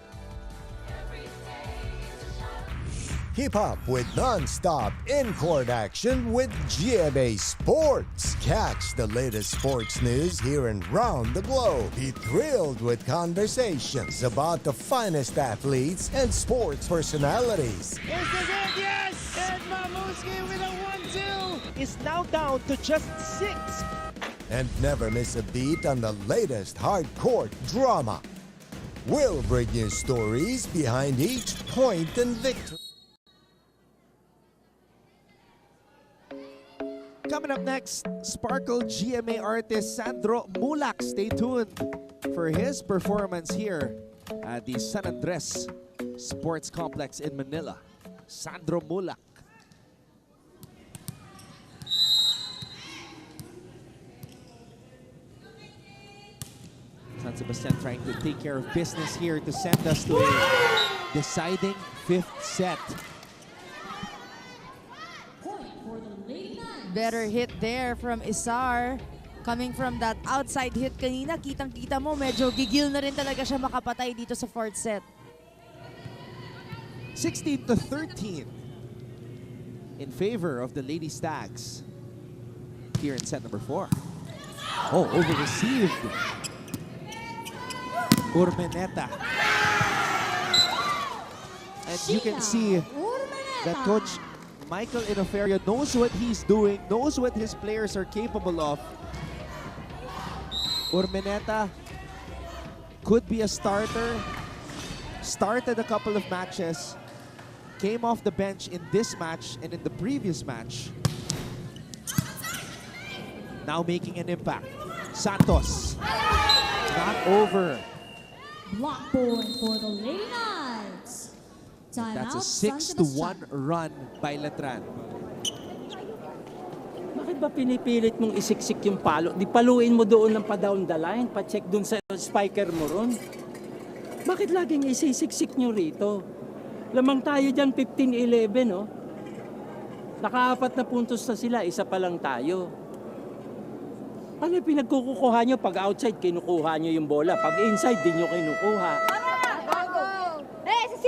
Keep up with non-stop in-court action with GMA Sports. Catch the latest sports news here and round the globe. Be thrilled with conversations about the finest athletes and sports personalities. This is it, yes! And Mamuski with a 1-2 is now down to just 6. And never miss a beat on the latest hard-court drama. We'll bring you stories behind each point and victory. Coming up next, Sparkle GMA artist Sandro Mulak. Stay tuned for his performance here at the San Andres Sports Complex in Manila. Sandro Mulak. San Sebastian trying to take care of business here to send us to a deciding 5th set. Better hit there from Isar. Coming from that outside hit kanina, kitang-kita mo, medyo gigil na rin talaga siya makapatay dito sa 4th set. 16-13 in favor of the Lady Stags here in set number 4. Oh, over-received. Urmeneta. And you can see that Coach Michael Inoferio knows what he's doing, knows what his players are capable of. Urmeneta could be a starter. Started a couple of matches. Came off the bench in this match and in the previous match. Now making an impact. Santos. Not over. Block point for the Lady Knights. That's a 6-1 run by Letran. Bakit ba pinipilit mong isiksik yung palo? Di paluin mo doon ng pa-down the line, pa-check doon sa spiker mo ron. Bakit laging isisiksik nyo rito? Lamang tayo dyan 15-11, no? Naka-4 na puntos na sila, isa pa lang tayo. Ano yung pinagkukuha nyo? Pag outside, kinukuha nyo yung bola. Pag inside, di nyo kinukuha. Hey, SC!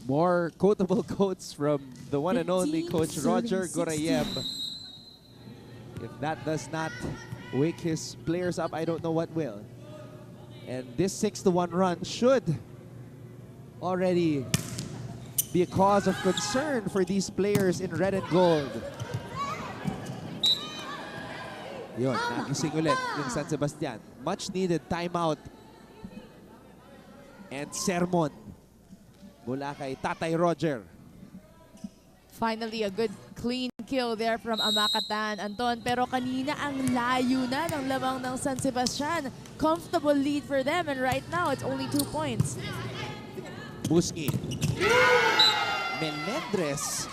More quotable quotes from the one and only Coach Roger Gorayev. If that does not wake his players up, I don't know what will. And this 6-1 run should already be a cause of concern for these players in red and gold. Yun, nagising ulit yung San Sebastian. Much needed timeout and sermon mula kay Tatay Roger. Finally, a good clean kill there from Amakatan, Anton. Pero kanina ang layo na ng lamang ng San Sebastian. Comfortable lead for them, and right now, it's only 2 points. Busqui. Melendres.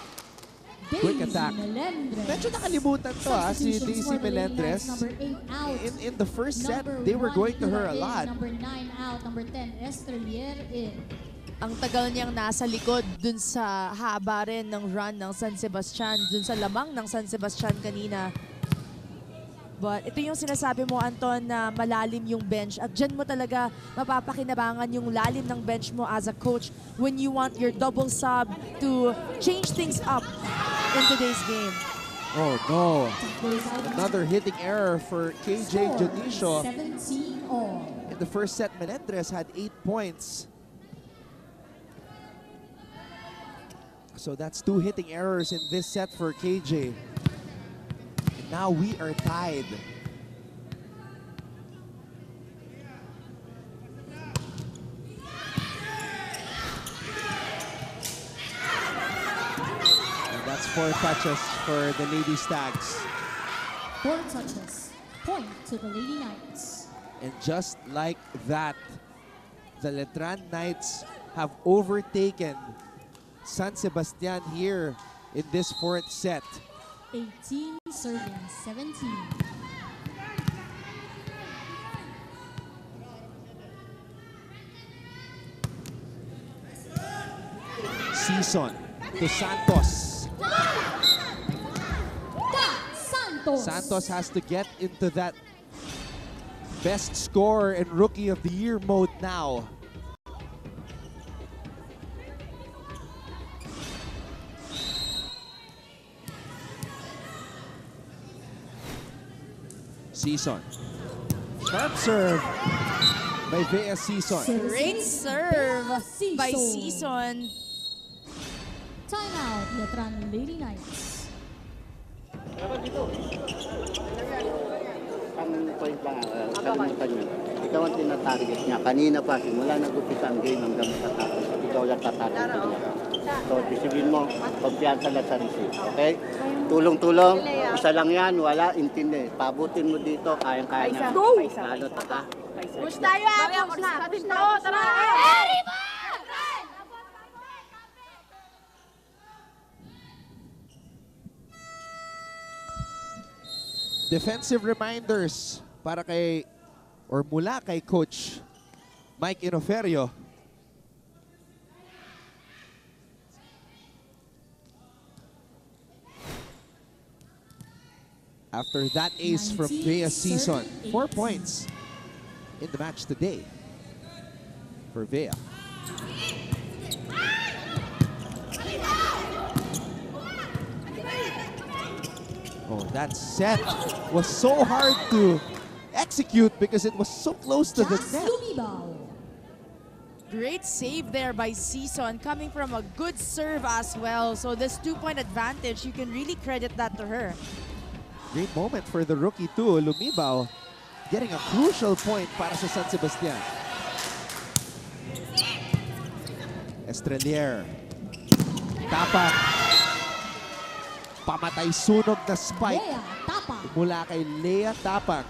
Quick attack. Medyo nakalimutan to si Daisy Melendres. In the first set, they were going to her a lot. Number 9 out, number 10, Estrelier in. Ang tagal niyang nasa likod dun sa haba rin ng run ng San Sebastian, dun sa lamang ng San Sebastian kanina. But ito yung sinasabi mo, Anton, na malalim yung bench. At dyan mo talaga mapapakinabangan yung lalim ng bench mo as a coach when you want your double sub to change things up in today's game. Oh no. Another hitting error for KJ Jonicio. 17-all. In the first set, Melendres had 8 points. So that's 2 hitting errors in this set for KJ. And now we are tied. And that's 4 touches for the Lady Stags. 4 touches. Point to the Lady Knights. And just like that, the Letran Knights have overtaken San Sebastian here in this 4th set. 18 serving 17. Season to Santos. Santos. Santos has to get into that best scorer and rookie of the year mode now. Season. Sharp serve by Vea Season. Great serve by Season. Timeout, Letran Lady Knights. Ang point lang, kalimutan nyo. Ikaw ang tinatarget niya. Kanina pa, simula nag-upisa ang game hanggang matatapos. Ikaw lang tatarget niya. So, isipin mo, kumpiyansa lang sa receive. Okay? Tulong-tulong. Isa lang yan, wala, intindi. Pabutin mo dito, kayang-kaya niya. Go! Lalo to ka. Push tayo push na. Push na. Tara! Defensive reminders para kay or mula kay Coach Mike Inoferio. After that ace from Vea Season, 4 points in the match today for Vea. Oh, that set was so hard to execute because it was so close to the net. Great save there by Season, coming from a good serve as well. So this 2-point advantage, you can really credit that to her. Great moment for the rookie too, Lumibao, getting a crucial point para sa San Sebastian. Estrelier. Tapak. Pamatay sunog na spike mula kay Lea Tapak.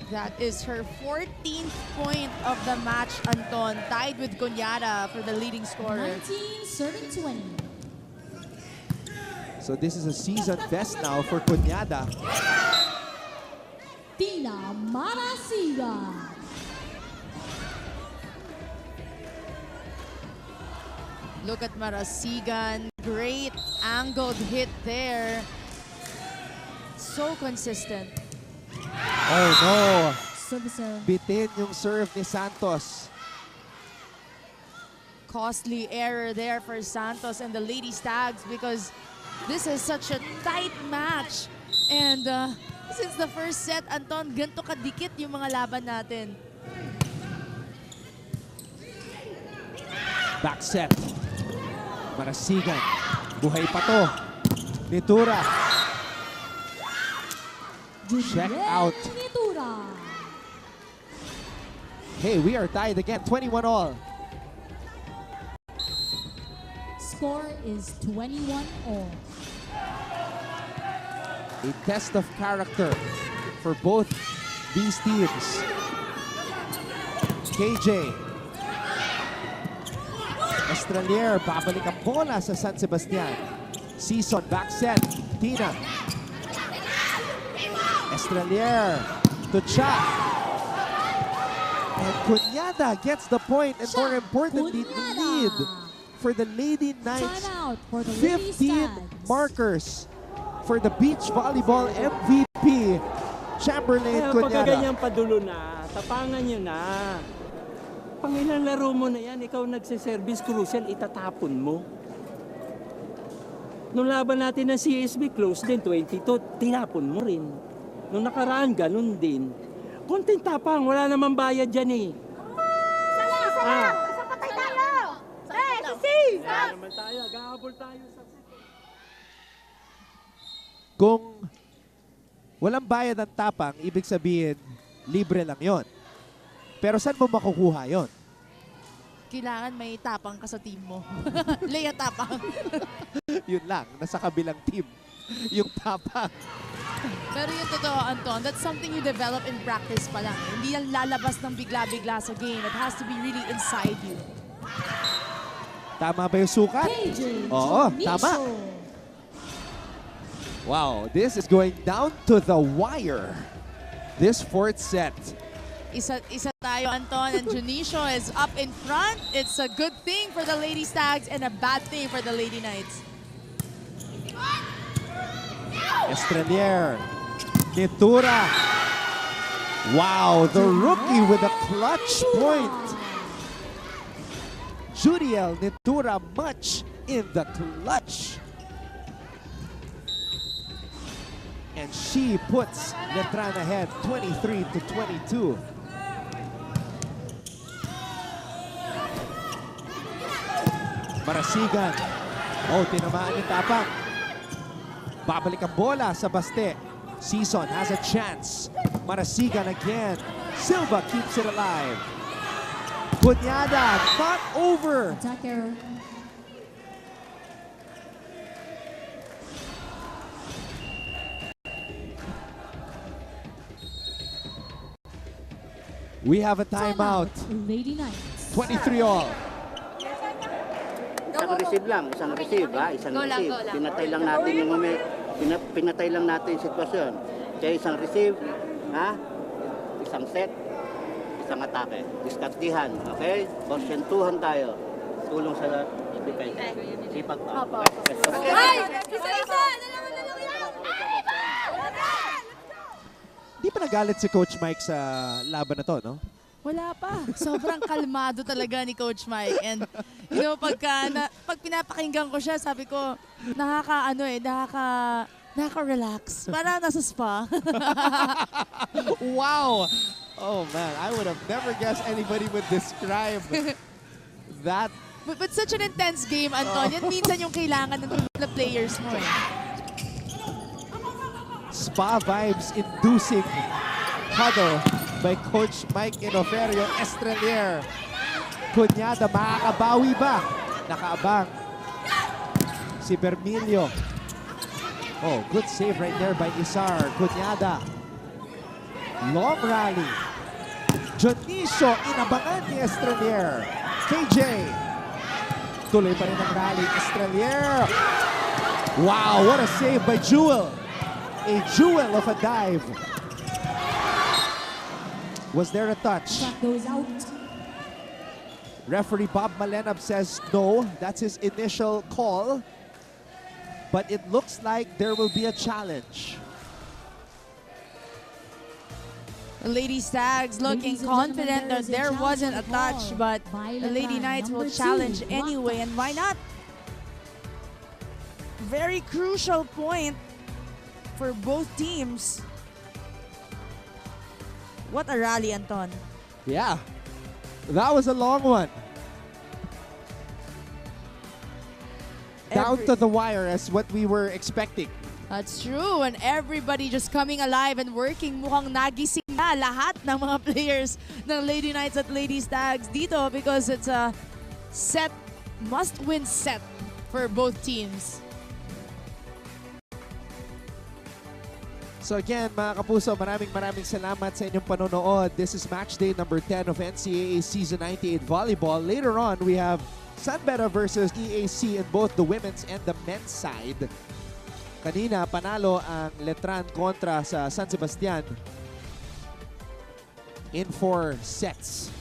That is her 14th point of the match, Anton. Tied with Conyada for the leading scorer. 19-20. So this is a season best now for Conyada. Tina Marasiga. Look at Marasigan. Great angled hit there. So consistent. Oh no! servicer. bitin yung serve ni Santos. Costly error there for Santos and the Lady Stags because this is such a tight match. And since the first set, Anton, ganito kadikit yung mga laban natin. Back set. Marasigan. Buhay pa to. Nitura. Check out. Nitura. Hey, we are tied again. 21 all. Score is 21 all. A test of character for both these teams. KJ. Estrelier, babalik ang bola sa San Sebastian. Season, back set. Tina. Estrelier to Cha. And Cunyada gets the point, and more importantly, the lead for the Lady Knights. 15 markers for the beach volleyball MVP, Chamberlain Cunyada. Pagka ganyan padulo na, tapangan nyo na. Pang ilang laro mo na yan, ikaw nagsiservice crucial, itatapon mo. Nung laban natin ng CSB, close din, 22, tinapon mo rin. Nung nakaraan, ganun din. Konting tapang, wala namang bayad dyan eh. Isa patay tayo! Sisi! Wala naman tayo, gahabol tayo sa... Kung walang bayad ang tapang, ibig sabihin, libre lang yon. Pero saan mo makukuha yon? Kailangan may tapang ka sa team mo. Leia tapang. Yun lang, nasa kabilang team. Yung tapang. Pero yung totoo, Anton, that's something you develop in practice pa lang. Hindi yan lalabas ng bigla-bigla sa game. It has to be really inside you. Tama ba yung sukat? Oo, tama. Wow, this is going down to the wire. This fourth set. Isa tayo, Anton, and Junicio is up in front. It's a good thing for the Lady Stags and a bad thing for the Lady Knights. Estrelier. Nitura. Wow, the rookie with a clutch point. Judiel Nitura much in the clutch. And she puts Letran ahead 23-22. Marasigan. Oh, tinamaan yung tapang. Babalik ang bola sa Baste. Season has a chance. Marasigan again. Silva keeps it alive. Cunyada, not over. Attacker. We have a timeout. Lady Knights. 23 all. Isang receive lang, isang receive ha, isang receive. Pinatay lang natin yung pinatay lang natin yung sitwasyon. Kaya isang receive, ha? Isang set, isang atake. Diskartihan, okay? Konsyentuhan tayo. Tulong sa defense. Sipag pa. Okay. Ay! Isa! Di pa nagalit si Coach Mike sa laban na to, no? Wala pa. Sobrang kalmado talaga ni Coach Mike. And, you know, pag pinapakinggan ko siya, sabi ko, nakaka-relax. Parang nasa spa. Wow! Oh man, I would have never guessed anybody would describe that. But such an intense game, Anton. Yan minsan yung kailangan ng players mo eh. Spa vibes inducing huddle by Coach Mike Inoferio. Estrelier. Cunyada, makakabawi ba? Nakaabang si Bermilio. Oh, good save right there by Isar. Cunyada. Long rally. Jonicio, inabangan ni Estrelier. KJ. Tuloy pa rin ang rally. Estrelier. Wow, what a save by Jewel. A jewel of a dive. Was there a touch? Shot goes out. Referee Bob Malenab says no. That's his initial call. But it looks like there will be a challenge. Lady Stags looking confident that there wasn't a touch, but the Lady Knights will challenge anyway, and why not? Very crucial point for both teams. What a rally, Anton. Yeah, that was a long one. Down to the wire as what we were expecting. That's true, and everybody just coming alive and working. Mukhang nagising na lahat ng mga players ng Lady Knights at Lady Stags dito because it's a set, must-win set for both teams. So again, mga kapuso, maraming salamat sa inyong panonood. This is match day number 10 of NCAA Season 98 Volleyball. Later on, we have Sunbeta versus EAC in both the women's and the men's side. Kanina, panalo ang Letran kontra sa San Sebastian in 4 sets.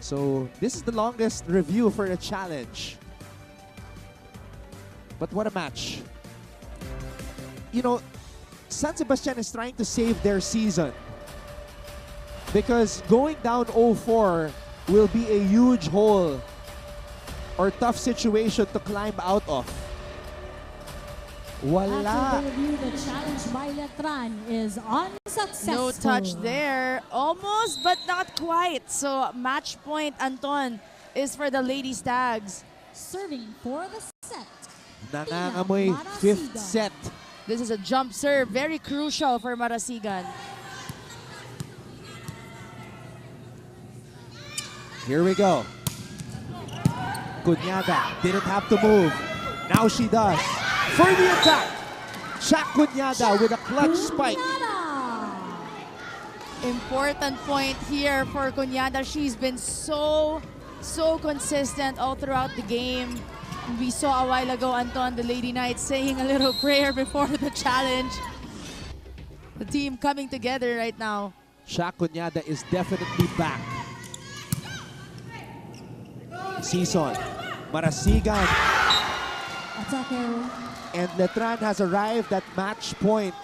So, this is the longest review for the challenge. But what a match. You know, San Sebastian is trying to save their season because going down 0-4 will be a huge hole or tough situation to climb out of. Wala. After the review, the challenge by Letran is unsuccessful. No touch there. Almost, but not quite. So, match point, Anton, is for the Lady Stags. Serving for the set. Nangangamoy 5th set. This is a jump serve. Very crucial for Marasigan. Here we go. Cunyada didn't have to move. Now she does. For the attack, Shaq Cunyada with a clutch spike. Important point here for Cunyada. She's been so consistent all throughout the game. We saw a while ago, Anton, the Lady Knights saying a little prayer before the challenge. The team coming together right now. Shaq Cunyada is definitely back. Season, Marasigan, and Letran has arrived at match point.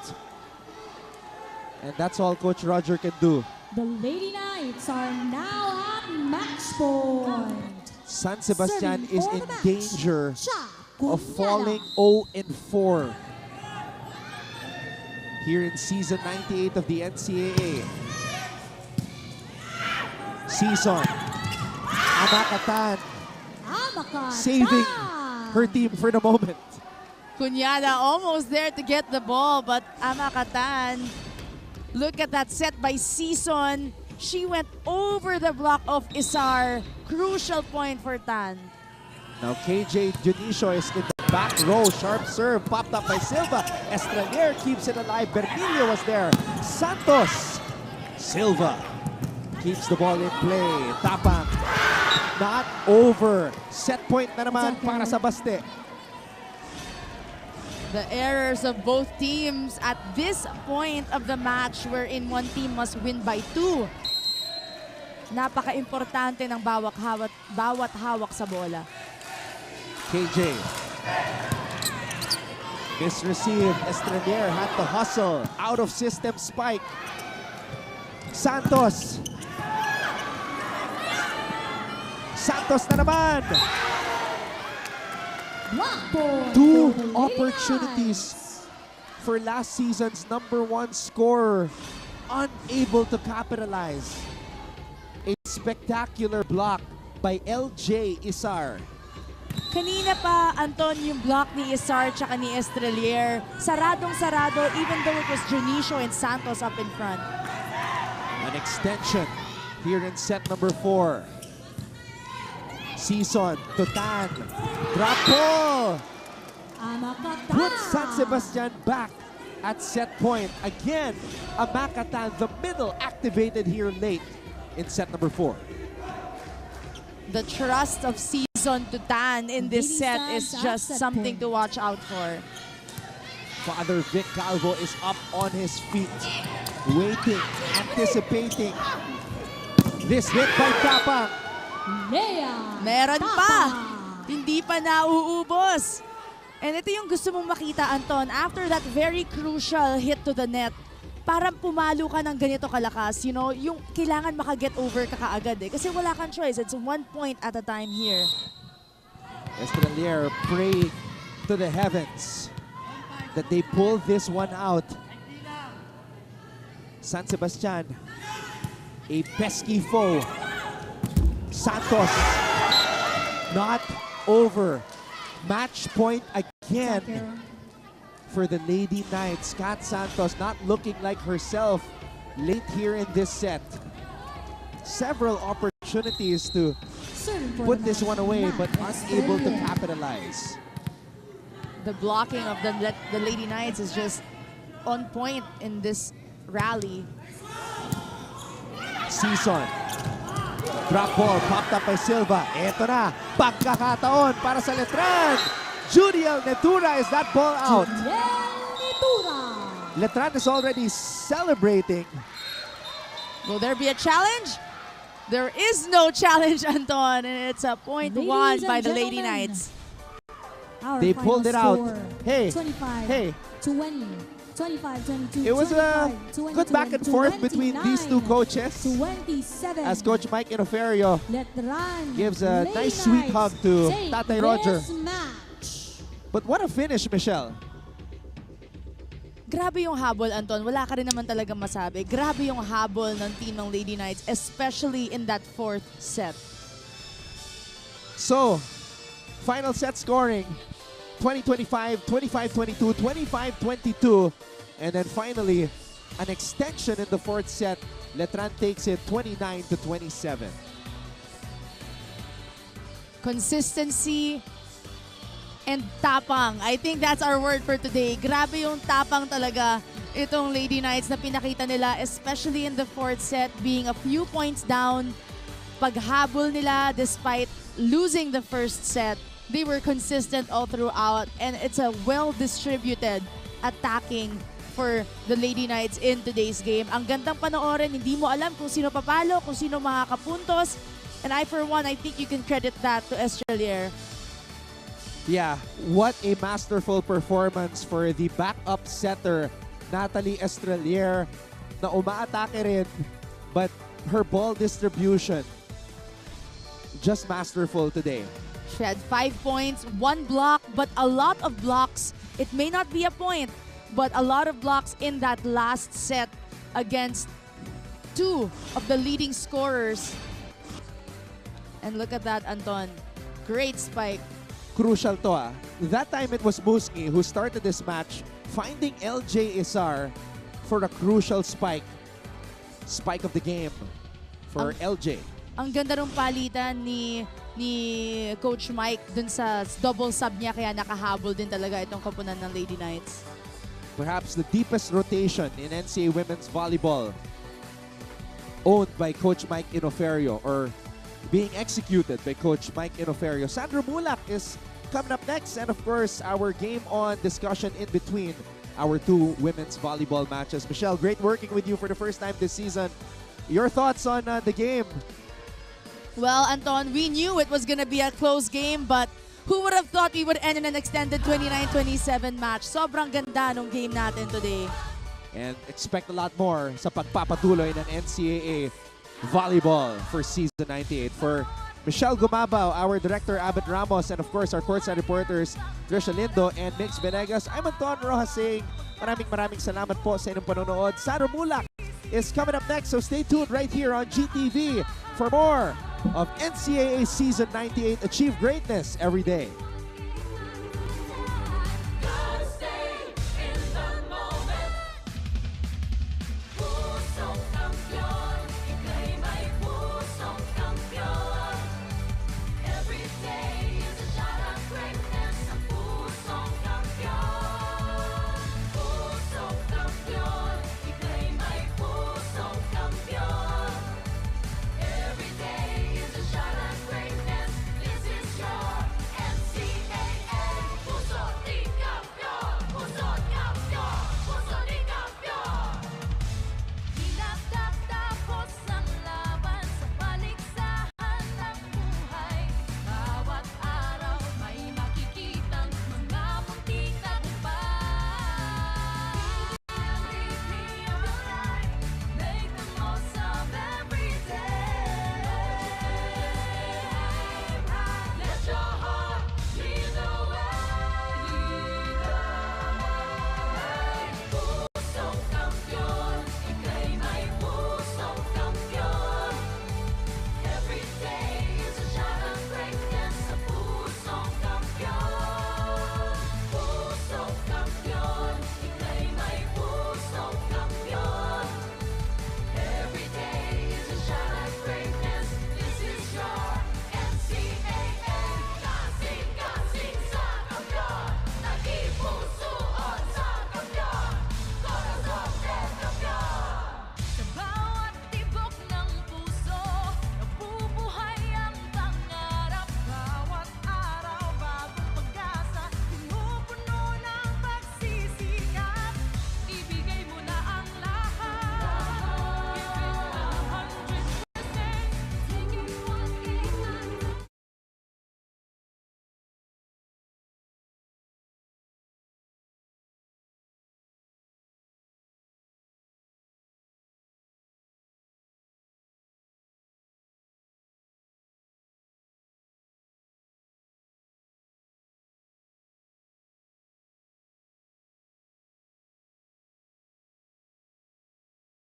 And that's all Coach Roger can do. The Lady Knights are now at match point. San Sebastian is in danger of falling 0-4 here in season 98 of the NCAA. Season, Amakatan saving her team for the moment. Cunyada almost there to get the ball, but Amakatan, look at that set by Season. She went over the block of Isar. Crucial point for Tan. Now KJ Dionisio is in the back row. Sharp serve popped up by Silva. Estranier keeps it alive. Bermilio was there. Santos. Silva keeps the ball in play. Tapang. Not over. Set point na naman para sa Baste. The errors of both teams at this point of the match wherein one team must win by 2. Napaka-importante ng bawat hawak sa bola. KJ. Misreceived. Estranier had to hustle. Out of system spike. Santos. Santos na naman. 2 opportunities for last season's #1 scorer. Unable to capitalize. A spectacular block by LJ Isar. Kanina pa, Anton, yung block ni Isar tsaka ni Estrelier. Saradong-sarado even though it was Dionisio and Santos up in front. An extension here in set number 4. Season to Tan. Drop ball. Puts San Sebastian back at set point. Again, Amakatan, the middle, activated here late in set number 4. The trust of Season to Tan in this set is just something to watch out for. Father Vic Calvo is up on his feet, waiting, anticipating. This hit by Tapang. Meron pa! Hindi pa nauubos. And ito yung gusto mong makita, Anton. After that very crucial hit to the net, parang pumalo ka ng ganito kalakas. You know, yung kailangan maka-get over ka kaagad eh. Kasi wala kang choice. It's 1 point at a time here. Estrelier pray to the heavens that they pull this one out. San Sebastian, a pesky foe. Santos, not over. Match point again for the Lady Knights. Kat Santos not looking like herself late here in this set. Several opportunities to put this one away, but unable to capitalize. The blocking of the Lady Knights is just on point in this rally. Season. Drop ball, popped up by Silva. Eto na, pagkakataon para sa Letran. Judiel Netura, is that ball out? Letran is already celebrating. Will there be a challenge? There is no challenge, Anton, and it's a point won by the Lady Knights. They pulled it out. Hey, 25, hey. 20, 25, 22, It was a 25, good back and forth between these two coaches. 27. As Coach Mike Inoferio Letran, gives a Lady nice sweet hug Knights to take Tatay Roger. this match. But what a finish, Michelle. Grabe yung habol, Anton. Wala ka rin naman talaga masabi. Grabe yung habol ng team ng Lady Knights, especially in that 4th set. So, final set scoring, 20-25, 25-22, 25-22, and then finally, an extension in the 4th set. Letran takes it 29-27. Consistency and tapang. I think that's our word for today. Grabe yung tapang talaga itong Lady Knights na pinakita nila, especially in the 4th set, being a few points down. Paghabol nila despite losing the 1st set, they were consistent all throughout, and it's a well-distributed attacking for the Lady Knights in today's game. Ang gandang panoorin, hindi mo alam kung sino papalo, kung sino makakapuntos, and I for one, I think you can credit that to Estrelier. Yeah, what a masterful performance for the backup setter, Natalie Estrelier, na umaatake rin, but her ball distribution, just masterful today. She had 5 points, 1 block, but a lot of blocks. It may not be a point, but a lot of blocks in that last set against 2 of the leading scorers. And look at that, Anton. Great spike. Crucial to ah. That time it was Muski who started this match, finding LJ Isar for a crucial spike. Spike of the game for LJ. Ang ganda ng palitan ni Coach Mike dun sa double sub niya, kaya nakahabol din talaga itong koponan ng Lady Knights. Perhaps the deepest rotation in NCAA women's volleyball, owned by Coach Mike Inoferio, or being executed by Coach Mike Inoferio. Sandra Mulak is coming up next, and of course our game on discussion in between our 2 women's volleyball matches. Michelle, great working with you for the first time this season. Your thoughts on the game? Well, Anton, we knew it was gonna be a close game, but who would have thought we would end in an extended 29-27 match? Sobrang ganda nung game natin today. And expect a lot more sa pagpapatuloy ng NCAA volleyball for season 98. For Michelle Gumabaw, our director Abed Ramos, and of course our courtside reporters Trisha Lindo and Mix Venegas, I'm Anton Rojas saying maraming salamat po sa inyong panonood. Sandra Mulak is coming up next, so stay tuned right here on GTV for more of NCAA Season 98. Achieve greatness every day.